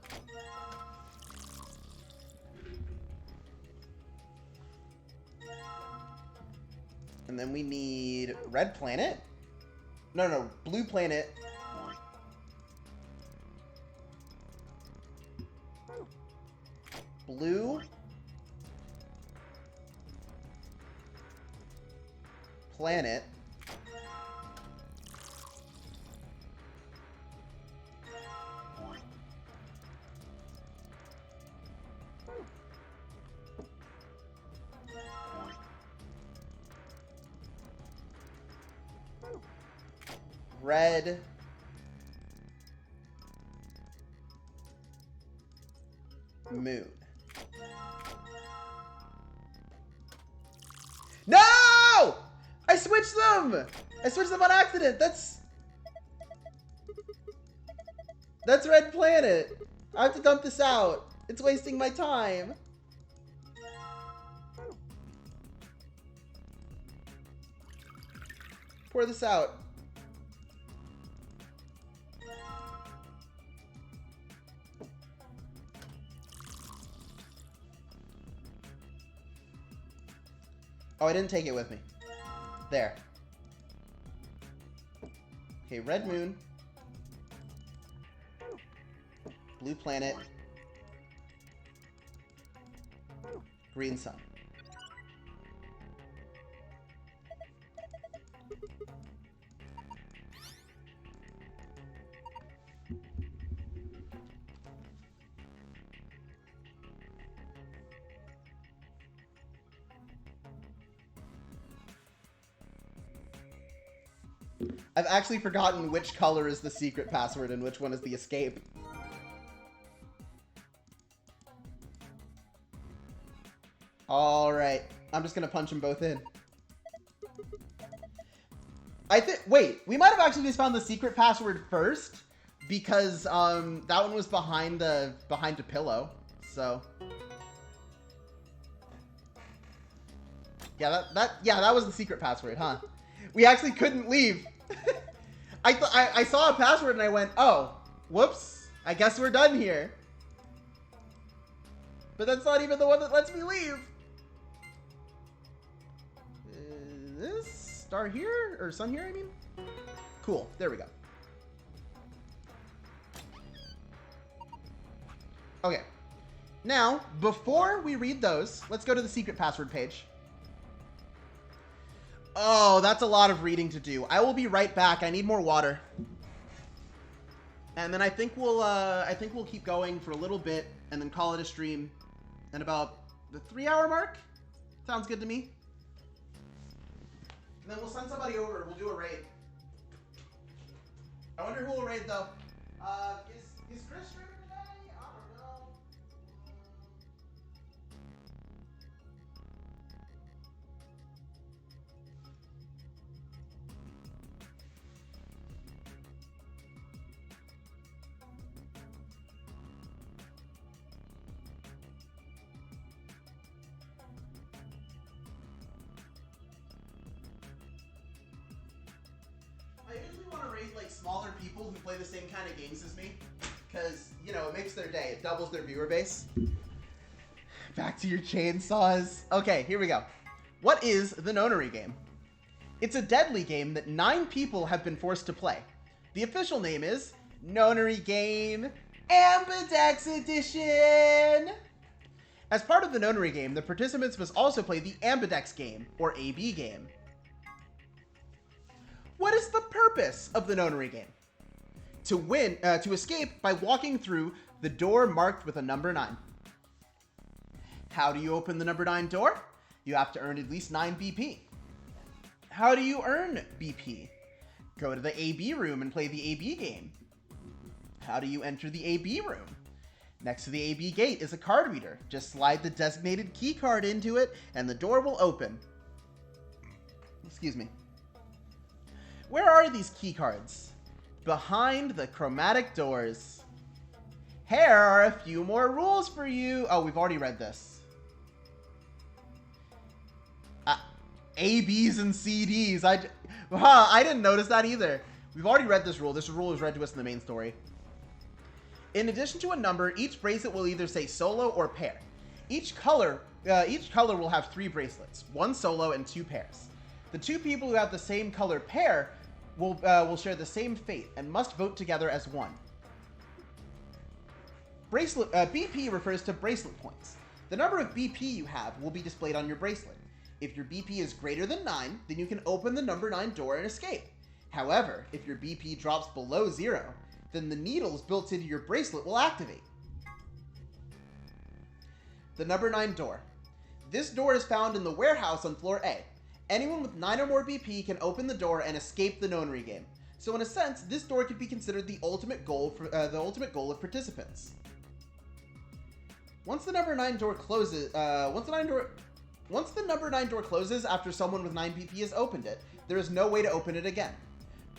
And then we need red planet. No, blue planet. Blue planet. Red moon. No! I switched them! I switched them on accident. That's red planet. I have to dump this out. It's wasting my time. Pour this out. Oh, I didn't take it with me. There. Okay, red moon. Blue planet. Green sun. I've actually forgotten which color is the secret password and which one is the escape. Alright. I'm just gonna punch them both in. Wait, we might have actually just found the secret password first because that one was behind a pillow. So Yeah, that was the secret password, huh? We actually couldn't leave. I saw a password and I went, oh, whoops. I guess we're done here. But that's not even the one that lets me leave. This star here? Or sun here, I mean? Cool. There we go. Okay. Now, before we read those, let's go to the secret password page. Oh, that's a lot of reading to do. I will be right back. I need more water. And then I think we'll keep going for a little bit and then call it a stream at about the 3-hour mark. Sounds good to me. And then we'll send somebody over. We'll do a raid. I wonder who will raid though. Is Chris streaming today? I don't know. I usually want to raid like smaller people who play the same kind of games as me, because, you know, it makes their day. It doubles their viewer base. Back to your chainsaws. Okay, here we go. What is the Nonary game? It's a deadly game that 9 people have been forced to play. The official name is Nonary Game Ambidex Edition. As part of the Nonary game, the participants must also play the Ambidex game, or AB game. What is the purpose of the Nonary game? To escape by walking through the door marked with a number 9. How do you open the number 9 door? You have to earn at least 9 BP. How do you earn BP? Go to the AB room and play the AB game. How do you enter the AB room? Next to the AB gate is a card reader. Just slide the designated key card into it and the door will open. Excuse me. Where are these key cards? Behind the chromatic doors. Here are a few more rules for you. Oh, we've already read this. ABs and CDs. I didn't notice that either. We've already read this rule. This rule was read to us in the main story. In addition to a number, each bracelet will either say solo or pair. Each color will have 3 bracelets, 1 solo and 2 pairs. The 2 people who have the same color pair will share the same fate and must vote together as one. BP refers to bracelet points. The number of BP you have will be displayed on your bracelet. If your BP is greater than 9, then you can open the number 9 door and escape. However, if your BP drops below 0, then the needles built into your bracelet will activate. The number 9 door. This door is found in the warehouse on floor A. Anyone with 9 or more BP can open the door and escape the Nonary game. So in a sense, this door could be considered the ultimate goal of participants. Once the number 9 door closes, once the number 9 door closes after someone with 9 BP has opened it, there is no way to open it again.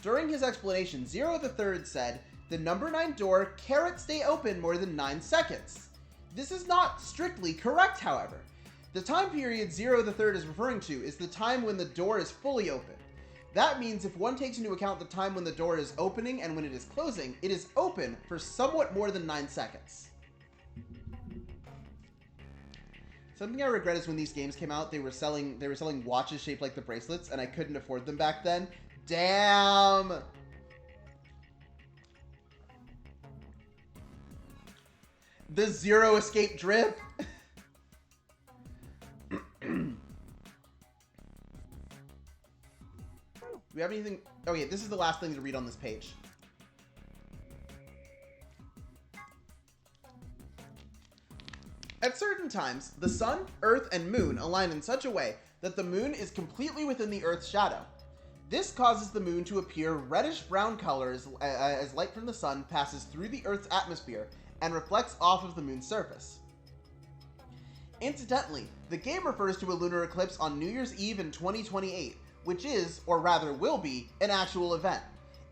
During his explanation, Zero the Third said, "The number 9 door can't stay open more than 9 seconds." This is not strictly correct, however. The time period Zero the Third is referring to is the time when the door is fully open. That means if one takes into account the time when the door is opening and when it is closing, it is open for somewhat more than 9 seconds. Something I regret is when these games came out, they were selling watches shaped like the bracelets, and I couldn't afford them back then. Damn! The Zero Escape drip. Do we have anything? Okay, this is the last thing to read on this page. At certain times, the sun, earth, and moon align in such a way that the moon is completely within the earth's shadow. This causes the moon to appear reddish-brown colors as light from the sun passes through the earth's atmosphere and reflects off of the moon's surface. Incidentally, the game refers to a lunar eclipse on New Year's Eve in 2028, which is, or rather will be, an actual event.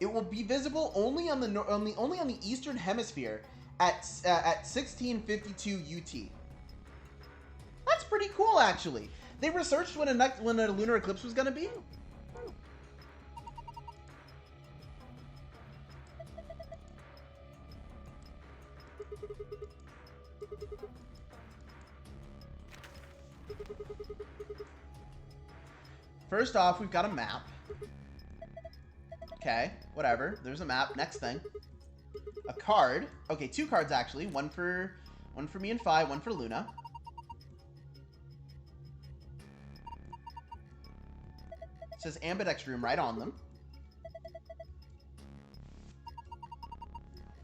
It will be visible only on the Eastern Hemisphere at 1652 UT. That's pretty cool, actually. They researched when a lunar eclipse was gonna be. First off, we've got a map. Okay, whatever. There's a map. Next thing. A card. Okay, 2 cards actually. One for me and Fi, one for Luna. It says Ambidex room right on them.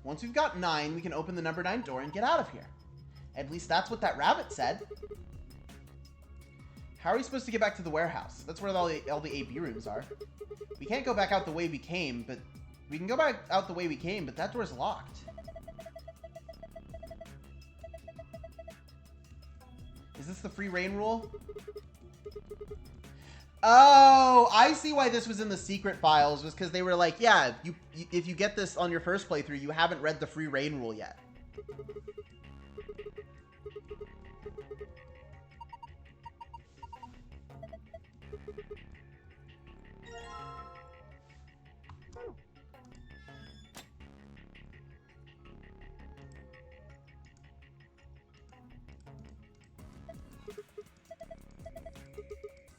Once we've got 9, we can open the number 9 door and get out of here. At least that's what that rabbit said. How are we supposed to get back to the warehouse? That's where all the AB rooms are. We can't go back out the way we came, but... We can go back out the way we came, but that door's locked. Is this the free reign rule? Oh, I see why this was in the secret files. Was because they were like, yeah, if you get this on your first playthrough, you haven't read the free reign rule yet.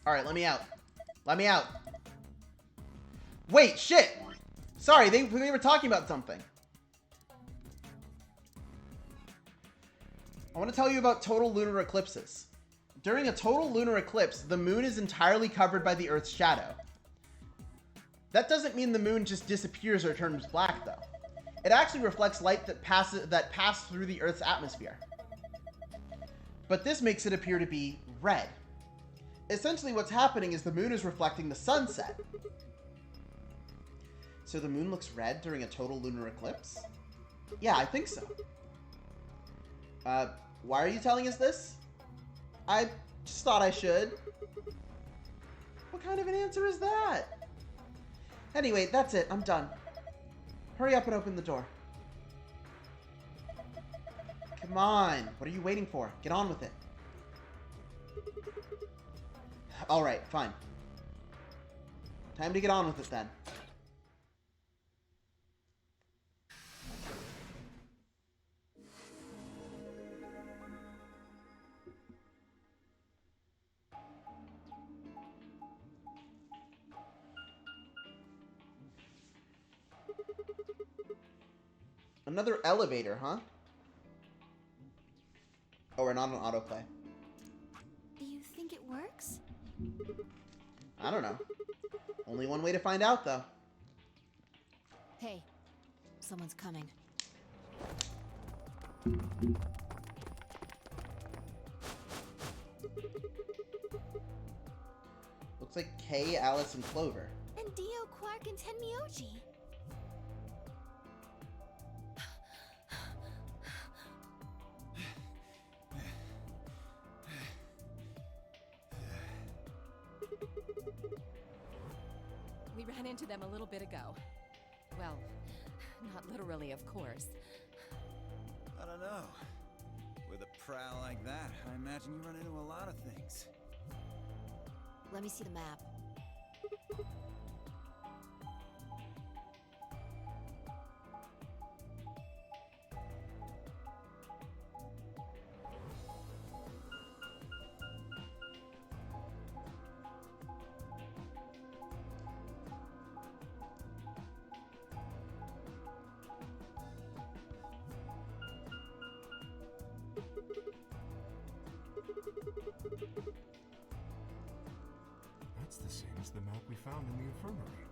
Alright, let me out. Let me out. Wait, shit! Sorry, they were talking about something. I want to tell you about total lunar eclipses. During a total lunar eclipse, the moon is entirely covered by the Earth's shadow. That doesn't mean the moon just disappears or turns black, though. It actually reflects light that passes through the Earth's atmosphere. But this makes it appear to be red. Essentially what's happening is the moon is reflecting the sunset. So the moon looks red during a total lunar eclipse? Yeah, I think so. Why are you telling us this? I just thought I should. What kind of an answer is that? Anyway, that's it. I'm done. Hurry up and open the door. Come on. What are you waiting for? Get on with it. Alright, fine. Time to get on with it then. Another elevator, huh? Oh, we're not on autoplay. Do you think it works? I don't know. Only one way to find out, though. Hey, someone's coming. Looks like Kay, Alice, and Clover. And Dio, Quark, and Tenmyoji. We ran into them a little bit ago. Well, not literally, of course. I don't know. With a prowl like that, I imagine you run into a lot of things. Let me see the map. That's the same as the map we found in the infirmary.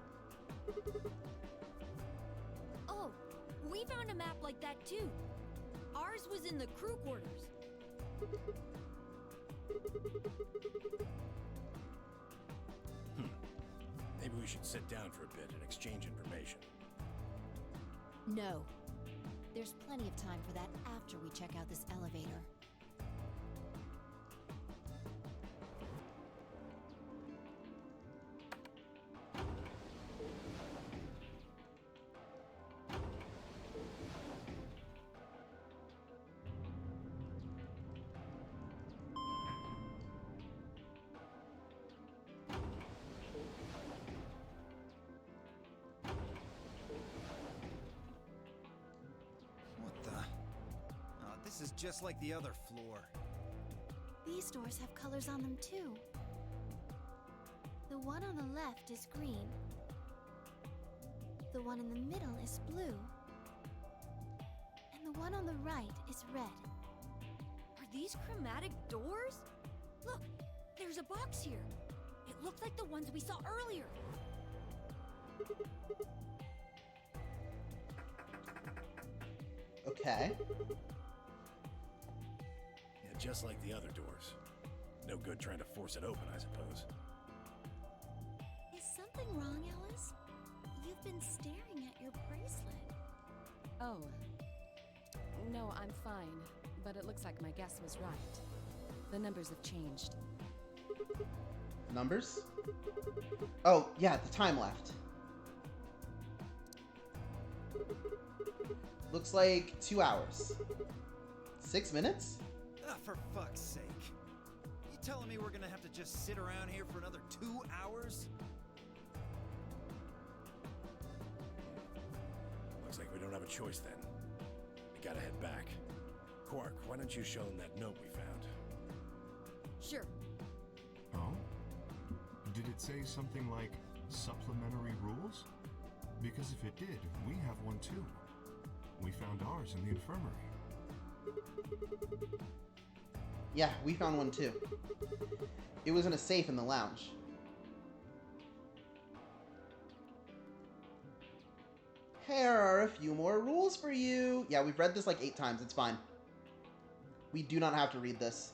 Oh, we found a map like that too. Ours was in the crew quarters. Maybe we should sit down for a bit and exchange information. No. There's plenty of time for that after we check out this elevator. just like the other floor. These doors have colors on them too. The one on the left is green. The one in the middle is blue. And the one on the right is red. Are these chromatic doors? Look, there's a box here. It looked like the ones we saw earlier. Okay. Yeah, just like the other doors. No good trying to force it open, I suppose. Is something wrong, Alice? You've been staring at your bracelet. Oh. No, I'm fine. But it looks like my guess was right. The numbers have changed. Numbers? Oh, yeah, the time left. Looks like 2 hours. 6 minutes? Ah, for fuck's sake. You telling me we're gonna have to just sit around here for another 2 hours? Looks like we don't have a choice then. We gotta head back. Quark, why don't you show them that note we found? Sure. Oh? Did it say something like supplementary rules? Because if it did, we have one too. We found ours in the infirmary. Yeah, we found one too. It was in a safe in the lounge. Here are a few more rules for you. Yeah, we've read this like 8 times. It's fine. We do not have to read this.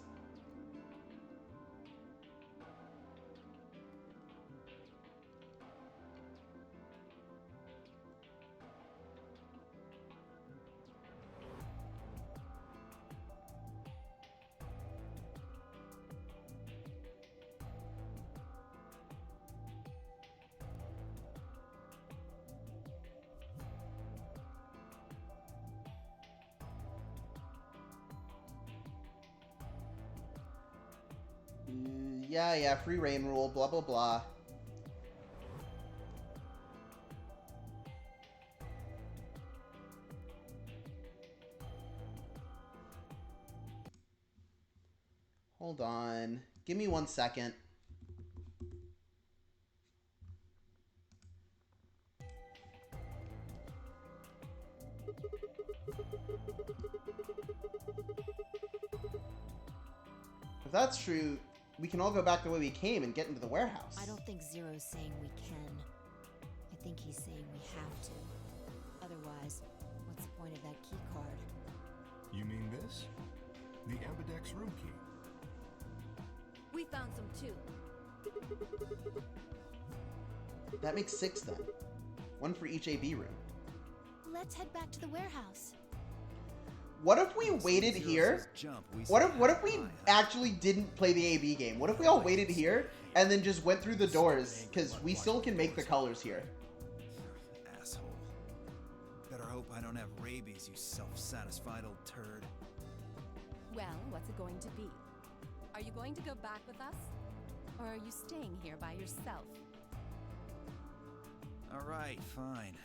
Yeah, free reign rule, blah, blah, blah. Hold on. Give me 1 second. If that's true, we can all go back the way we came and get into the warehouse. I don't think Zero's saying we can. I think he's saying we have to. Otherwise, what's the point of that key card? You mean this? The Ambidex room key. We found some too. That makes 6 then. 1 for each AB room. Let's head back to the warehouse. What if we waited here? What if we actually didn't play the AB game? What if we all waited here and then just went through the doors? Because we still can make the colors here. Asshole. Better hope I don't have rabies, you self-satisfied old turd. Well, what's it going to be? Are you going to go back with us? Or are you staying here by yourself? Alright, fine.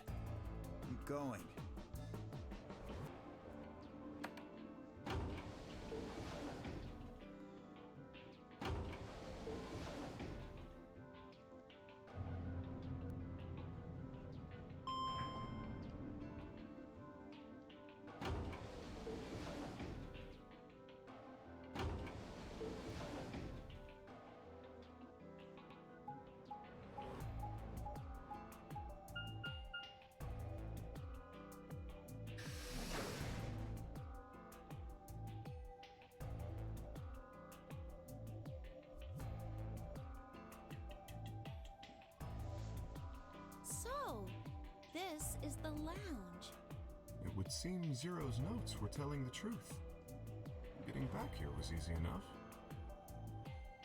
I'm going. So, this is the lounge. It would seem Zero's notes were telling the truth. Getting back here was easy enough.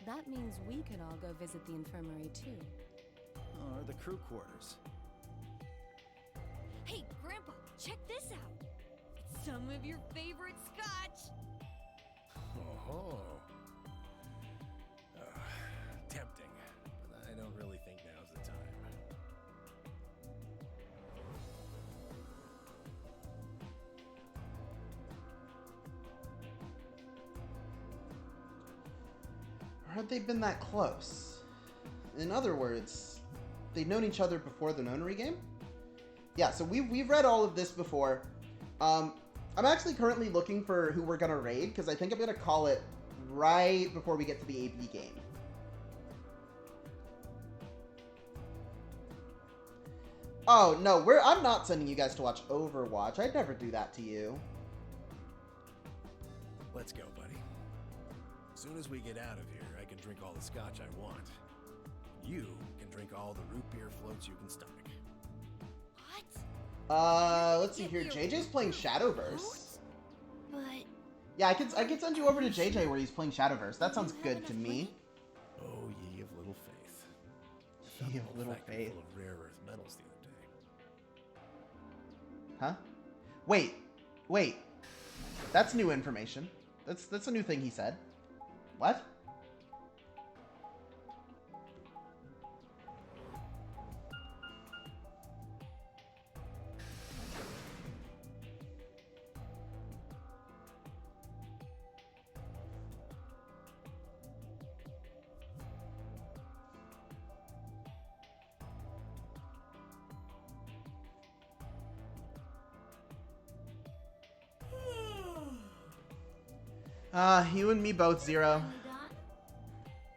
That means we could all go visit the infirmary too. Or the crew quarters. Hey, Grandpa, check this out. It's some of your favorite scotch. Oh. Tempting, but I don't really think now's the time. had they been that close? In other words, they'd known each other before the Nonary game? Yeah, so we've read all of this before. I'm actually currently looking for who we're gonna raid, because I think I'm gonna call it right before we get to the AB game. Oh, no, I'm not sending you guys to watch Overwatch. I'd never do that to you. Let's go, buddy. As soon as we get out of here, I can drink all the scotch I want. You can drink all the root beer floats you can stomach. Let's see here. JJ's playing Shadowverse. But Yeah, I could send you over to JJ where he's playing Shadowverse. That sounds good to me. Oh, ye of little faith. Ye of little faith. Full of rare earth metals the other day. Huh? Wait. That's new information. That's a new thing he said. What? You and me both, Zero.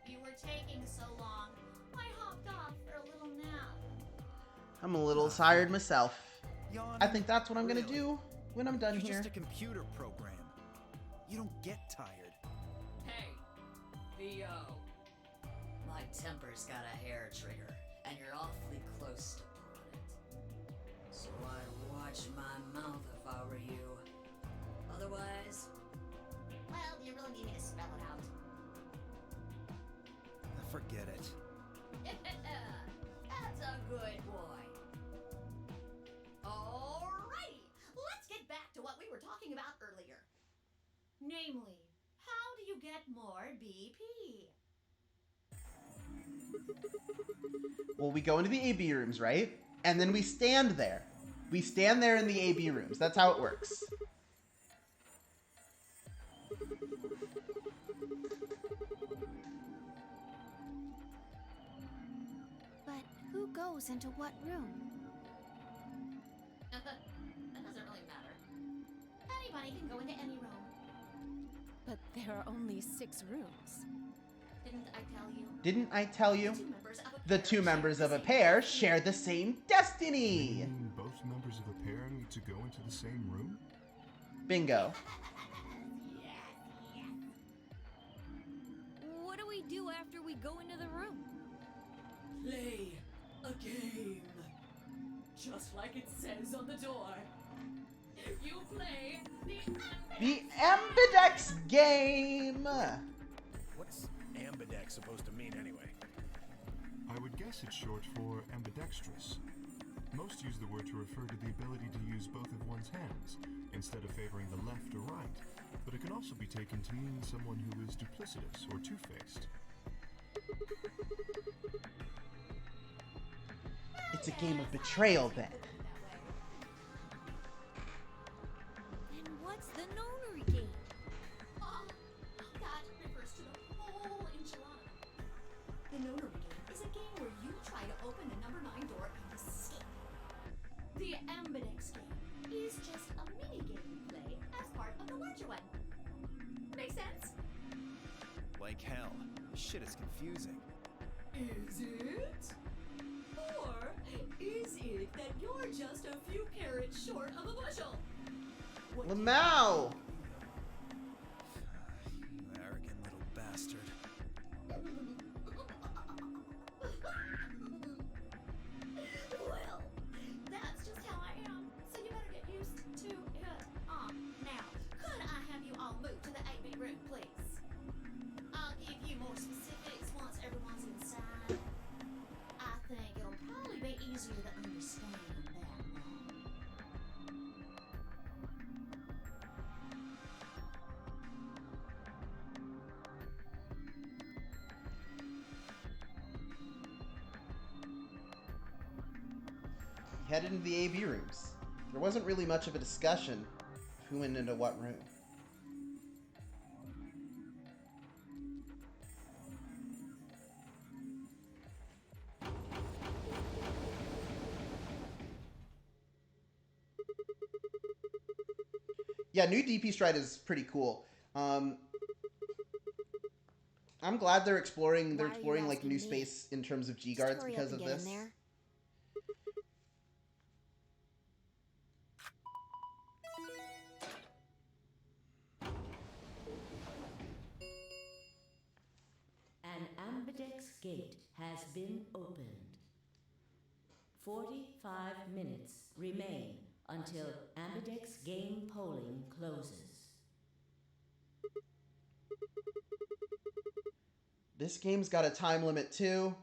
You were taking so long. I hopped off for a little nap. I'm a little tired myself. I think that's what I'm gonna do when I'm done You're here. just a computer program. You don't get tired. Hey, Theo. My temper's got a hair trigger, and you're awfully close to pulling it. So I'd watch my mouth if I were you. Otherwise, Well, you really need me to spell it out. Forget it. That's a good boy. Alrighty, let's get back to what we were talking about earlier. Namely, how do you get more BP? Well, we go into the AB rooms, right? And then we stand there. We stand there in the AB rooms. That's how it works. But who goes into what room? That doesn't really matter. Anybody can go into any room. But there are only 6 rooms. Didn't I tell you? Didn't I tell you? The two members of a pair share the same destiny. You mean both members of a pair need to go into the same room? Bingo. What do we do after we go into the room? play a game. Just like it says on the door. You play The Ambidex game! What's ambidex supposed to mean anyway? I would guess it's short for ambidextrous. Most use the word to refer to the ability to use both of one's hands, instead of favoring the left or right. But it can also be taken to mean someone who is duplicitous or two-faced. It's a game of betrayal, then. Then what's the Nonary game? That refers to the whole enchilada. The Nonary game is a game where you try to open a number 9 door and escape. The Ambidex game is just a mini game you play as part of the larger one. Make sense? Like hell. This shit is confusing. Is it? Or is it that you're just a few carrots short of a bushel? Lamau! You arrogant little bastard. Well, that's just how I am, so you better get used to it. Now, could I have you all move to the 8-bit room, please? I'll give you more specifics once everyone's inside. I think it'll probably be easier to understand that way. He headed into the AB rooms. There wasn't really much of a discussion of who went into what room. Yeah, new DP stride is pretty cool. I'm glad they're exploring like new space in terms of G guards because of this. An Ambidex gate has been opened. 45 minutes remain until Ambidex game polling closes. This game's got a time limit too.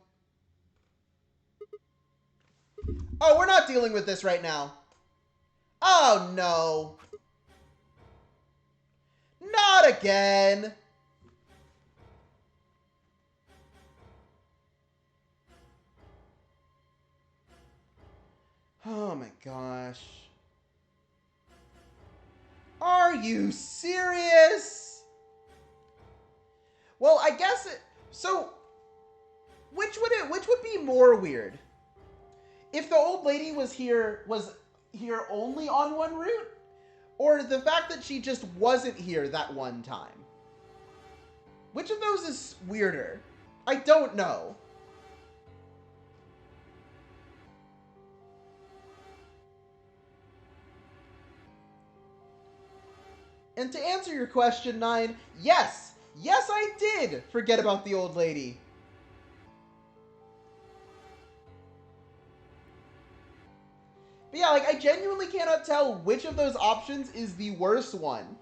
Oh, we're not dealing with this right now. Oh no. Not again. Oh my gosh. Are you serious? Well, I guess it... So, which would be more weird? If the old lady was here only on one route? Or the fact that she just wasn't here that one time? Which of those is weirder? I don't know. And to answer your question, 9, yes! Yes, I did forget about the old lady. But yeah, like, I genuinely cannot tell which of those options is the worst one.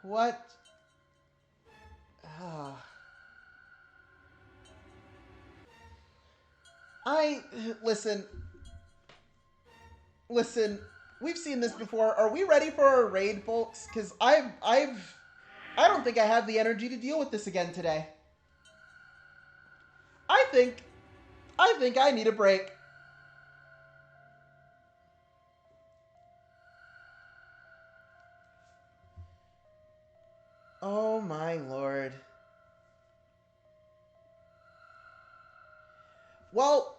What? Listen, we've seen this before. Are we ready for our raid, folks? Because I don't think I have the energy to deal with this again today. I think I need a break. Oh my lord. Well,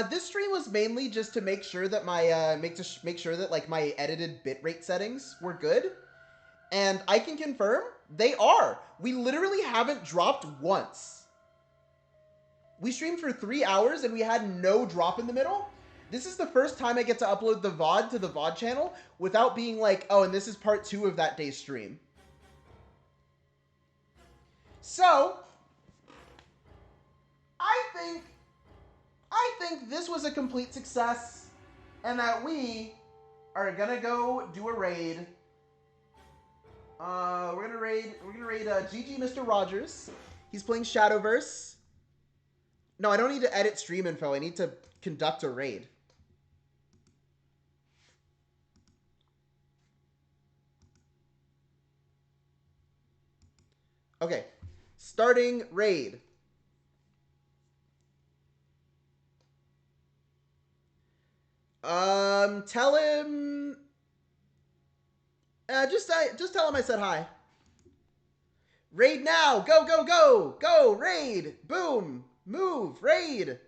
this stream was mainly just to make sure that my make sure that like my edited bitrate settings were good, and I can confirm they are. We literally haven't dropped once. We streamed for 3 hours and we had no drop in the middle. This is the first time I get to upload the VOD to the VOD channel without being like, oh, and this is part 2 of that day's stream. So, I think this was a complete success, and that we are gonna go do a raid. We're gonna raid GG Mr. Rogers. He's playing Shadowverse. No, I don't need to edit stream info. I need to conduct a raid. Okay, starting raid. Tell him. Just tell him I said hi. Raid now! Go, go, go! Go! Raid! Boom! Move! Raid!